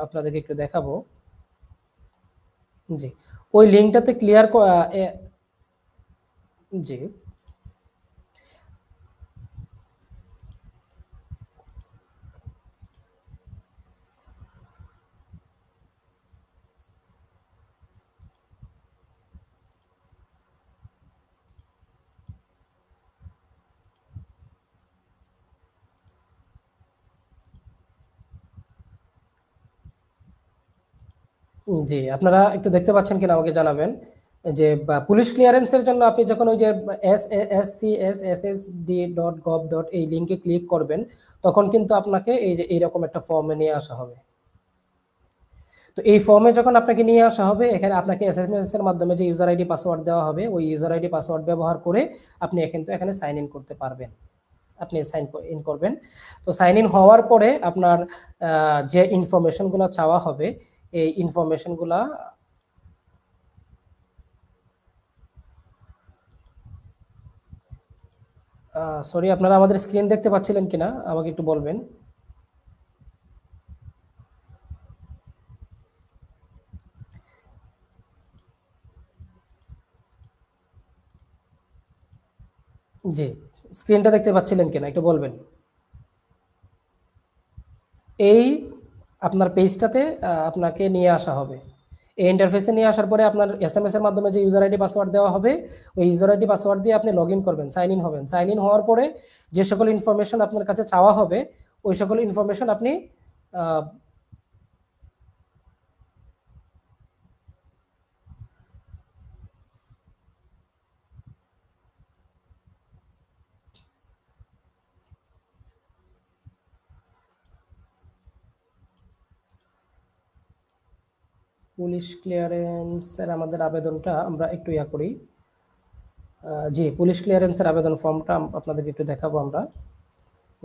আপনাদেরকে একটু দেখাবো। জি, ওই লিঙ্কটাতে জি, জি, আপনারা একটু দেখতে পাচ্ছেন কিনা আমাকে জানাবেন। যে পুলিশ ক্লিয়ারেন্সের জন্য আপনি যখন ওই যে scsssd.gov. এই লিঙ্কে ক্লিক করবেন, তখন কিন্তু আপনাকে এই যে এইরকম একটা ফর্মে নিয়ে আসা হবে। তো এই ফর্মে যখন আপনাকে নিয়ে আসা হবে, এখানে আপনাকে এসএমএস এর মাধ্যমে যে ইউজার আইডি পাসওয়ার্ড দেওয়া হবে, ওই ইউজার আইডি পাসওয়ার্ড ব্যবহার করে আপনি কিন্তু এখানে সাইন ইন করতে পারবেন। আপনি সাইন ইন করবেন। তো সাইন ইন হওয়ার পরে আপনার যে ইনফরমেশনগুলো চাওয়া হবে, এই ইনফরমেশনগুলা, সরি, আপনারা আমাদের স্ক্রিন দেখতে পাচ্ছিলেন কিনা আমাকে একটু বলবেন। জি, স্ক্রিনটা দেখতে পাচ্ছিলেন কিনা একটু বলবেন। এই আপনার পেজটাতে আপনাকে নিয়ে আসা হবে। এই ইন্টারফেসে নিয়ে আসার পরে আপনার এসএমএস এর মাধ্যমে যে ইউজার আইডি পাসওয়ার্ড দেওয়া হবে, ওই ইউজার আইডি পাসওয়ার্ড দিয়ে আপনি লগ ইন করবেন, সাইন ইন হবেন। সাইন ইন হওয়ার পরে যে সকল ইনফরমেশন আপনার কাছে চাওয়া হবে, ওই সকল ইনফরমেশন আপনি আহ, পুলিশ ক্লিয়ারেন্সের আমাদের আবেদনটা আমরা একটু ইয়া করি। জি, পুলিশ ক্লিয়ারেন্সের আবেদন ফর্মটা আপনাদেরকে একটু দেখাবো আমরা।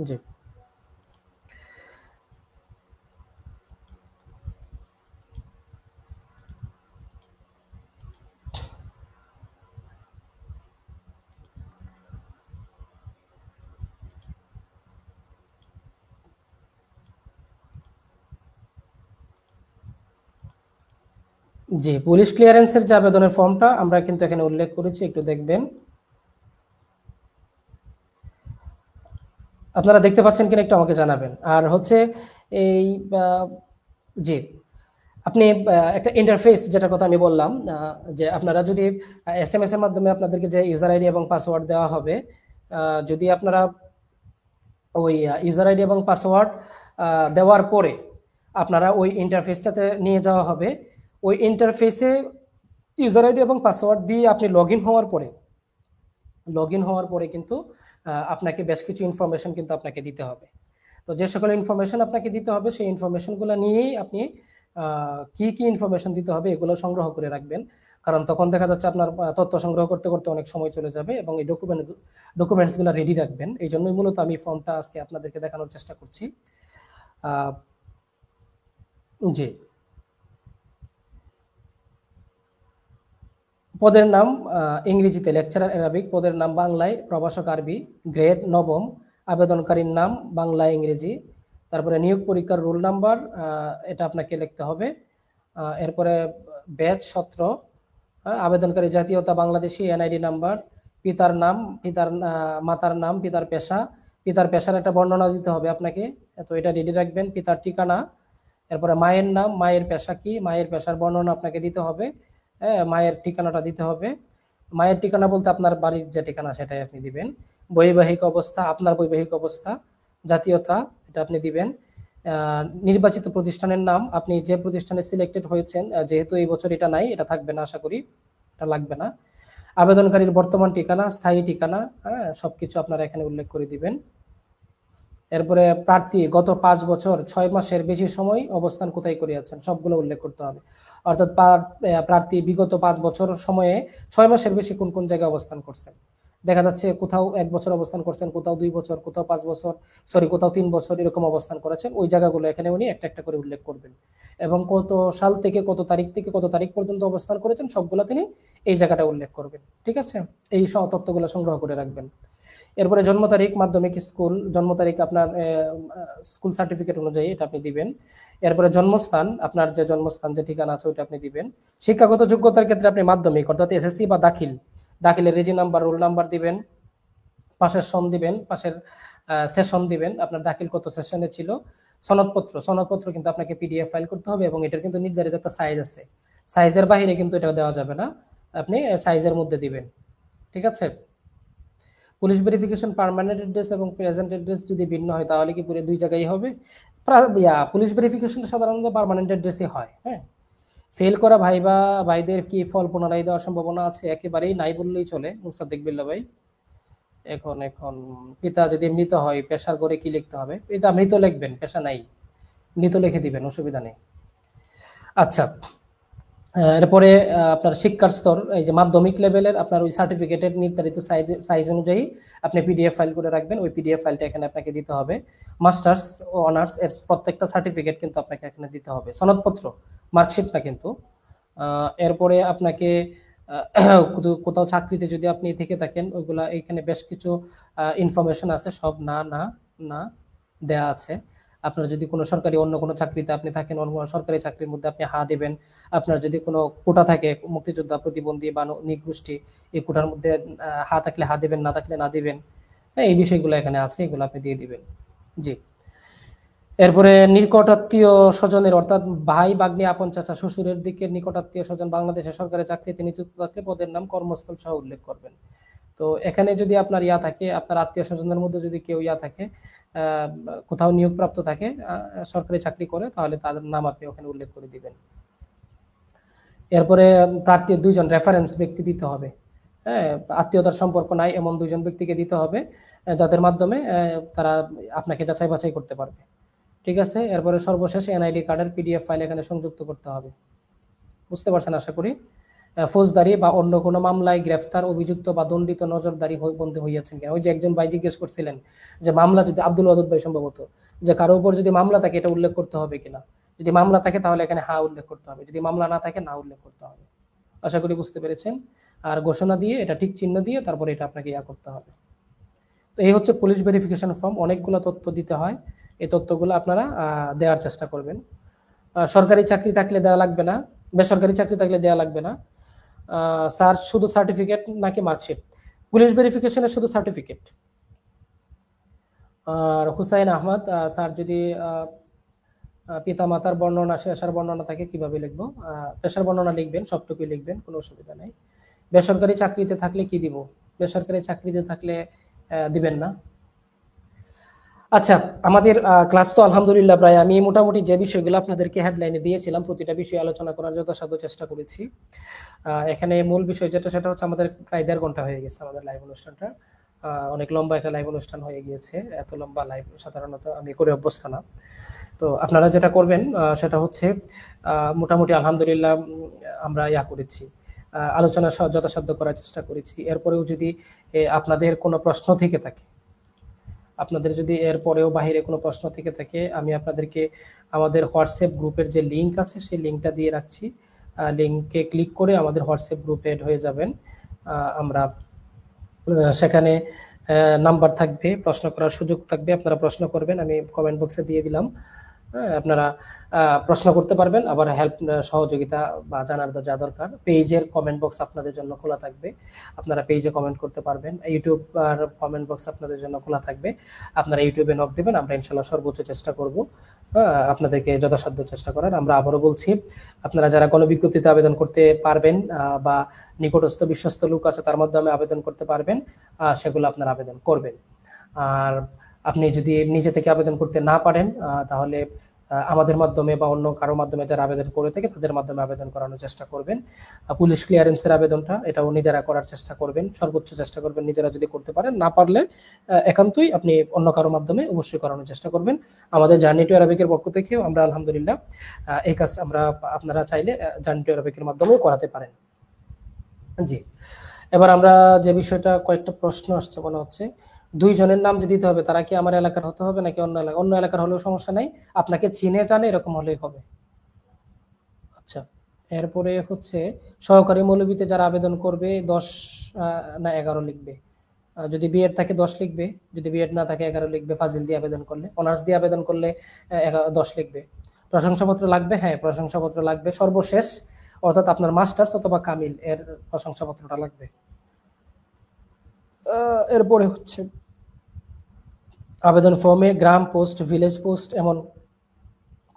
জি, জি, পুলিশ ক্লিয়ারেন্সের যে আবেদনের ফর্মটা আমরা কিন্তু এখানে উল্লেখ করেছি, একটু দেখবেন। আপনারা দেখতে পাচ্ছেন কিনা একটু আমাকে জানাবেন। আর হচ্ছে এই জি, আপনি একটা ইন্টারফেস, যেটা কথা আমি বললাম, যে আপনারা যদি এসএমএস এর মাধ্যমে আপনাদেরকে যে ইউজার আইডি এবং পাসওয়ার্ড দেওয়া হবে, যদি আপনারা ওই ইউজার আইডি এবং পাসওয়ার্ড দেওয়ার পরে আপনারা ওই ইন্টারফেসটাতে নিয়ে যাওয়া হবে। ওই ইন্টারফেসে ইউজার আইডি এবং পাসওয়ার্ড দিয়ে আপনি লগ ইন হওয়ার পরে কিন্তু আপনাকে বেশ কিছু ইনফরমেশন কিন্তু আপনাকে দিতে হবে। তো যে সকল ইনফরমেশন আপনাকে দিতে হবে সেই ইনফরমেশনগুলো নিয়েই আপনি কি কি ইনফরমেশন দিতে হবে এগুলো সংগ্রহ করে রাখবেন, কারণ তখন দেখা যাচ্ছে আপনার তথ্য সংগ্রহ করতে করতে অনেক সময় চলে যাবে, এবং এই ডকুমেন্টসগুলো রেডি রাখবেন। এই জন্যই মূলত আমি ফর্মটা আজকে আপনাদেরকে দেখানোর চেষ্টা করছি। জি, পদের নাম ইংরেজিতে লেকচারার অ্যারাবিক, পদের নাম বাংলায় প্রভাষক আরবি, গ্রেড নবম, আবেদনকারীর নাম বাংলা ইংরেজি, তারপরে নিয়োগ পরীক্ষার রোল নাম্বার, এটা আপনাকে লিখতে হবে। এরপরে ব্যাচ সত্র, আবেদনকারী জাতীয়তা বাংলাদেশি, এনআইডি নাম্বার, পিতার নাম, মাতার নাম, পিতার পেশার একটা বর্ণনা দিতে হবে আপনাকে, তো এটা রেডি রাখবেন। পিতার ঠিকানা, এরপরে মায়ের নাম, মায়ের পেশা কি, মায়ের পেশার বর্ণনা আপনাকে দিতে হবে। মায়ের ঠিকানাটা দিতে হবে। মায়ের ঠিকানা বলতে আপনার বাড়ির যে ঠিকানা সেটাই আপনি দিবেন। বৈবাহিক অবস্থা, আপনার বৈবাহিক অবস্থা। জাতীয়তা, এটা আপনি দিবেন। নির্বাচিত প্রতিষ্ঠানের নাম, আপনি যে প্রতিষ্ঠানে সিলেক্টেড হয়েছেন, যেহেতু এই বছর এটা নাই, এটা থাকবে না, আশা করি এটা লাগবে না। আবেদনকারীর বর্তমান ঠিকানা, স্থায়ী ঠিকানা, সবকিছু আপনারা এখানে উল্লেখ করে দিবেন। এরপরে প্রার্থী গত 5 বছর 6 মাসের বেশি সময় অবস্থান কোথায় করিয়াছেন সবগুলো উল্লেখ করতে হবে। অর্থাৎ প্রার্থী বিগত 5 বছর সময়ে 6 মাসের বেশি কোন কোন জায়গায় অবস্থান করছেন। দেখা যাচ্ছে কোথাও 1 বছর অবস্থান করছেন, কোথাও 2 বছর, কোথাও 5 বছর, কোথাও 3 বছর, এরকম অবস্থান করেছেন। ওই জায়গাগুলো এখানে উনি একটা একটা করে উল্লেখ করবেন, এবং কত সাল থেকে কত তারিখ পর্যন্ত অবস্থান করেছেন সবগুলো তিনি এই জায়গাটা উল্লেখ করবেন। ঠিক আছে, এই সব তথ্যগুলো সংগ্রহ করে রাখবেন। এরপরে জন্ম তারিখ, মাধ্যমিক স্কুল, জন্ম তারিখ আপনার স্কুল সার্টিফিকেট অনুযায়ী এটা আপনি দিবেন। এরপরে জন্মস্থান, আপনার যে জন্মস্থান, যে ঠিকানা আছে ওইটা আপনি দিবেন। শিক্ষাগত যোগ্যতার ক্ষেত্রে আপনি মাধ্যমিক অর্থাৎ এসএসসি বা দাখিলের রেজি নাম্বার, রোল নাম্বার দিবেন, পাশের সন দিবেন, পাশের সেশন দিবেন, আপনার দাখিল কত সেশনে ছিল। সনদপত্র কিন্তু আপনাকে পিডিএফ ফাইল করতে হবে, এবং এটার কিন্তু নির্ধারিত একটা সাইজ আছে, সাইজের বাইরে কিন্তু এটা দেওয়া যাবে না, আপনি সাইজের মধ্যে দিবেন। ঠিক আছে। পুলিশ ভেরিফিকেশন পার্মানেন্ট অ্যাড্রেস এবং প্রেজেন্ট অ্যাড্রেস যদি ভিন্ন হয় তাহলে কি পুরো দুই জায়গায় হবে? পুলিশ ভেরিফিকেশন সাধারণত পার্মানেন্ট অ্যাড্রেসে হয়। হ্যাঁ, ফেল করা ভাইদের কি ফল পুনরায় দেওয়ার সম্ভাবনা আছে? একেবারেই নাই বললেই চলে মুসাদ্দিক বিল্লাহ ভাই। এখন পিতা যদি মৃত হয় পেশার করে কি লিখতে হবে? পিতা মৃত লিখবেন, পেশা নাই, মৃত লিখে দিবেন, অসুবিধা নেই। আচ্ছা, এরপরে আপনার শিক্ষার স্তর, এই যে মাধ্যমিক লেভেলের আপনার ওই সার্টিফিকেটের নির্ধারিত সাইজ অনুযায়ী আপনি পিডিএফ ফাইল করে রাখবেন, ওই পিডিএফ ফাইলটা এখানে আপনাকে দিতে হবে। মাস্টার্স ও অনার্স এর প্রত্যেকটা সার্টিফিকেট কিন্তু আপনাকে এখানে দিতে হবে, সনদপত্র, মার্কশিট না কিন্তু। এরপরে আপনাকে কোথাও চাকরিতে যদি আপনি থেকে থাকেন ওইগুলা, এখানে বেশ কিছু ইনফরমেশন আছে, সব না না না দেয়া আছে। আপনার যদি কোনো সরকারি অন্য কোনো চাকরিতে আপনি থাকেন, অন্য কোনো সরকারি চাকরির মধ্যে আপনি হা দিবেন। আপনার যদি কোনো কোটা থাকে, মুক্তিযোদ্ধা, প্রতিবন্ধী বা নিগোষ্ঠী, এই কোটার মধ্যে হা থাকলে হা দিবেন, না থাকলে না দিবেন। হ্যাঁ, এই বিষয়গুলো এখানে আছে, এগুলো আপনি দিয়ে দিবেন। জি। এরপরে নিকটাত্মীয় স্বজনের, অর্থাৎ ভাই, ভাগ্নি, আপন চাচা, শ্বশুরের দিকের নিকটাত্মীয় স্বজন বাংলাদেশের সরকারি চাকরিতে নিযুক্ত থাকলে পদের নাম, কর্মস্থল সহ উল্লেখ করবেন। তো এখানে যদি আপনার থাকে, আপনার আত্মীয় স্বজনের মধ্যে যদি কেউ থাকে, কোথাও নিয়োগপ্রাপ্ত থাকে, সরকারি চাকরি করে, তাহলে তাদের নাম আপনি ওখানে উল্লেখ করে দিবেন। এরপরে প্রার্থীর 2জন রেফারেন্স ব্যক্তি দিতে হবে। হ্যাঁ, আত্মীয়তার সম্পর্ক নাই এমন 2জন ব্যক্তিকে দিতে হবে, যাদের মাধ্যমে তারা আপনাকে যাচাই বাছাই করতে পারবে। ঠিক আছে। এরপরে সর্বশেষ এনআইডি কার্ডের পিডিএফ ফাইল এখানে সংযুক্ত করতে হবে। বুঝতে পারছেন আশা করি। ফৌজদারি বা অন্য কোনো মামলায় গ্রেফতার, অভিযুক্ত বা দণ্ডিত, নজরদারি বন্দী হইয়াছেন কিনা। ওই যে একজন ভাই জিজ্ঞেস করছিলেন যে মামলা যদি, আব্দুল ওয়াদুদ ভাই সম্ভবত, যে কারো উপর যদি মামলা থাকে এটা উল্লেখ করতে হবে কিনা। যদি মামলা থাকে তাহলে এখানে হা উল্লেখ করতে হবে, যদি মামলা না থাকে না উল্লেখ করতে হবে। আশা করি বুঝতে পেরেছেন। আর ঘোষণা দিয়ে, এটা ঠিক চিহ্ন দিয়ে তারপরে এটা আপনাকে করতে হবে। তো এই হচ্ছে পুলিশ ভেরিফিকেশন ফর্ম। অনেকগুলো তথ্য দিতে হয়, এই তথ্যগুলো আপনারা দেওয়ার চেষ্টা করবেন। সরকারি চাকরি থাকলে দেওয়া লাগবে না, বেসরকারি চাকরি থাকলে দেওয়া লাগবে না। স্যার শুধু সার্টিফিকেট নাকি মার্কশিট? পুলিশ ভেরিফিকেশনের শুধু সার্টিফিকেট। আর হুসাইন আহমদ স্যার যদি পিতা মাতার বর্ণনা, পেশার বর্ণনা থাকে কিভাবে লিখবো? পেশার বর্ণনা লিখবেন, সবটুকুই লিখবেন, কোনো অসুবিধা নেই। বেসরকারি চাকরিতে থাকলে কি দিব? বেসরকারি চাকরিতে থাকলে দিবেন না। আচ্ছা, আমাদের ক্লাস তো আলহামদুলিল্লাহ প্রায় আমি মোটামুটি যে বিষয়গুলো আপনাদেরকে হেডলাইনে দিয়েছিলাম প্রতিটা বিষয় আলোচনা করার যথাসাধ্য চেষ্টা করেছি। এখানে মূল বিষয় যেটা সেটা হচ্ছে আমাদের প্রায় 1.5 ঘন্টা হয়ে গেছে আমাদের লাইভ অনুষ্ঠানটা। অনেক লম্বা একটা লাইভ অনুষ্ঠান হয়ে গিয়েছে। এত লম্বা লাইভ সাধারণত আমি করে অভ্যস্ত না। তো আপনারা যেটা করবেন সেটা হচ্ছে মোটামুটি আলহামদুলিল্লাহ আমরা করেছি, আলোচনা যথাসাধ্য করার চেষ্টা করেছি। এরপরেও যদি আপনাদের কোনো প্রশ্ন থেকে থাকে, আপনাদের যদি এরপরেও বাহিরে কোনো প্রশ্ন থেকে থাকে, আমি আপনাদেরকে আমাদের হোয়াটসঅ্যাপ গ্রুপের যে লিঙ্ক আছে সেই লিঙ্কটা দিয়ে রাখছি। লিঙ্কে ক্লিক করে আমাদের হোয়াটসঅ্যাপ গ্রুপে এড হয়ে যাবেন। আমরা সেখানে নাম্বার থাকবে, প্রশ্ন করার সুযোগ থাকবে, আপনারা প্রশ্ন করবেন, আমি কমেন্ট বক্সে দিয়ে দিলাম। আপনারা প্রশ্ন করতে পারবেন, আবার হেল্প সহযোগিতা বা জানার যা দরকার পেজের কমেন্ট বক্স আপনাদের জন্য খোলা থাকবে, আপনারা পেজে কমেন্ট করতে পারবেন। ইউটিউব আর কমেন্ট বক্স আপনাদের জন্য খোলা থাকবে, আপনারা ইউটিউবে নক দেবেন, আমরা ইনশাল্লাহ সর্বোচ্চ চেষ্টা করব আপনাদেরকে যথাসাধ্য চেষ্টা করার। আমরা আবারও বলছি, আপনারা যারা গণবিজ্ঞপ্তিতে আবেদন করতে পারবেন বা নিকটস্থ বিশ্বস্ত লোক আছে তার মাধ্যমে আবেদন করতে পারবেন, সেগুলো আপনারা আবেদন করবেন। আর আপনি যদি নিজে থেকে আবেদন করতে না পারেন তাহলে আমাদের মাধ্যমে বা অন্য কারো মাধ্যমে যারা আবেদন করে থাকে তাদের মাধ্যমে আবেদন করানোর চেষ্টা করবেন। পুলিশ ক্লিয়ারেন্সের আবেদনটা এটাও নিজেরা করার চেষ্টা করবেন, সর্বোচ্চ চেষ্টা করবেন নিজেরা যদি করতে পারেন, না পারলে একান্তই আপনি অন্য কারো মাধ্যমে অবশ্যই করানোর চেষ্টা করবেন। আমাদের জার্নি টু অ্যারাবিকের পক্ষ থেকেও আমরা আলহামদুলিল্লাহ এই কাজ আমরা আপনারা চাইলে জার্নি টু অ্যারাবিকের মাধ্যমেও করাতে পারেন। জি, এবার আমরা যে বিষয়টা কয়েকটা প্রশ্ন আসছে মনে হচ্ছে, 2 জনের নাম যে দিতে হবে তারা কি আমার এলাকার হতে হবে নাকি অন্য এলাকার হলেও সমস্যা নাই, আপনাকে চিনে জানে এরকম হলেই হবে। আচ্ছা, এরপরে হচ্ছে সহকারী মৌলবীতে যারা আবেদন করবে 10 না 11 লিখবে, যদি বিএড থাকে 10 লিখবে, যদি বিএড না থাকে 11 লিখবে। ফাজিল দিয়ে আবেদন করলে, অনার্স দিয়ে আবেদন করলে 10 লিখবে। প্রশংসাপত্র লাগবে, হ্যাঁ প্রশংসাপত্র লাগবে সর্বশেষ, অর্থাৎ আপনার মাস্টার্স অথবা কামিল এর প্রশংসাপত্রটা লাগবে। এরপরে হচ্ছে আবেদন ফর্মে গ্রাম পোস্ট, ভিলেজ পোস্ট এমন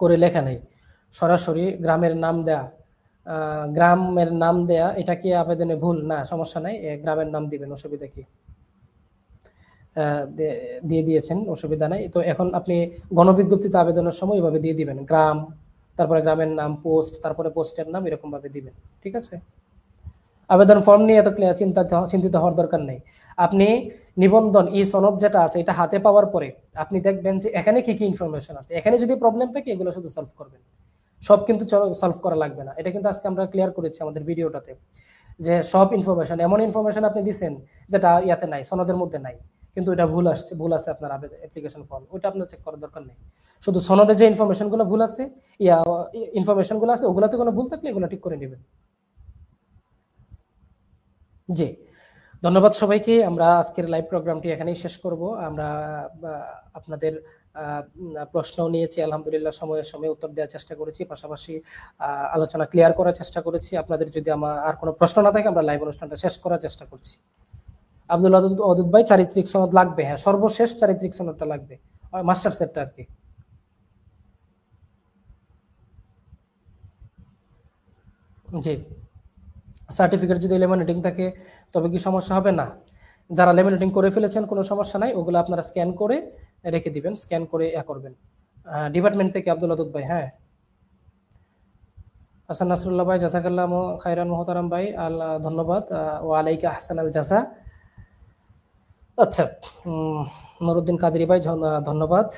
করে লেখা নেই, সরাসরি গ্রামের নাম দেয়া, গ্রামের নাম দেয়া এটা কি আবেদনে ভুল? না, সমস্যা নাই, গ্রামের নাম দিবেন, অসুবিধা কি? দিয়ে দিয়েছেন, অসুবিধা নাই। তো এখন আপনি গণবিজ্ঞপ্তিতে আবেদনের সময় এভাবে দিয়ে দিবেন, গ্রাম, তারপরে গ্রামের নাম, পোস্ট, তারপরে পোস্টের নাম, এরকম ভাবে দিবেন, ঠিক আছে? আবেদন ফর্ম নিয়ে এত চিন্তিত হওয়ার দরকার নেই। আপনি নিবন্ধন ই সনদ যেটা আছে এটা হাতে পাওয়ার পরে আপনি দেখবেন যে এখানে কি কি ইনফরমেশন আছে, এখানে যদি প্রবলেম থাকে এগুলো শুধু সলভ করবেন, সব কিন্তু সলভ করা লাগবে না। এটা কিন্তু আজকে আমরা ক্লিয়ার করেছি আমাদের ভিডিওটাতে, যে সব ইনফরমেশন, এমন ইনফরমেশন আপনি দিচ্ছেন যেটা ইয়াতে নাই, সনদের মধ্যে নাই, কিন্তু এটা ভুল আছে আপনার অ্যাপ্লিকেশন ফর্ম, ওটা আপনার চেক করার দরকার নেই। শুধু সনদের যে ইনফরমেশনগুলো ভুল আছে, ইনফরমেশনগুলো আছে ওগুলোতে কোনো ভুল থাকলে এগুলো ঠিক করে নেবেন। জি, ধন্যবাদ সবাইকে। আমরা আজকের লাইভ প্রোগ্রামটি এখানেই শেষ করব। আমরা আপনাদের প্রশ্ন নিয়েছি, আলহামদুলিল্লাহ সময়ের সময় উত্তর দেওয়ার চেষ্টা করেছি, পাশাপাশি আলোচনা ক্লিয়ার করার চেষ্টা করেছি। আপনাদের যদি আর কোনো প্রশ্ন না থাকে আমরা লাইভ অনুষ্ঠানটা শেষ করার চেষ্টা করছি। আব্দুল অদুদ ভাই, চারিত্রিক সনদ লাগবে, হ্যাঁ সর্বশেষ চারিত্রিক সনদটা লাগবে, মাস্টার সেটটা আর কি। জি, সার্টিফিকেট যদি লেমিনেটিং থাকে তবে কি সমস্যা হবে? না, যারা লেমিনেটিং করে ফেলেছেন কোনো সমস্যা নাই, ওগুলো আপনারা স্ক্যান করে রেখে দিবেন, স্ক্যান করে করবেন। ডিপার্টমেন্ট থেকে আব্দুল আদুদ ভাই, হ্যাঁ হাসান নাসরুল্লাহ ভাই, জাজাকাল্লাহ খায়রান মোহতারাম ভাই, আল্লাহ ধন্যবাদ, ও আলাইকা হাসান আল জাজা। আচ্ছা, নুরুদ্দিন কাদেরি ভাই ধন্যবাদ,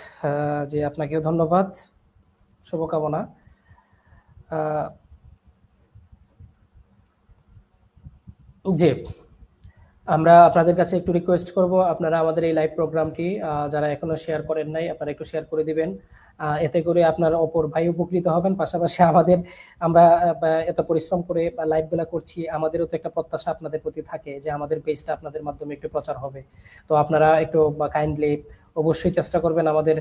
যে আপনাকেও ধন্যবাদ, শুভকামনা। জি, আমরা আপনাদের কাছে একটু রিকোয়েস্ট করব, আপনারা আমাদের এই লাইভ প্রোগ্রামটি যারা এখনো শেয়ার করেন নাই আপনারা একটু শেয়ার করে দিবেন, এতে করে আপনার অপর ভাই উপকৃত হবেন, পাশাপাশি আমরা এত পরিশ্রম করে লাইভগুলো করছি, আমাদেরও তো একটা প্রত্যাশা আপনাদের প্রতি থাকে যে আমাদের পেজটা আপনাদের মাধ্যমে একটু প্রচার হবে। তো আপনারা একটু কাইন্ডলি অবশ্যই চেষ্টা করবেন আমাদের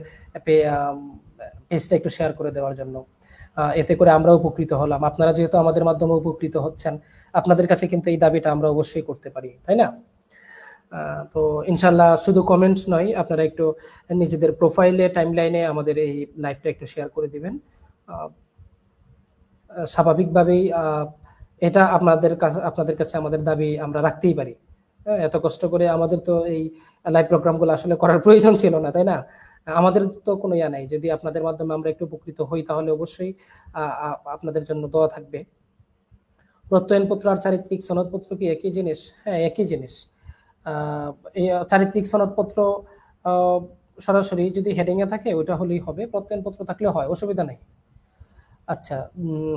পেজটা একটু শেয়ার করে দেওয়ার জন্য, এতে করে আমরা উপকৃত হলাম। আপনারা যেহেতু আমাদের মাধ্যমে উপকৃত হচ্ছেন, আপনাদের কাছে কিন্তু এই দাবিটা আমরা অবশ্যই করতে পারি, তাই না? তো ইনশাল্লাহ শুধু কমেন্টস নয়, আপনারা একটু নিজেদের প্রোফাইলে, টাইমলাইনে আমাদের এই লাইভটা একটু শেয়ার করে দিবেন। স্বাভাবিকভাবেই এটা আপনাদের কাছে আমাদের দাবি আমরা রাখতেই পারি। এত কষ্ট করে আমাদের তো এই লাইভ প্রোগ্রামগুলো আসলে করার প্রয়োজন ছিল না, তাই না? আমাদের তো কোনো ইয়া নাই, যদি আপনাদের মাধ্যমে আমরা একটু উপকৃত হই তাহলে অবশ্যই আপনাদের জন্য দোয়া থাকবে। প্রত্যয়নপত্র আর চারিত্রিক সনদপত্র কি একই জিনিস? হ্যাঁ, একই জিনিস। এই চারিত্রিক সনদপত্র সরাসরি যদি হেডিং এ থাকে ওইটা হলেই হবে, প্রত্যয়নপত্র থাকলে হয়, অসুবিধা নেই। আচ্ছা,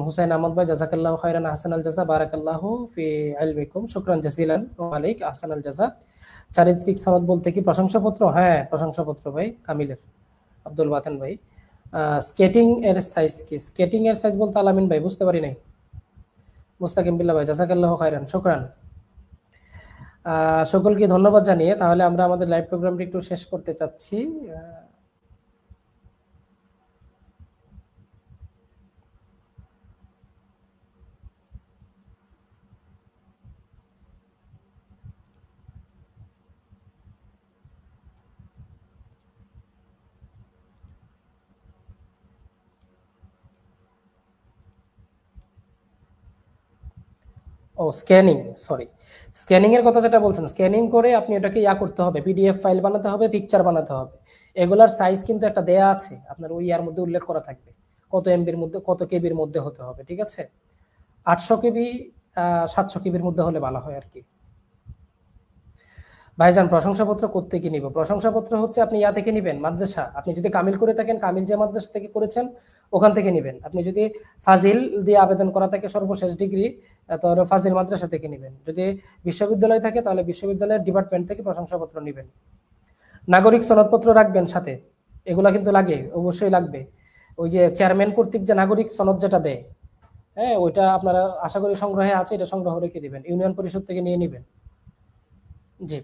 হুসাইন আহমদ ভাই, জাযাকাল্লাহু খাইরান, আহসানাল জাযা, বারাকাল্লাহু ফি ইলমিকুম, শুকরান জাযিলান ওয়া আলাইক আহসানাল জাযা। চারিত্রিক সনদ বলতে কি প্রশংসাপত্র? হ্যাঁ, প্রশংসাপত্র ভাই, কামিলের আব্দুল বাতেন ভাই। স্কেটিং এর সাইজ কি? স্কেটিং এর সাইজ বলতে আলামিন ভাই বুঝতে পারি নাই। মুস্তাকিম বিল্লাহ ভাই, জাযাকাল্লাহু খাইরান, শুকরান। সকলকে ধন্যবাদ জানিয়ে তাহলে আমরা আমাদের লাইভ প্রোগ্রামটি একটু শেষ করতে চাচ্ছি। ও স্ক্যানিং, সরি, স্ক্যানিং এর কথা যেটা বলছেন, স্ক্যানিং করে আপনি এটাকে করতে হবে, পিডিএফ ফাইল বানাতে হবে, পিকচার বানাতে হবে। এগুলার সাইজ কিন্তু একটা দেয়া আছে, আপনার ওই মধ্যে উল্লেখ করা থাকবে কত এমবির মধ্যে, কত কেবির মধ্যে হতে হবে, ঠিক আছে? 800 কেবি, 700 কেবির মধ্যে হলে ভালো হয় আর কি। ভাইজান, প্রশংসাপত্র করতে কি নিব? প্রশংসাপত্র হচ্ছে আপনি থেকে নিবেন, মাদ্রাসা, আপনি যদি কামিল করে থাকেন, কামিল যে মাদ্রাসা থেকে করেছেন ওখান থেকে নিবেন। আপনি যদি ফাজিল দিয়ে আবেদন করা থাকে সর্বশেষ ডিগ্রি, তাহলে ফাজিল মাদ্রাসা থেকে নিবেন। যদি বিশ্ববিদ্যালয় থাকে তাহলে বিশ্ববিদ্যালয়ের ডিপার্টমেন্ট থেকে প্রশংসাপত্র নিবেন। নাগরিক সনদপত্র রাখবেন সাথে, এগুলা কিন্তু লাগে, অবশ্যই লাগবে। ওই যে চেয়ারম্যান কর্তৃক যে নাগরিক সনদ যেটা দেয়, হ্যাঁ, ওইটা আপনারা আশা করি সংগ্রহে আছে, এটা সংগ্রহ রেখে দিবেন, ইউনিয়ন পরিষদ থেকে নিয়ে নিবেন। জি।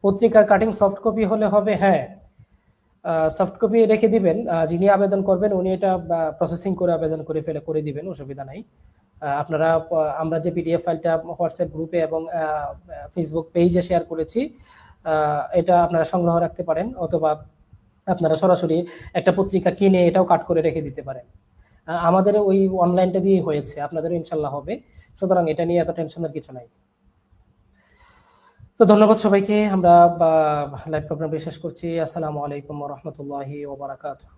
পত্রিকার কাটিং সফট কপি হলে হবে? হ্যাঁ, সফট কপি রেখে দিবেন, যিনি আবেদন করবেন উনি এটা প্রসেসিং করে আবেদন করে দিবেন, অসুবিধা নাই। আপনারা, আমরা যে পিডিএফ ফাইলটা হোয়াটসঅ্যাপ গ্রুপে এবং ফেসবুক পেজে শেয়ার করেছি, এটা আপনারা সংগ্রহ রাখতে পারেন, অথবা আপনারা সরাসরি একটা পত্রিকা কিনে এটাও কাট করে রেখে দিতে পারেন। আমাদের ওই অনলাইনটা দিয়ে হয়েছে, আপনাদেরও ইনশাল্লাহ হবে, সুতরাং এটা নিয়ে এত টেনশনের কিছু নাই। তো ধন্যবাদ সবাইকে, আমরা লাইভ প্রোগ্রাম শেষ করছি। আসসালামু আলাইকুম ওয়া রাহমাতুল্লাহি ওয়া বারাকাতুহু।